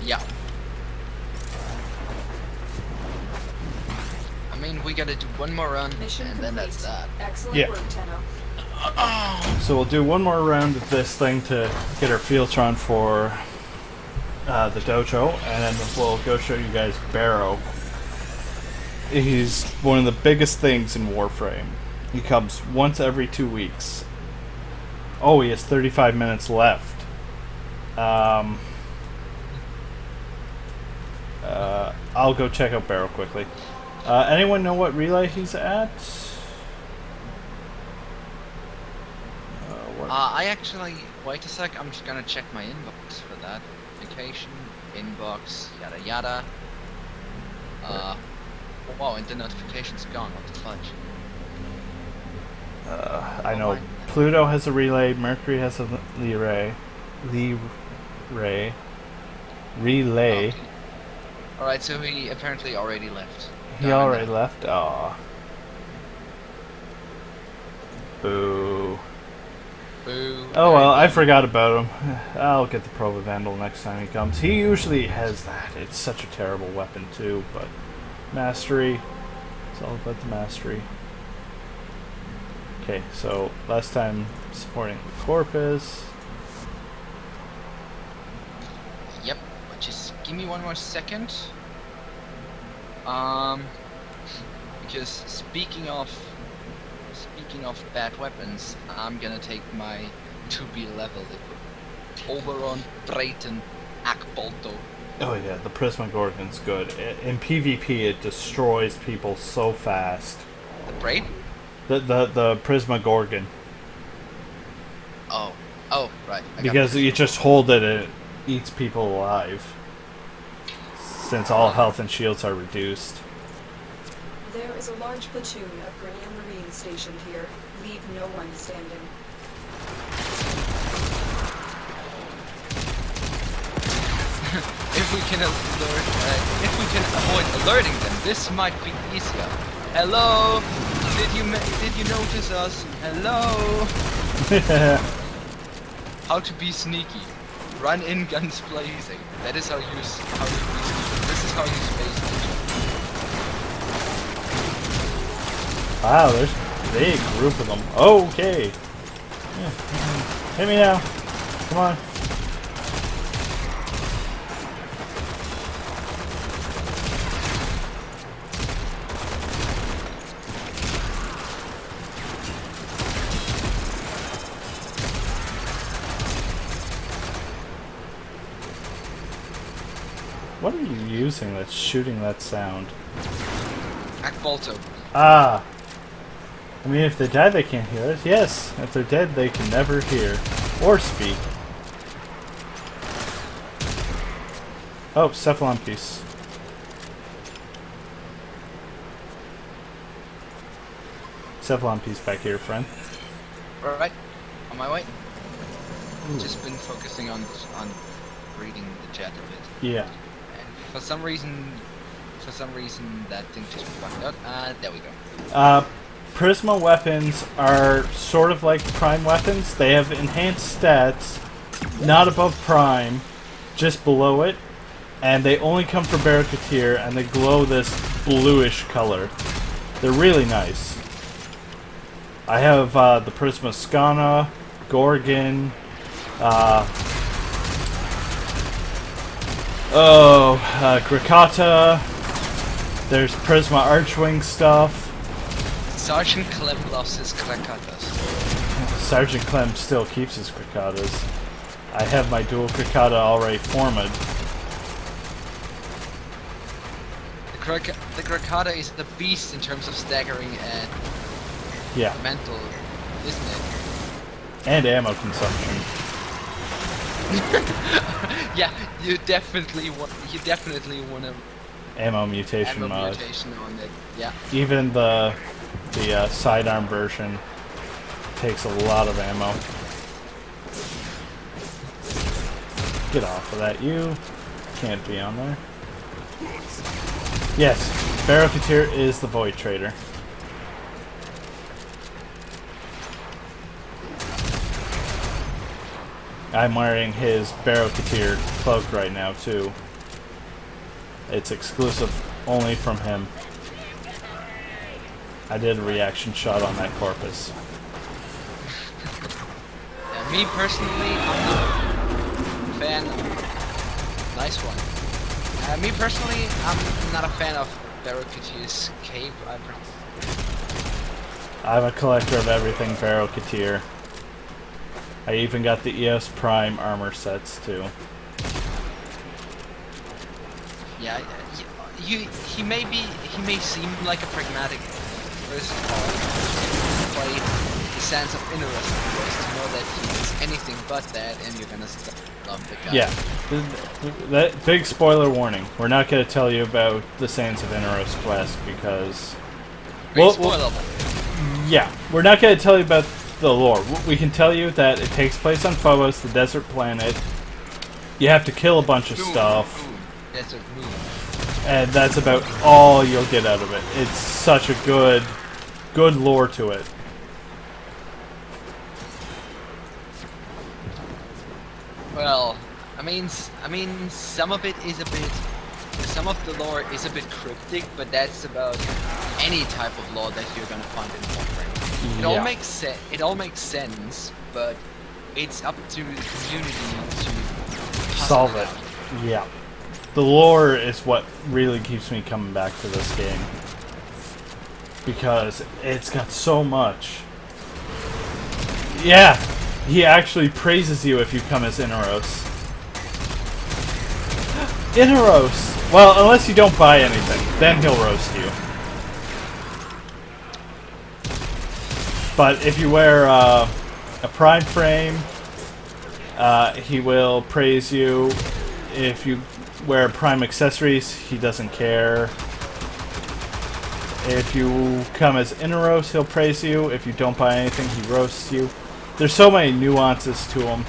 S2: Yeah. I mean, we gotta do one more run,
S3: Mission
S2: and then
S3: complete.
S2: that's that.
S3: Excellent
S1: Yeah.
S3: work, Tenno.
S1: So we'll do one more round of this thing to get our Fieltron for the dojo, and then we'll go show you guys Barrow. He's one of the biggest things in Warframe. He comes once every 2 weeks. Oh, he has 35 minutes left. I'll go check out Barrow quickly. Anyone know what relay he's at?
S2: I actually, wait a sec, I'm just gonna check my inbox for that. Vacation, inbox, yada yada. Wow, and the notification's gone, what the fudge?
S1: I know Pluto has a relay, Mercury has a relay. Relay.
S2: Okay. Alright, so he apparently already left.
S1: He already left? Aw. Boo.
S2: Boo.
S1: Oh well, I forgot about him. I'll get the Proba Vandal next time he comes. He usually has that. It's such a terrible weapon too, but mastery. It's all about the mastery. Okay, so last time supporting the Corpus.
S2: Yep, but just give me one more second. Because speaking of bad weapons, I'm gonna take my to be leveled Oberon Brayton Akbolto.
S1: Oh yeah, the Prisma Gorgon's good. In PvP, it destroys people so fast.
S2: The brain?
S1: The Prisma Gorgon.
S2: Oh, right. I got
S1: Because
S2: it.
S1: you just hold it and it eats people alive. Since all health and shields are reduced.
S3: There is a large platoon of Grenium Marines stationed here. Leave no one standing.
S2: If we can avoid alerting them, this might be easier. Hello? Did you notice us? Hello? How to be sneaky. Run in, guns blazing. That is how you be sneaky. This is how you space ninja.
S1: Wow, there's a big group of them. Okay. Yeah. Hit me now. Come on. What are you using that's shooting that sound?
S2: Akbolto.
S1: Ah. I mean, if they die, they can't hear it. Yes. If they're dead, they can never hear. Or speak. Oh, Cephalon piece. Cephalon piece back here, friend.
S2: Alright. On my way. Just been focusing on reading the chat a bit.
S1: Yeah.
S2: And for some reason that thing just bugged out. There we go.
S1: Prisma weapons are sort of like Prime weapons. They have enhanced stats, not above Prime, just below it, and they only come for Barracuteer, and they glow this bluish color. They're really nice. I have the Prisma Skana, Gorgon, Grakata. There's Prisma Archwing stuff.
S2: Sergeant Clem lost his Krakatas.
S1: Sergeant Clem still keeps his Krakatas. I have my dual Krakata already formed.
S2: The Krakata is the beast in terms of staggering and mental, isn't it?
S1: And ammo consumption.
S2: Yeah, you definitely want a
S1: Ammo mutation
S2: ammo
S1: mod.
S2: mutation on it. Yeah.
S1: Even the sidearm version takes a lot of ammo. Get off of that. You can't be on there. Yes, Barrowketeer is the Void Trader. I'm wearing his Barrowketeer cloak right now, too. It's exclusive only from him. I did a reaction shot on that corpus.
S2: Me personally, I'm not a fan. Nice one. Me personally, I'm not a fan of Barrowketeer's cape.
S1: I'm a collector of everything Barrowketeer. I even got the EOS Prime armor sets too.
S2: Yeah, he may seem like a pragmatic person, play the sense of interest to know that he's anything but that, and you're gonna love the guy.
S1: Yeah, that big spoiler warning. We're not going to tell you about the Sands of Inneros quest because, yeah, we're not going to tell you about the lore. We can tell you that it takes place on Phobos, the desert planet. You have to kill a bunch of stuff.
S2: Desert moon.
S1: And that's about all you'll get out of it. It's such a good lore to it.
S2: Well, I mean, some of it is some of the lore is a bit cryptic, but that's about any type of lore that you're gonna find in Warframe. It all makes sense, but it's up to the community to
S1: solve it. Yeah. The lore is what really keeps me coming back to this game. Because it's got so much. Yeah! He actually praises you if you come as Inneros. Inneros! Well, unless you don't buy anything. Then he'll roast you. But if you wear a Prime frame, he will praise you. If you wear Prime accessories, he doesn't care. If you come as Inneros, he'll praise you. If you don't buy anything, he roasts you. There's so many nuances to him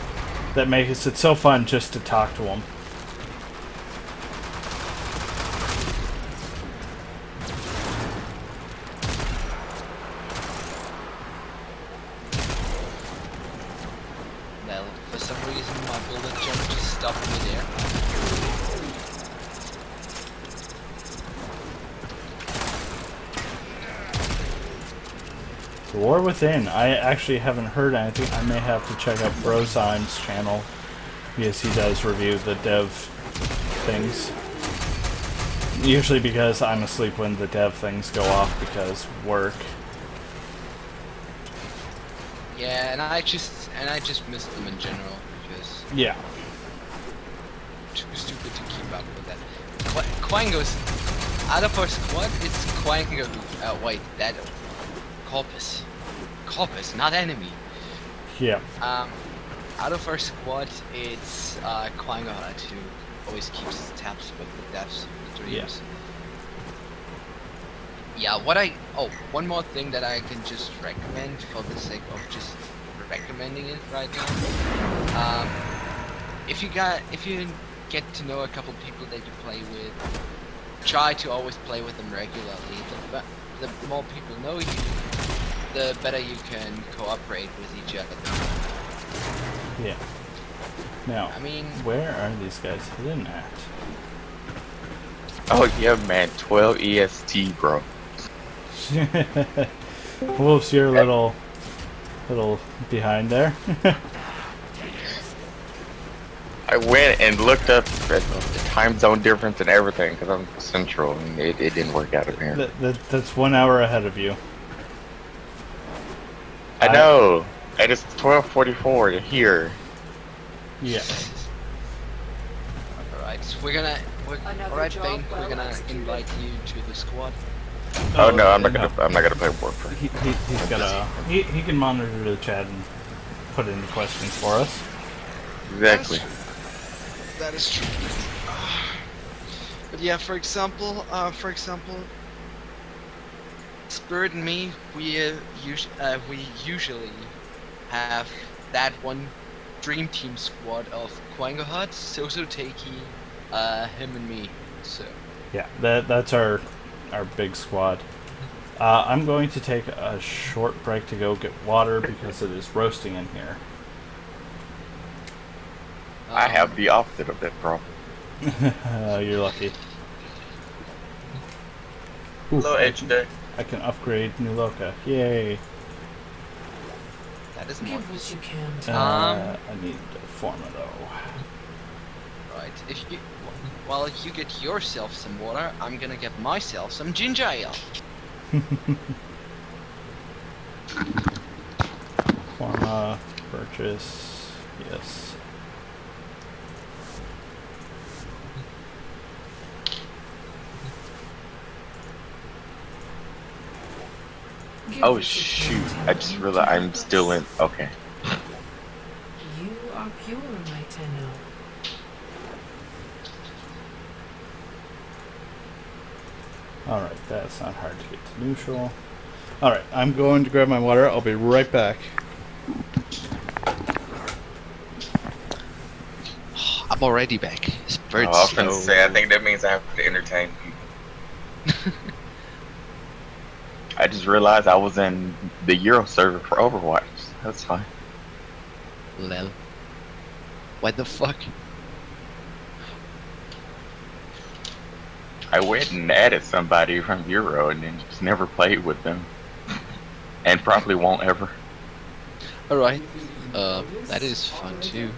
S1: that makes it so fun just to talk to him.
S2: Well, for some reason my bullet jump just stopped me there.
S1: The War Within. I actually haven't heard anything. I may have to check out Brozyme's channel because he does review the dev things. Usually because I'm asleep when the dev things go off because work.
S2: Yeah, and I just missed them in general because
S1: Yeah.
S2: too stupid to keep up with that. Quango's out of our squad. It's Quango. Wait, that Corpus. Corpus, not enemy.
S1: Yeah.
S2: Out of our squad, it's Quango who always keeps tabs with the devs, the dreams. Yeah, one more thing that I can just recommend for the sake of just recommending it right now. If you get to know a couple people that you play with, try to always play with them regularly. The more people know you, the better you can cooperate with each other.
S1: Yeah. Now,
S2: I mean,
S1: where are these guys hidden at?
S5: Oh yeah, man, 12 EST, bro.
S1: Whoops, you're a little behind there.
S5: I went and looked up the time zone difference and everything because I'm central and it didn't work out in here.
S1: That's 1 hour ahead of you.
S5: I know, and it's 12:44 here.
S1: Yeah.
S2: alright, alright, Bane, we're gonna invite you to the squad.
S5: Oh no, I'm not gonna play Warframe.
S1: He can monitor the chat and put in the questions for us.
S5: Exactly.
S2: That is true. But yeah, for example, Spirit and me, we usually have that one dream team squad of Quangohut, Soso Takey, him and me. So
S1: Yeah, that's our big squad. I'm going to take a short break to go get water because it is roasting in here.
S5: I have the opposite of that problem.
S1: You're lucky.
S5: Hello,
S1: I
S5: HJ.
S1: I can upgrade New Loca. Yay!
S2: that is more.
S4: Give what you can to
S1: I need Forma though.
S2: Right. If you, while you get yourself some water, I'm gonna get myself some ginger ale.
S1: Forma, purchase, yes.
S4: give
S5: Oh
S4: what you
S5: shoot!
S4: can to
S5: I just realized I'm still in. Okay.
S4: You are pure, my Tenno.
S1: Alright, that's not hard to get to neutral. Alright, I'm going to grab my water. I'll be right back.
S2: I'm already back. It's very
S5: I was gonna
S2: slow.
S5: say, I think that means I have to entertain people. I just realized I was in the Euro server for Overwatch. That's fine.
S2: Lel. What the fuck?
S5: I went and added somebody from Euro and then just never played with them. And probably won't ever.
S2: Alright. That is fun too.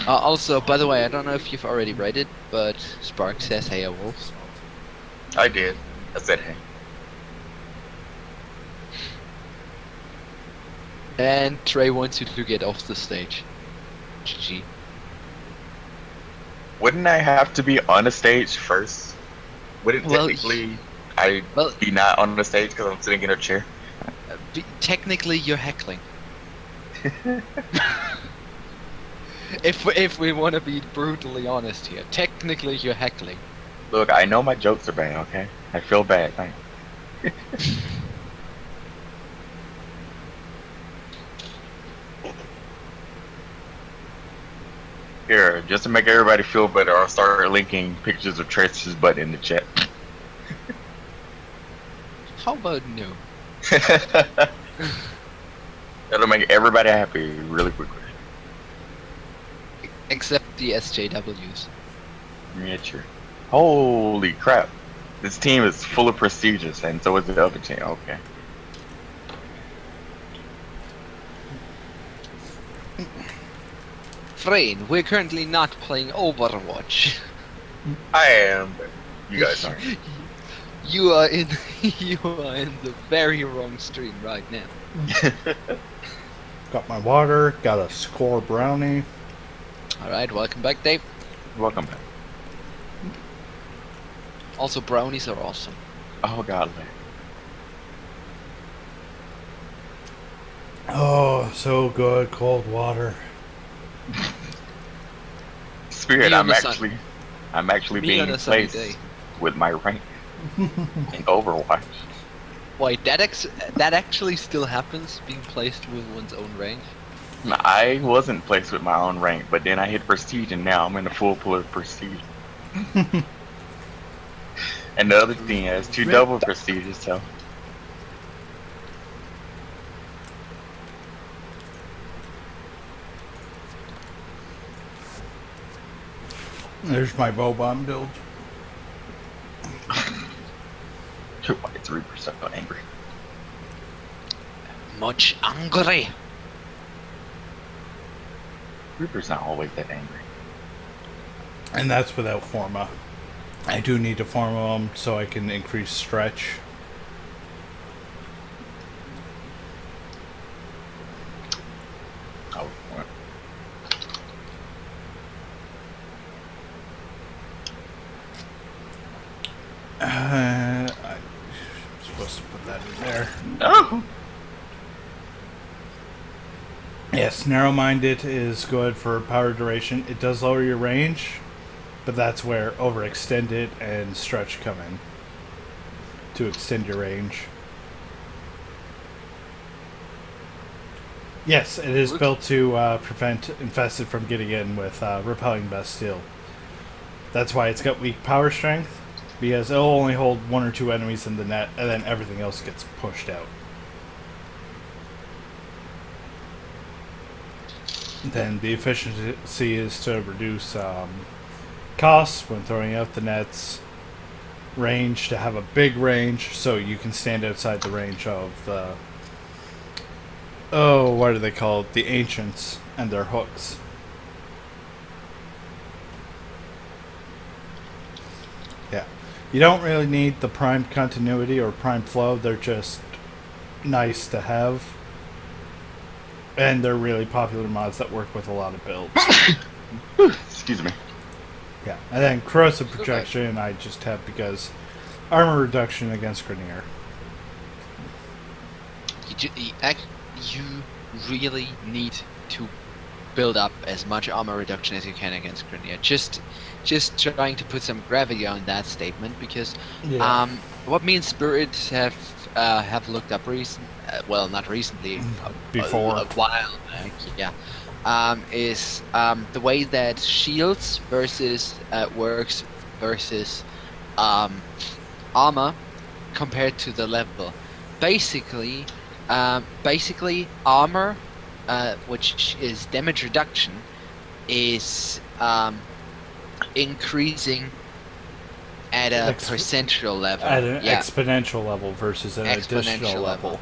S2: Also, by the way, I don't know if you've already read it, but Spark says, "Hey, wolves."
S5: I did. I said, hey.
S2: And Trey wants you to get off the stage. GG.
S5: Wouldn't I have to be on the stage first? Wouldn't
S2: Well,
S5: technically I
S2: well-
S5: be not on the stage because I'm sitting in a chair?
S2: Technically, you're heckling. If we want to be brutally honest here, technically you're heckling.
S5: Look, I know my jokes are bad, okay? I feel bad, thanks. Here, just to make everybody feel better, I'll start linking pictures of Tracer's butt in the chat.
S2: How about no?
S5: That'll make everybody happy really quickly.
S2: Except the SJWs.
S5: Yeah, sure. Holy crap. This team is full of prestigious, and so is the other team. Okay.
S2: Frain, we're currently not playing Overwatch.
S5: I am, but you guys aren't.
S2: You are in the very wrong stream right now.
S1: Got my water, got a score brownie.
S2: Alright, welcome back, Dave.
S5: Welcome back.
S2: Also, brownies are awesome.
S5: Oh, godly.
S1: Oh, so good, cold water.
S5: Spirit,
S2: Me on
S5: I'm
S2: a sun-
S5: actually
S2: Me
S5: being
S2: on a sunny
S5: placed
S2: day.
S5: with my rank in Overwatch.
S2: Wait, that actually still happens, being placed with one's own rank?
S5: I wasn't placed with my own rank, but then I hit prestige, and now I'm in the full pool of prestige. And the other team has 2 double prestiges, so.
S1: There's my bow bomb build.
S5: 3% angry.
S2: Much angry.
S5: Reaper's not always that angry.
S1: And that's without Forma. I do need to Forma them so I can increase stretch.
S5: Oh, what?
S1: I'm supposed to put that in there.
S5: Oh!
S1: Yes, narrow-minded is good for power duration. It does lower your range, but that's where overextended and stretch come in to extend your range. Yes, it is
S2: Looks-
S1: built to prevent infested from getting in with repelling Bastille. That's why it's got weak power strength, because it'll only hold 1 or 2 enemies in the net, and then everything else gets pushed out. Then the efficiency is to reduce costs when throwing out the nets, range to have a big range, so you can stand outside the range of the... Oh, what are they called? The ancients and their hooks. Yeah. You don't really need the prime continuity or prime flow. They're just nice to have. And they're really popular mods that work with a lot of builds.
S5: Excuse me.
S1: Yeah. And then corrosive projection I just have because armor reduction against Grenier.
S2: You really need to build up as much armor reduction as you can against Grenier. Just trying to put some gravity on that statement, because what me and Spirit have looked up well, not recently,
S1: Before.
S2: a while back, yeah, is the way that shields versus works versus armor compared to the level. Basically, armor, which is damage reduction, is increasing at a percentual level.
S1: At an exponential level versus an additional
S2: Exponential
S1: level.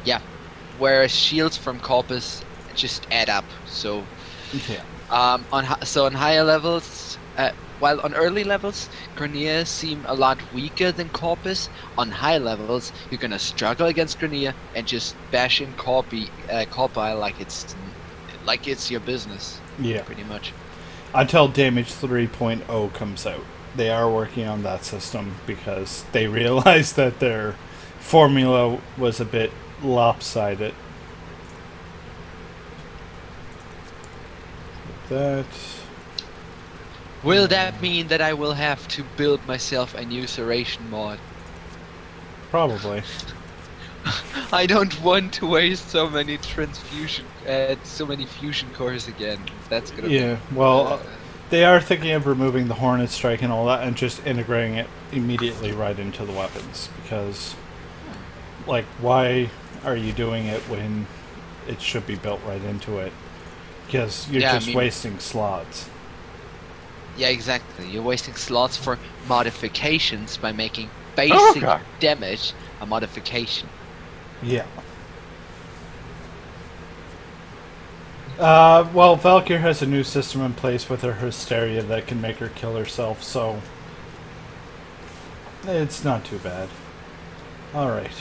S2: Yeah, whereas shields from Corpus just add up. So,
S1: Yeah.
S2: on higher levels, while on early levels, Grenier seem a lot weaker than Corpus. On high levels, you're gonna struggle against Grenier and just bash in Corpi like it's your business.
S1: Yeah.
S2: Pretty much.
S1: Until Damage 3.0 comes out. They are working on that system because they realized that their formula was a bit lopsided. That...
S2: Will that mean that I will have to build myself a new Serration mod?
S1: Probably.
S2: I don't want to waste so many so many fusion cores again. That's gonna
S1: Yeah,
S2: be,
S1: well, they are thinking of removing the Hornet Strike and all that and just integrating it immediately right into the weapons. Because, like, why are you doing it when it should be built right into it? Because you're just wasting slots.
S2: Yeah, exactly. You're wasting slots for modifications by making basic damage a modification.
S1: Yeah. Well, Valkyr has a new system in place with her Hysteria that can make her kill herself, so it's not too bad. Alright.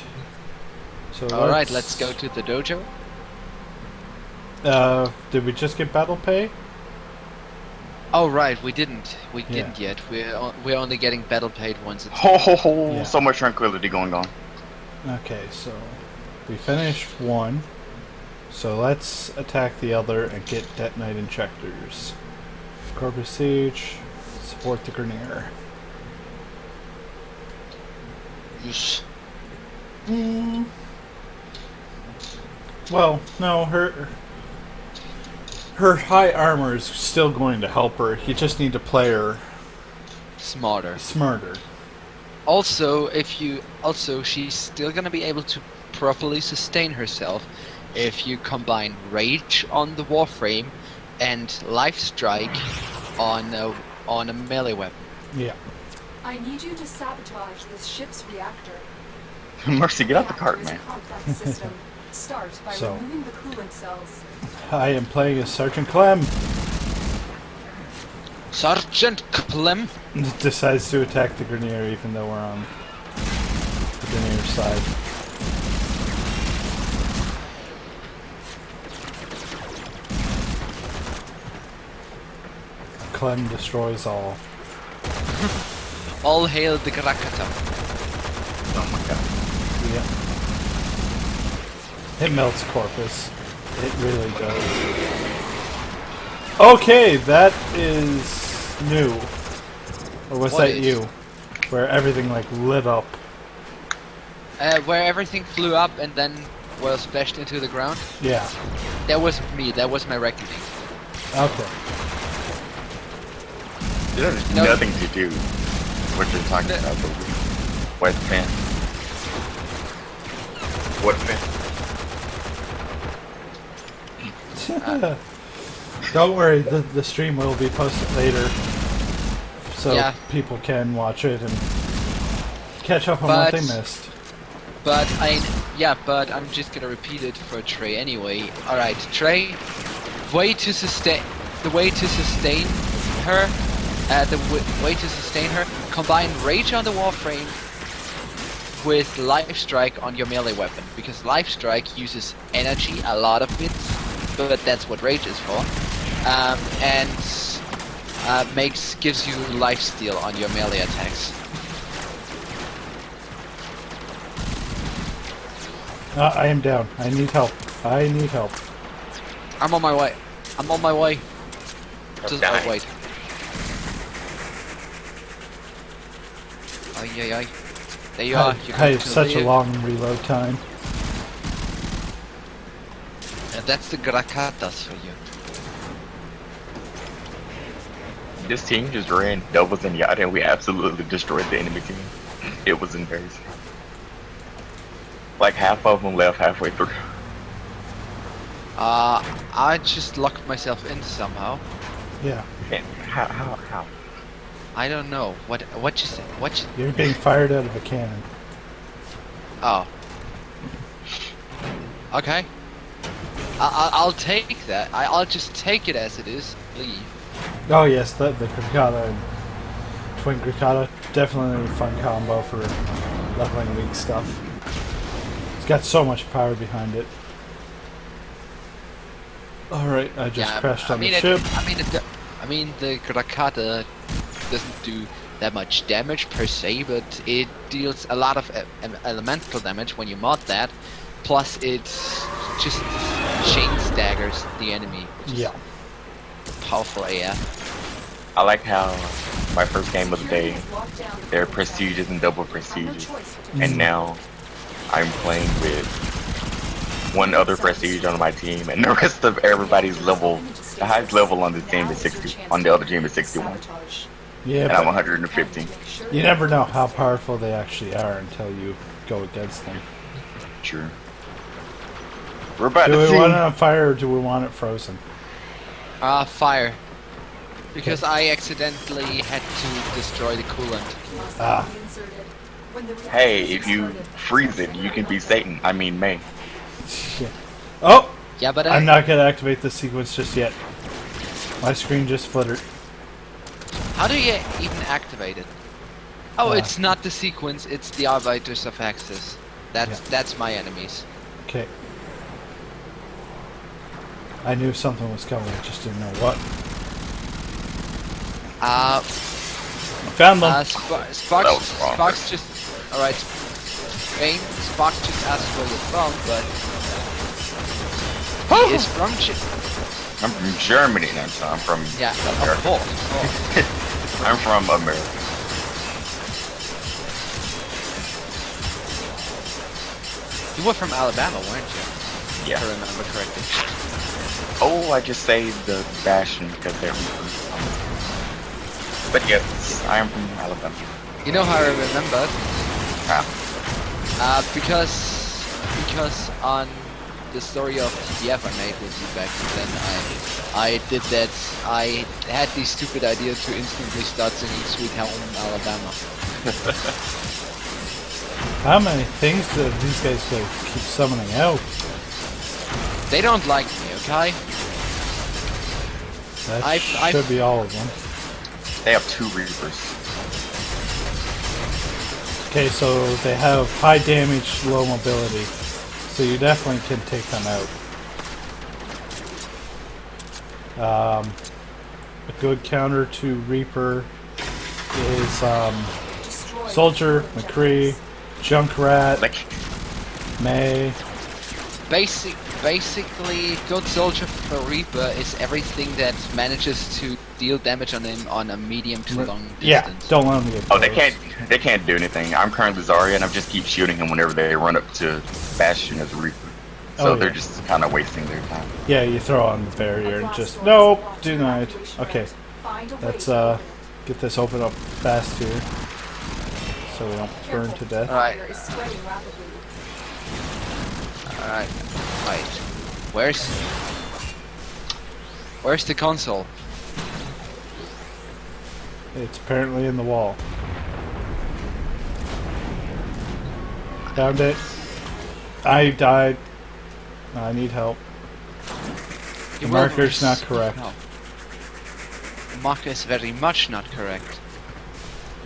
S1: So
S2: Alright, let's go to the dojo.
S1: Did we just get battle pay?
S2: Oh right, we didn't. We didn't yet. We're only getting battle paid once.
S5: Ho! So much tranquility going on.
S1: Okay, so we finished one. So let's attack the other and get Detonite Injectors. Corpus Siege, support the Grenier.
S2: Yes.
S1: Well, no, her high armor is still going to help her. You just need to play her
S2: Smarter. Also, she's still gonna be able to properly sustain herself if you combine Rage on the Warframe and Life Strike on a melee weapon.
S1: Yeah.
S3: I need you to sabotage this ship's reactor.
S5: Mercy, get out the cart,
S3: Reactor is
S5: man.
S3: a complex system. Start by
S1: So.
S3: removing the coolant cells.
S1: I am playing as Sergeant Clem.
S2: Sergeant Clem.
S1: Decides to attack the Grenier even though we're on the Grenier side. Clem destroys all.
S2: All hail the Krakata.
S5: Oh my god.
S1: Yeah. It melts Corpus. It really does. Okay, that is new. Or was
S2: What
S1: that
S2: is?
S1: you? Where everything like lit up.
S2: Where everything flew up and then was splashed into the ground?
S1: Yeah.
S2: That was me. That was my reckoning.
S1: Okay.
S5: It has
S2: No.
S5: nothing to do with what you're talking
S2: No.
S5: about, but what fan? What fan?
S1: Don't worry, the stream will be posted later, so
S2: Yeah.
S1: people can watch it and catch up on what they
S2: But-
S1: missed.
S2: But but I'm just gonna repeat it for Trey anyway. All right, Trey. The way to sustain her. Way to sustain her. Combine Rage on the Warframe with Life Strike on your melee weapon, because Life Strike uses energy, a lot of it, but that's what Rage is for. And gives you life steal on your melee attacks.
S1: I am down. I need help. I need help.
S2: I'm on my way. I'm on my way. Just
S5: dying.
S2: wait. Ay, ay, ay. There you are. You're
S1: I
S2: going
S1: have
S2: to
S1: such a
S2: live.
S1: long reload time.
S2: And that's the Grakatas for you.
S5: This team just ran doubles and yada, and we absolutely destroyed the enemy team. It was embarrassing. Like half of them left halfway through.
S2: I just locked myself in somehow.
S1: Yeah.
S5: And how?
S2: I don't know. What you say? What you...
S1: You're being fired out of a cannon.
S2: Oh. Okay. I'll take that. I'll just take it as it is. Leave.
S1: Oh yes, the Grakata and Twin Grakata. Definitely a fun combo for leveling weak stuff. It's got so much power behind it. Alright, I just crashed on the ship.
S2: I mean, the Grakata doesn't do that much damage per se, but it deals a lot of elemental damage when you mod that. Plus, it just chain staggers the enemy. Which is
S1: Yeah.
S2: powerful AF.
S5: I like how my first game of the day, there are prestiges and double prestiges, and now I'm playing with one other prestige on my team, and the rest of everybody's level, the highest level on the team is 60, on the other team is 61,
S1: Yeah,
S5: and I'm
S1: but
S5: 115.
S1: you never know how powerful they actually are until you go against them.
S5: Sure. We're about
S1: Do
S5: to
S1: we
S5: see.
S1: want it on fire or do we want it frozen?
S2: Fire. Because I accidentally had to destroy the coolant.
S1: Ah.
S5: Hey, if you freeze it, you can be Satan. I mean May.
S1: Yeah. Oh!
S2: Yeah, but
S1: I'm not gonna activate this sequence just yet. My screen just fluttered.
S2: how do you even activate it? Oh, it's not the sequence, it's the Arbiters of Axis. That's my enemies.
S1: Okay. I knew something was coming, I just didn't know what. Found them.
S2: Sparks
S5: That was wrong.
S2: Sparks just... Alright, Spain, Sparks just asked where you're from, but... He is from...
S5: I'm from Germany now, so I'm from
S2: Yeah, of
S5: America.
S2: course.
S5: I'm from America.
S2: You were from Alabama, weren't you?
S5: Yeah.
S2: If I remember correctly.
S5: Oh, I just saved the Bastion because they're from. But yes, I am from Alabama.
S2: You know how I remembered?
S5: Ah,
S2: Because on the story of TDF I made with you back then, I did that. I had the stupid idea to instantly start singing Sweet Home Alabama.
S1: How many things do these guys go keep summoning out?
S2: They don't like me, okay?
S1: That
S2: I've-
S1: should be all of them.
S5: they have 2 Reapers.
S1: Okay, so they have high damage, low mobility. So you definitely can take them out. A good counter to Reaper is Soldier, McCree, Junkrat,
S5: Like,
S1: May.
S2: Basically, good soldier for Reaper is everything that manages to deal damage on him on a medium to long distance.
S1: Yeah, don't let them get
S5: oh,
S1: close.
S5: they can't do anything. I'm currently Zarya, and I just keep shooting him whenever they run up to Bastion as a Reaper. So
S1: Oh,
S5: they're
S1: yeah.
S5: just kind of wasting their time.
S1: Yeah, you throw on the barrier
S3: A
S1: and
S3: blast
S1: just
S3: door
S1: nope,
S3: is locked to
S1: denied.
S3: evacuation
S1: Okay,
S3: route. Find a way
S1: let's
S3: to open it.
S1: get this open up fast here, so we don't burn
S3: Careful,
S1: to death.
S2: Alright.
S3: fire is spreading rapidly.
S2: Alright. Wait. Where's the console?
S1: It's apparently in the wall. Found it. I died. I need help. The
S2: You will
S1: marker's not
S2: receive
S1: correct.
S2: help. The marker is very much not correct.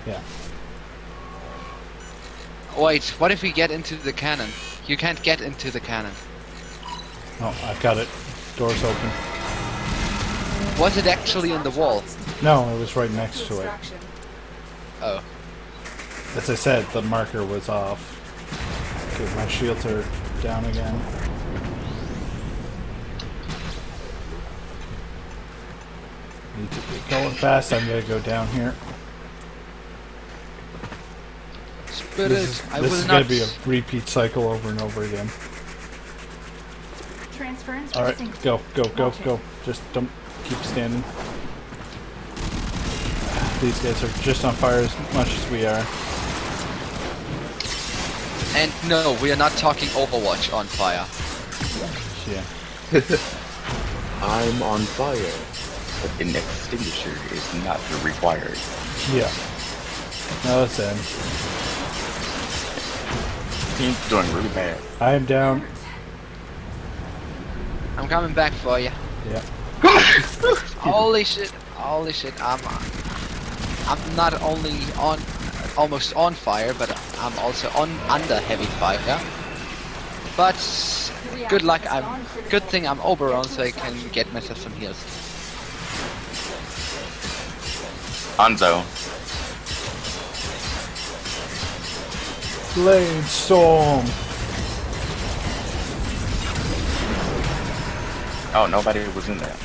S1: Yeah.
S2: Wait, what if we get into the cannon? You can't get into the cannon.
S1: Oh, I've got it. Door's open.
S2: Was it actually in the wall?
S1: No, it was right next to it.
S3: Extraction.
S2: Oh.
S1: As I said, the marker was off. Okay, my shields are down again. Need to get going fast. I'm gonna go down here.
S2: Spirit,
S1: This
S2: I
S1: is
S2: will
S1: gonna
S2: not.
S1: be a repeat cycle over and over again.
S6: Transference
S1: All right,
S6: synced.
S1: go, go, go,
S6: Watch it.
S1: go. Just don't keep standing. These guys are just on fire as much as we are.
S2: And no, we are not talking Overwatch on fire.
S1: Yeah.
S5: I'm on fire. But an extinguisher is not required.
S1: Yeah. No, it's in.
S5: Team's doing really bad.
S1: I am down.
S2: I'm coming back for you.
S1: Yeah.
S2: Holy shit! I'm not only almost on fire, but I'm also under heavy fire. But good luck. Good thing I'm Oberon, so I can get myself some heals.
S5: Hanzo.
S1: Blade storm.
S5: Oh, nobody was in there.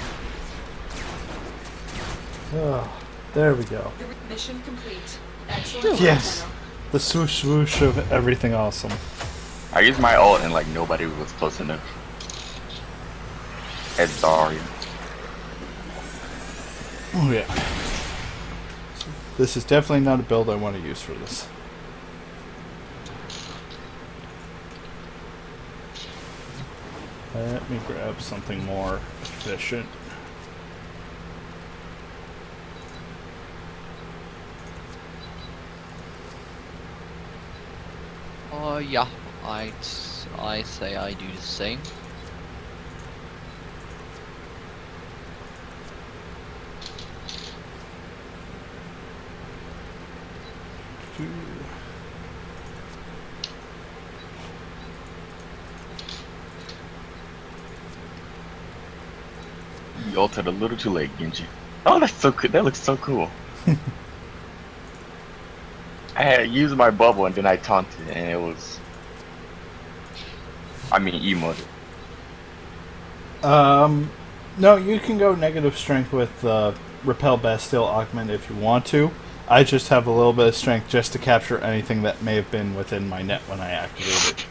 S1: Oh, there we go.
S3: Mission complete. Excellent.
S1: Yes.
S3: Colonel.
S1: The swoosh swoosh of everything awesome.
S5: I used my ult and like nobody was close enough. It's sorry.
S1: Oh yeah. This is definitely not a build I want to use for this. Let me grab something more efficient.
S2: Oh yeah, I say I do the same.
S5: You ulted a little too late, Genji. Oh, that's so cool. That looks so cool. I had used my bubble and then I taunted and it was... I mean, emoted.
S1: No, you can go negative strength with Repel Bastille Augment if you want to. I just have a little bit of strength just to capture anything that may have been within my net when I activate it.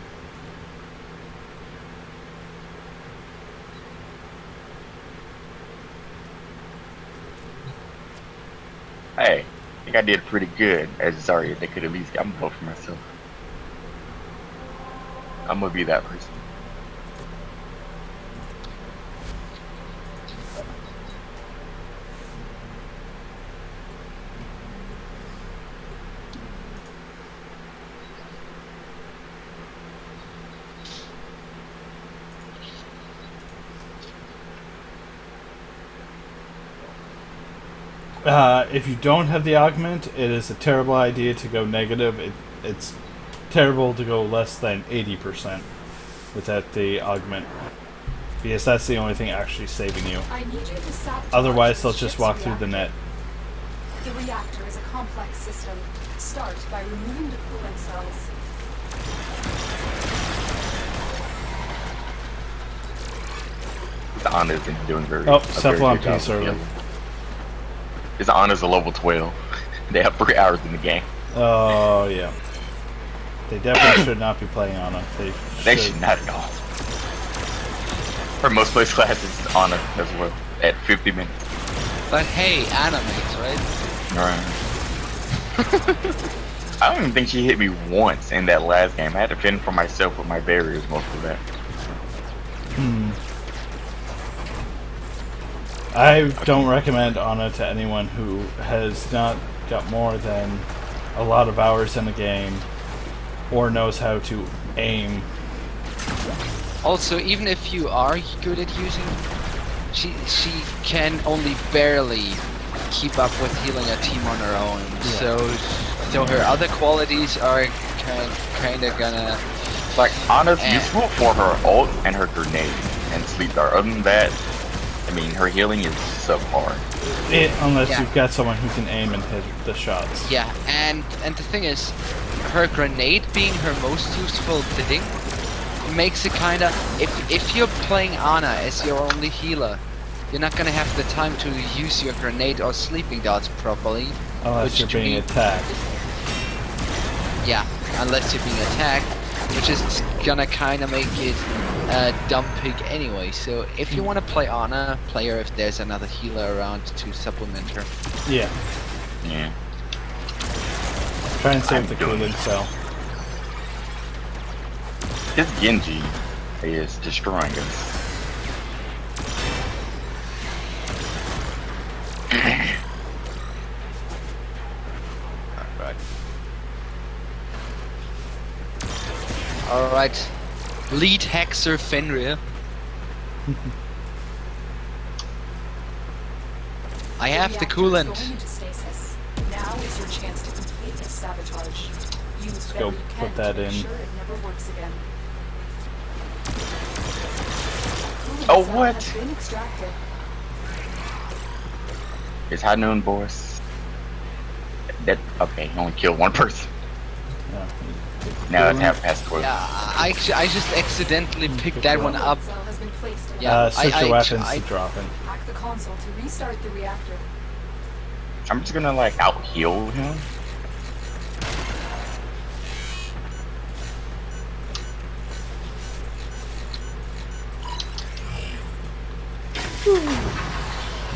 S5: Hey, I think I did pretty good as Zarya. They could at least... I'm gonna vote for myself. I'm gonna be that person.
S1: If you don't have the augment, it is a terrible idea to go negative. It's terrible to go less than 80% without the augment, because that's the only thing actually saving you.
S3: I need you to sabotage
S1: Otherwise, they'll
S3: the
S1: just
S3: ship's
S1: walk through the
S3: reactor.
S1: net.
S3: The reactor is a complex system. Start by removing the coolant cells.
S5: His honor isn't doing very
S1: Oh,
S5: a very
S1: Cephalon
S5: good job
S1: piece
S5: of
S1: early.
S5: healing. His honor's a level 12. They have 3 hours in the game.
S1: Oh, yeah. They definitely should not be playing on it.
S5: They should not at all. Her most played class is Honor as well, at 50 minutes.
S2: But hey, animates, right?
S5: Right. I don't even think she hit me once in that last game. I had to fend for myself with my barriers most of that.
S1: I don't recommend Ana to anyone who has not got more than a lot of hours in the game or knows how to aim.
S2: Also, even if you are good at using, she can only barely keep up with healing a team on her own.
S1: Yeah.
S2: So her other qualities are kind of gonna.
S5: Like, Ana's useful for her ult and her grenade and sleep dart. Other than that, I mean, her healing is subpar.
S1: Unless
S2: Yeah.
S1: you've got someone who can aim and hit the shots.
S2: Yeah, and the thing is, her grenade being her most useful thing makes it kinda. If you're playing Ana as your only healer, you're not gonna have the time to use your grenade or sleeping darts properly.
S1: Unless
S2: which
S1: you're
S2: to
S1: being
S2: me-
S1: attacked.
S2: Yeah, unless you're being attacked, which is gonna kinda make it dumb pig anyway. So if you want to play Ana, play her if there's another healer around to supplement her.
S1: Yeah.
S5: Yeah.
S1: Try and save
S5: I'm
S1: the
S5: doing
S1: cooling
S5: it.
S1: cell.
S5: This Genji is destroying us.
S2: Alright. Lead Hexer Fenrir. I have the
S3: reactor is
S2: coolant.
S3: going into stasis. Now is your chance to complete this sabotage. Use
S1: go
S3: whatever you
S1: put
S3: can
S1: that
S3: to make
S1: in.
S3: sure it never works again.
S5: Oh,
S3: Coolant cell
S5: what?
S3: has been extracted.
S5: It's high noon, boys. That okay? Only killed one person.
S1: Yeah.
S5: Now it's half past 12.
S2: Yeah, I just accidentally picked that one up.
S3: Coolant cell has been placed in.
S2: Yeah,
S1: Switch your weapons to dropping.
S3: Hack the console to restart the reactor.
S5: I'm just gonna like out heal him.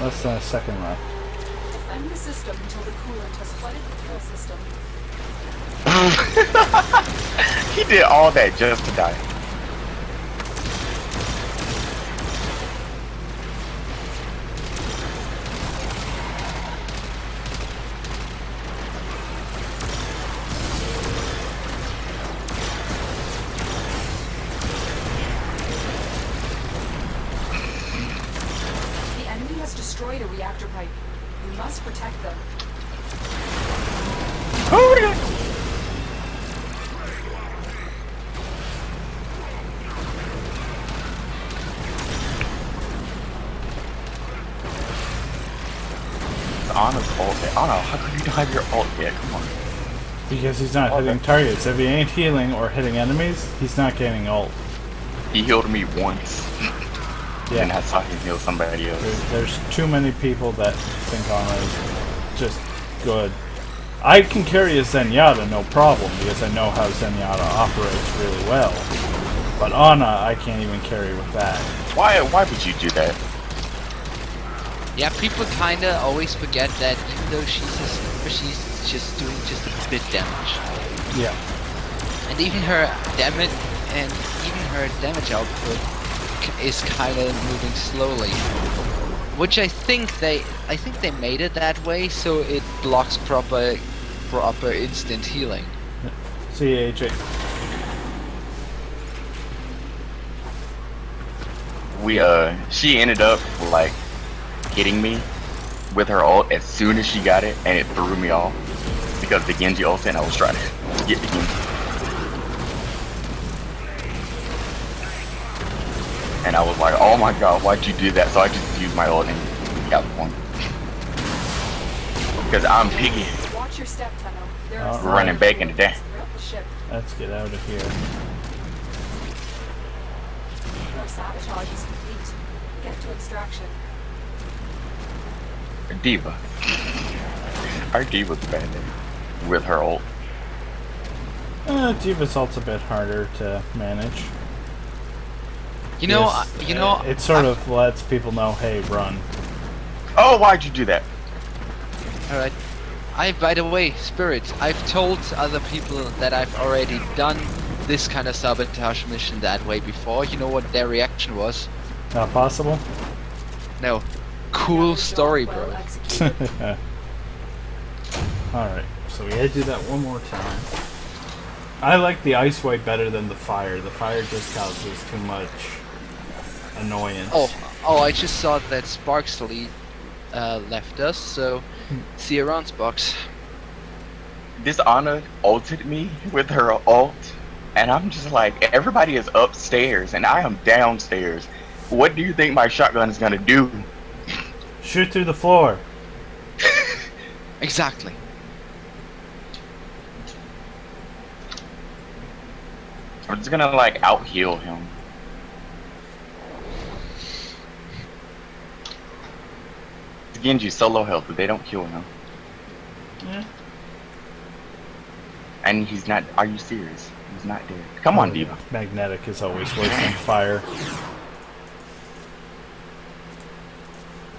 S1: Less than a second left.
S3: Defend the system until the coolant has flooded the fuel system.
S5: He did all that just to die.
S3: The enemy has destroyed a reactor pipe. You must protect them.
S5: Ana's ult. Ana, how come you don't have your ult yet? Come on.
S1: Because he's not
S5: Okay.
S1: hitting targets. If he ain't healing or hitting enemies, he's not gaining ult.
S5: He healed me once, and I saw him heal somebody else.
S1: There's too many people that think Ana is just good. I can carry a Zenyatta, no problem, because I know how Zenyatta operates really well. But Ana, I can't even carry with that.
S5: Why would you do that?
S2: Yeah, people kinda always forget that even though she's just doing just a bit damage,
S1: Yeah.
S2: and even her damage output is kind of moving slowly. Which I think they made it that way so it blocks proper instant healing.
S1: See you, AJ.
S5: She ended up like hitting me with her ult as soon as she got it, and it threw me off because the Genji ult, and I was trying to get the Genji. And I was like, oh my god, why'd you do that? So I just used my ult and got the point. Because I'm piggy.
S3: Watch your step tunnel. There
S1: Alright.
S3: are
S5: Running back into that.
S3: throughout the ship.
S1: Let's get out of here.
S3: Your sabotage is complete. Get to extraction.
S5: Diva. Our Diva's bad with her ult.
S1: Diva's ult's a bit harder to manage.
S2: You know,
S1: Yes, it sort of lets people know, hey, run.
S5: Oh, why'd you do that?
S2: Alright. By the way, Spirit, I've told other people that I've already done this kind of sabotage mission that way before. You know what their reaction was?
S1: Not possible?
S2: No. Cool story,
S3: Well
S2: bro.
S3: executed.
S1: Alright, so we had to do that one more time. I like the ice way better than the fire. The fire just causes too much annoyance.
S2: Oh, I just saw that Sparksley left us, so see you around, Sparks.
S5: This Ana ulted me with her ult, and I'm just like, everybody is upstairs, and I am downstairs. What do you think my shotgun is gonna do?
S1: Shoot through the floor.
S2: Exactly.
S5: I'm just gonna like out heal him. It's Genji solo health, but they don't kill him.
S1: Yeah.
S5: And he's not. Are you serious? He's not dead. Come on, Diva.
S1: Magnetic is always worse than fire.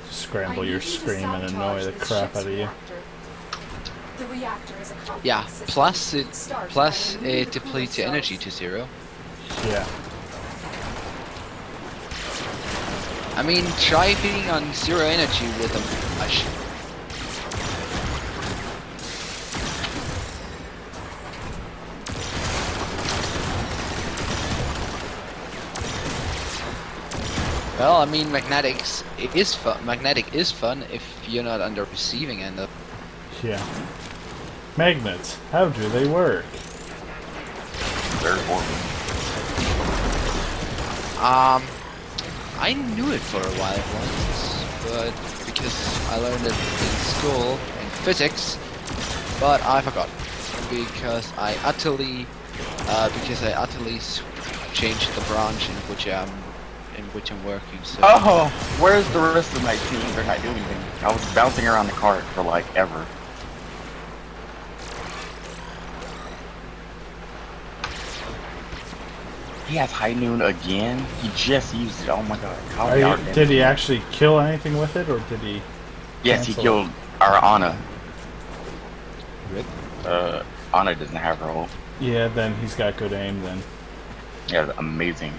S1: Scramble your scream and annoy the crap out of you.
S3: The reactor is a complex
S2: Yeah.
S3: system.
S2: Plus it depletes your energy to 0.
S1: Yeah.
S2: I mean, try being on 0 energy with a flash. Well, I mean, magnetics it is fun. Magnetic is fun if you're not on the receiving end of.
S1: Yeah. Magnets. How do they work?
S5: Very horrible.
S2: I knew it for a while once, but because I learned it in school in physics, but I forgot because I utterly changed the branch in which I'm working. So.
S5: Oh, where's the rest of my team? They're not doing anything. I was bouncing around the cart for like ever. He has high noon again. He just used it. Oh my god. How
S1: Did he actually kill anything with it, or did he?
S5: Yes, he
S1: cancel
S5: killed our Ana.
S2: Rip.
S5: Ana doesn't have her ult.
S1: Yeah, then he's got good aim then.
S5: Yeah, amazing.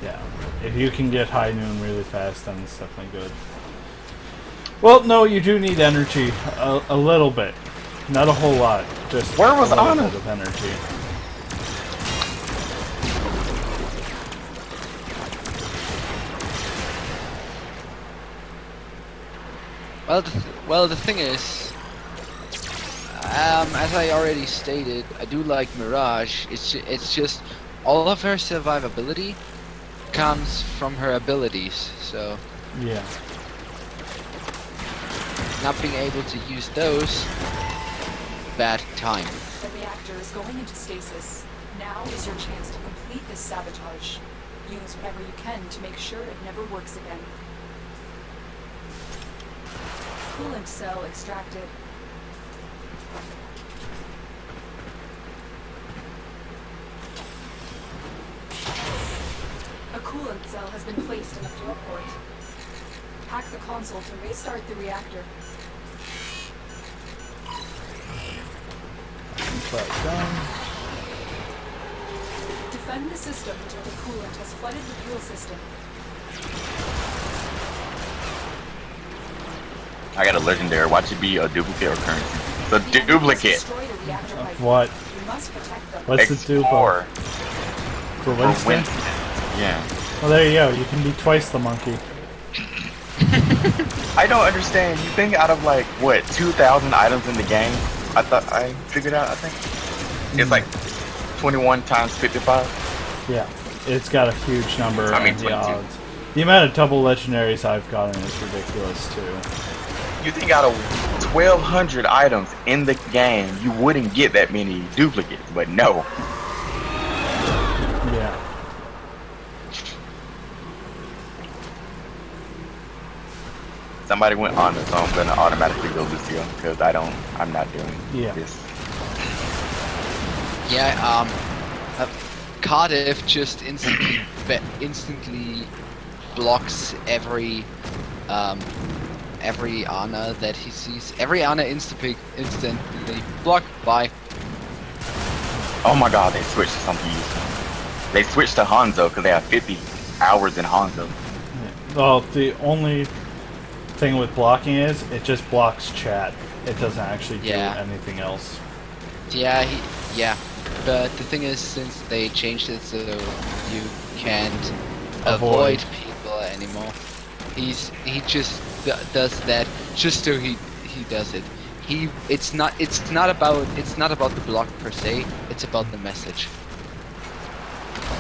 S1: Yeah. If you can get high noon really fast, then it's definitely good. Well, no, you do need energy. A little bit. Not a whole lot. Just
S5: Where was
S1: a little
S5: Ana?
S1: bit of energy.
S2: Well, the thing is, as I already stated, I do like Mirage. It's just all of her survivability comes from her abilities. So
S1: Yeah.
S2: not being able to use those, bad time.
S3: The reactor is going into stasis. Now is your chance to complete this sabotage. Use whatever you can to make sure it never works again. Coolant cell extracted. A coolant cell has been placed in the floor port. Hack the console to restart the reactor.
S1: Right, done.
S3: Defend the system until the coolant has flooded the fuel system.
S5: I got a legendary. Watch it be a duplicate or currency. The duplicate.
S3: Destroy the reactor pipe.
S1: What?
S3: You must protect them.
S1: What's the dupe
S5: Explore.
S1: for
S5: For
S1: Winston?
S5: Winston. Yeah.
S1: Well, there you go. You can be twice the monkey.
S5: I don't understand. You think out of like what 2,000 items in the game? I thought I figured out. I think it's like 21 times 55.
S1: Yeah. It's got a huge number.
S5: I mean,
S1: and the
S5: 22.
S1: odds. The amount of double legendaries I've gotten is ridiculous too.
S5: You think out of 1,200 items in the game, you wouldn't get that many duplicates, but no.
S1: Yeah.
S5: Somebody went on it, so I'm gonna automatically go Lucio because I'm not doing
S1: Yeah.
S5: this.
S2: Yeah, Cardiff just instantly instantly blocks every Ana that he sees. Every Ana instantly block by.
S5: Oh my god, they switched to something useful. They switched to Hanzo because they have 50 hours in Hanzo.
S1: Well, the only thing with blocking is it just blocks chat. It doesn't actually do anything else.
S2: Yeah, but the thing is, since they changed it so you can't avoid people anymore, he just does that just so he does it. It's not about the block per se. It's about the message.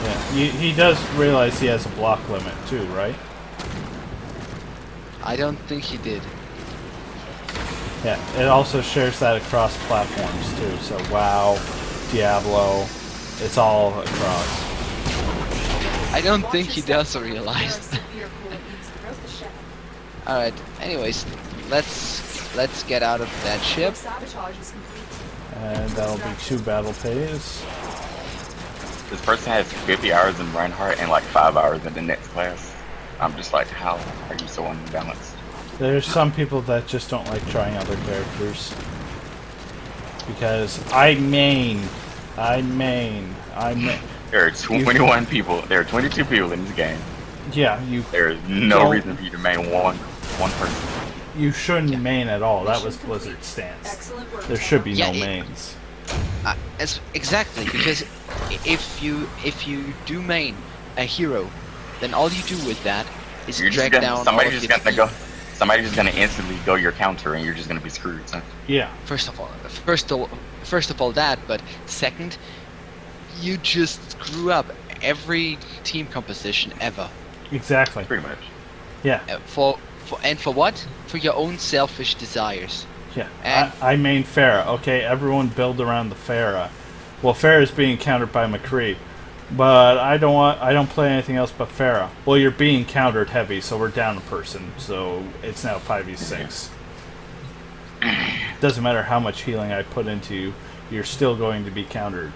S1: Yeah, he does realize he has a block limit too, right?
S2: I don't think he did.
S1: Yeah, it also shares that across platforms too. So WoW, Diablo, it's all across.
S2: I don't think he does realize that. Alright, anyways, let's get out of that ship.
S1: And that'll be 2 battle pays.
S5: This person has 50 hours in Reinhardt and like 5 hours in the next class. I'm just like, how are you so unbalanced?
S1: There's some people that just don't like trying other characters. Because I main.
S5: There are 21 people. There are 22 people in this game.
S1: Yeah,
S5: There is no reason for you to main one person.
S1: you shouldn't main at all. That was Blizzard's stance. There should be no mains.
S2: Exactly, because if you do main a hero, then all you do with that is drag down
S5: somebody's just gonna instantly go your counter and you're just gonna be screwed. So.
S1: Yeah.
S2: First of all that, but second, you just screw up every team composition ever.
S1: Exactly.
S5: Pretty much.
S1: Yeah.
S2: For what? For your own selfish desires.
S1: Yeah.
S2: And
S1: I main Pharah. Okay, everyone build around the Pharah. Well, Pharah is being countered by McCree. But I don't play anything else but Pharah. Well, you're being countered heavy, so we're down a person. So it's now 5v6. Doesn't matter how much healing I put into you, you're still going to be countered.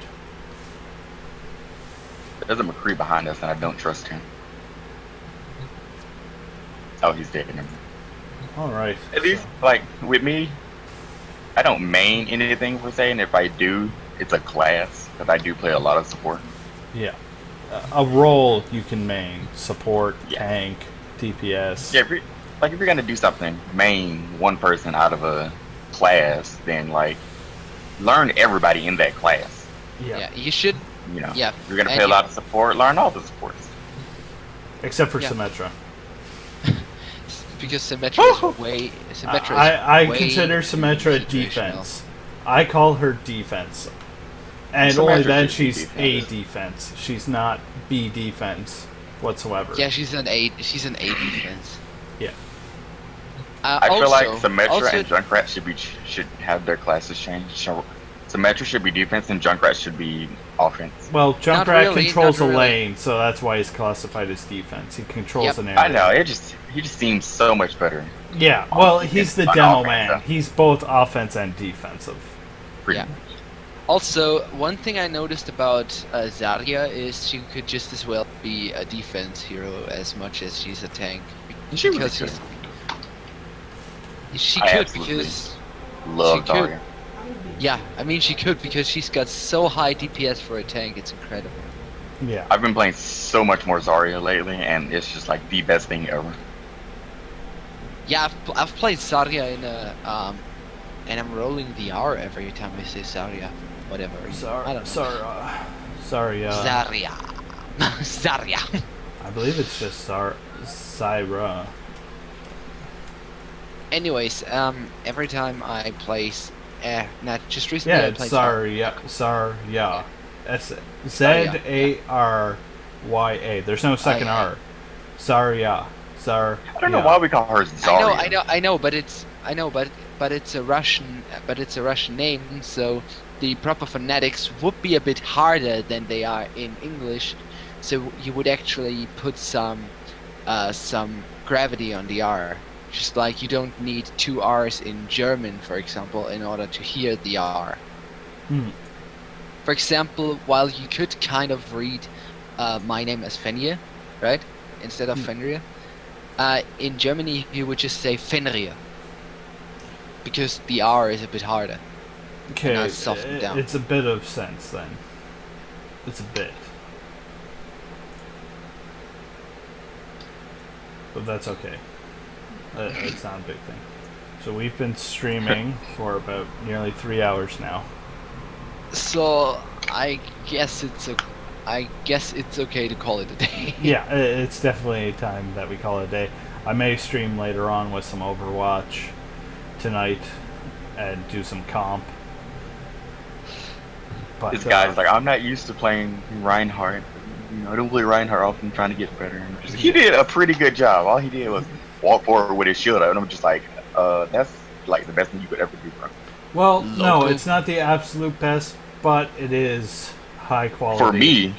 S5: There's a McCree behind us and I don't trust him. Oh, he's dead.
S1: Alright.
S5: At least, like, with me, I don't main anything per se, and if I do, it's a class, because I do play a lot of support.
S1: Yeah. A role you can main. Support, tank, DPS.
S5: Yeah, if you're gonna do something, main one person out of a class, then, like, learn everybody in that class.
S2: Yeah, you should.
S5: You know,
S2: yeah.
S5: You're gonna play a lot of support, learn all the supports.
S1: Except for Symmetra.
S2: Because Symmetra is way...
S1: I consider Symmetra defense. I call her defense. And
S5: Symmetra
S1: only then
S5: should be
S1: she's
S5: defense.
S1: A defense. She's not B defense whatsoever.
S2: Yeah, she's an A defense.
S1: Yeah.
S5: I feel like Symmetra and Junkrat should have their classes changed. Symmetra should be defense and Junkrat should be offense.
S1: Well, Junkrat controls a
S2: really.
S1: lane, so that's why he's classified as defense. He controls an area.
S5: I know, he just seems so much better.
S1: Yeah, well, he's the demo
S5: offense,
S1: man.
S5: though.
S1: He's both offense and defensive.
S5: Pretty
S2: Yeah.
S5: much.
S2: Also, one thing I noticed about Zarya is she could just as well be a defense hero as much as she's a tank.
S5: She really
S2: Because
S5: could.
S2: she
S5: I
S2: could
S5: absolutely
S2: because
S5: Love
S2: she could.
S5: Zarya.
S2: Yeah, I mean she could because she's got so high DPS for a tank. It's incredible.
S1: Yeah.
S5: I've been playing so much more Zarya lately, and it's just like the best thing ever.
S2: Yeah, I've played Zarya in a and I'm rolling the R every time I say Zarya. Whatever. I don't know.
S1: Zarya.
S2: Zarya.
S1: I believe it's just Zyra.
S2: Anyways, every time I play, not just recently.
S1: Yeah,
S2: I
S1: it's
S2: played
S1: Zarya. Z-A-R-Y-A. There's no second R. Zarya.
S5: I don't know why we call her Zarya.
S2: I know, but it's a Russian name, so the proper phonetics would be a bit harder than they are in English. So you would actually put some gravity on the R. Just like you don't need 2 R's in German, for example, in order to hear the R.
S1: Hmm.
S2: For example, while you could kind of read my name as Fenrir, right? Instead of Fenrir. In Germany, he would just say Fenrir. Because the R is a bit harder.
S1: Okay,
S2: I softened down.
S1: it's a bit of sense then. It's a bit. But that's okay. It's not a big thing. So we've been streaming for about nearly 3 hours now.
S2: So I guess it's okay to call it a day.
S1: Yeah, it's definitely time that we call it a day. I may stream later on with some Overwatch tonight and do some comp. But,
S5: This guy's like, I'm not used to playing Reinhardt. You know, I don't play Reinhardt often, trying to get better. And he did a pretty good job. All he did was walk forward with his shield up, and I'm just like, that's like the best thing you could ever do, bro.
S1: well, no, it's not the absolute best, but it is high quality.
S5: For me,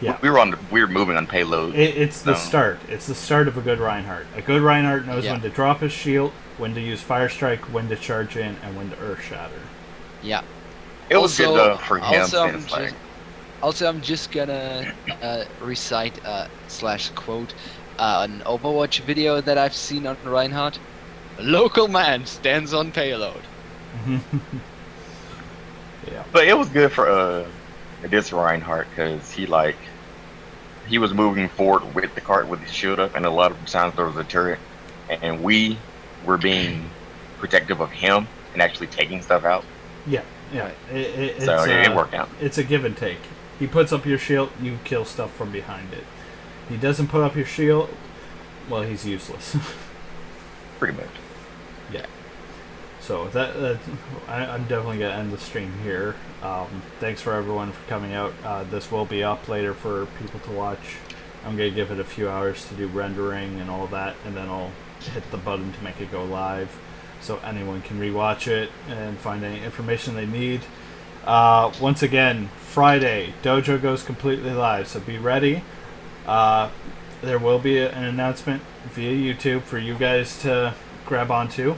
S1: yeah,
S5: we were moving on payload.
S1: it's the
S5: so.
S1: start. It's the start of a good Reinhardt. A good Reinhardt knows
S2: Yeah.
S1: when to drop his shield, when to use Fire Strike, when to charge in, and when to Earth Shatter.
S2: Yeah.
S5: It was good
S2: Also-
S5: for him.
S2: also,
S5: Since, like,
S2: I'm just gonna recite slash quote an Overwatch video that I've seen on Reinhardt. A local man stands on payload.
S1: Yeah.
S5: but it was good for this Reinhardt because he was moving forward with the cart with his shield up, and a lot of times there was a turret, and we were being protective of him and actually taking stuff out.
S1: Yeah, yeah.
S5: So it worked out.
S1: It's a give and take. He puts up your shield, you kill stuff from behind it. He doesn't put up your shield, well, he's useless.
S5: Pretty much.
S1: Yeah. So I'm definitely gonna end the stream here. Thanks for everyone for coming out. This will be up later for people to watch. I'm gonna give it a few hours to do rendering and all that, and then I'll hit the button to make it go live, so anyone can rewatch it and find any information they need. Once again, Friday, Dojo goes completely live, so be ready. There will be an announcement via YouTube for you guys to grab onto.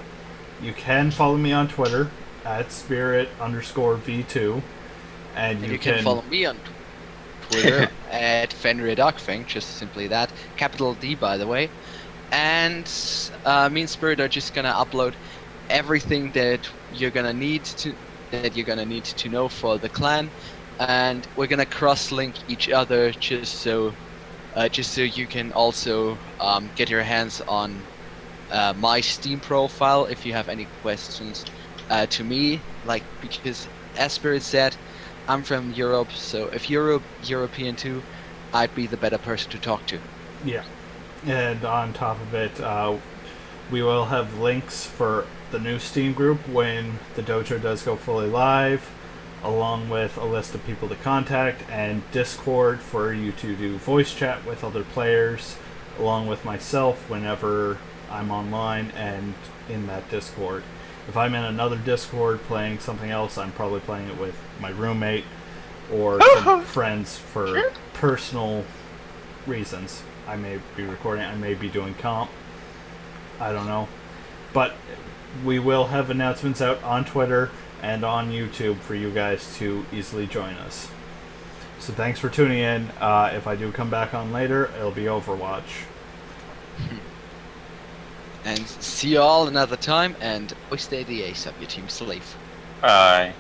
S1: You can follow me on Twitter at spirit_v2, and
S2: And you can follow me on Twitter at Fenrir Darkfang, just simply that. Capital D, by the way. And me and Spirit are just gonna upload everything that you're gonna need to know for the clan, and we're gonna cross-link each other just so you can also get your hands on my Steam profile if you have any questions to me. Like, because as Spirit said, I'm from Europe, so if you're European too, I'd be the better person to talk to.
S1: Yeah. And on top of it, we will have links for the new Steam group when the Dojo does go fully live, along with a list of people to contact, and Discord for you to do voice chat with other players, along with myself whenever I'm online and in that Discord. If I'm in another Discord playing something else, I'm probably playing it with my roommate or some friends for personal reasons. I may be recording, I may be doing comp, I don't know. But we will have announcements out on Twitter and on YouTube for you guys to easily join us. So thanks for tuning in. If I do come back on later, it'll be Overwatch.
S2: And see you all another time, and always stay the ace up your team slave.
S5: Bye.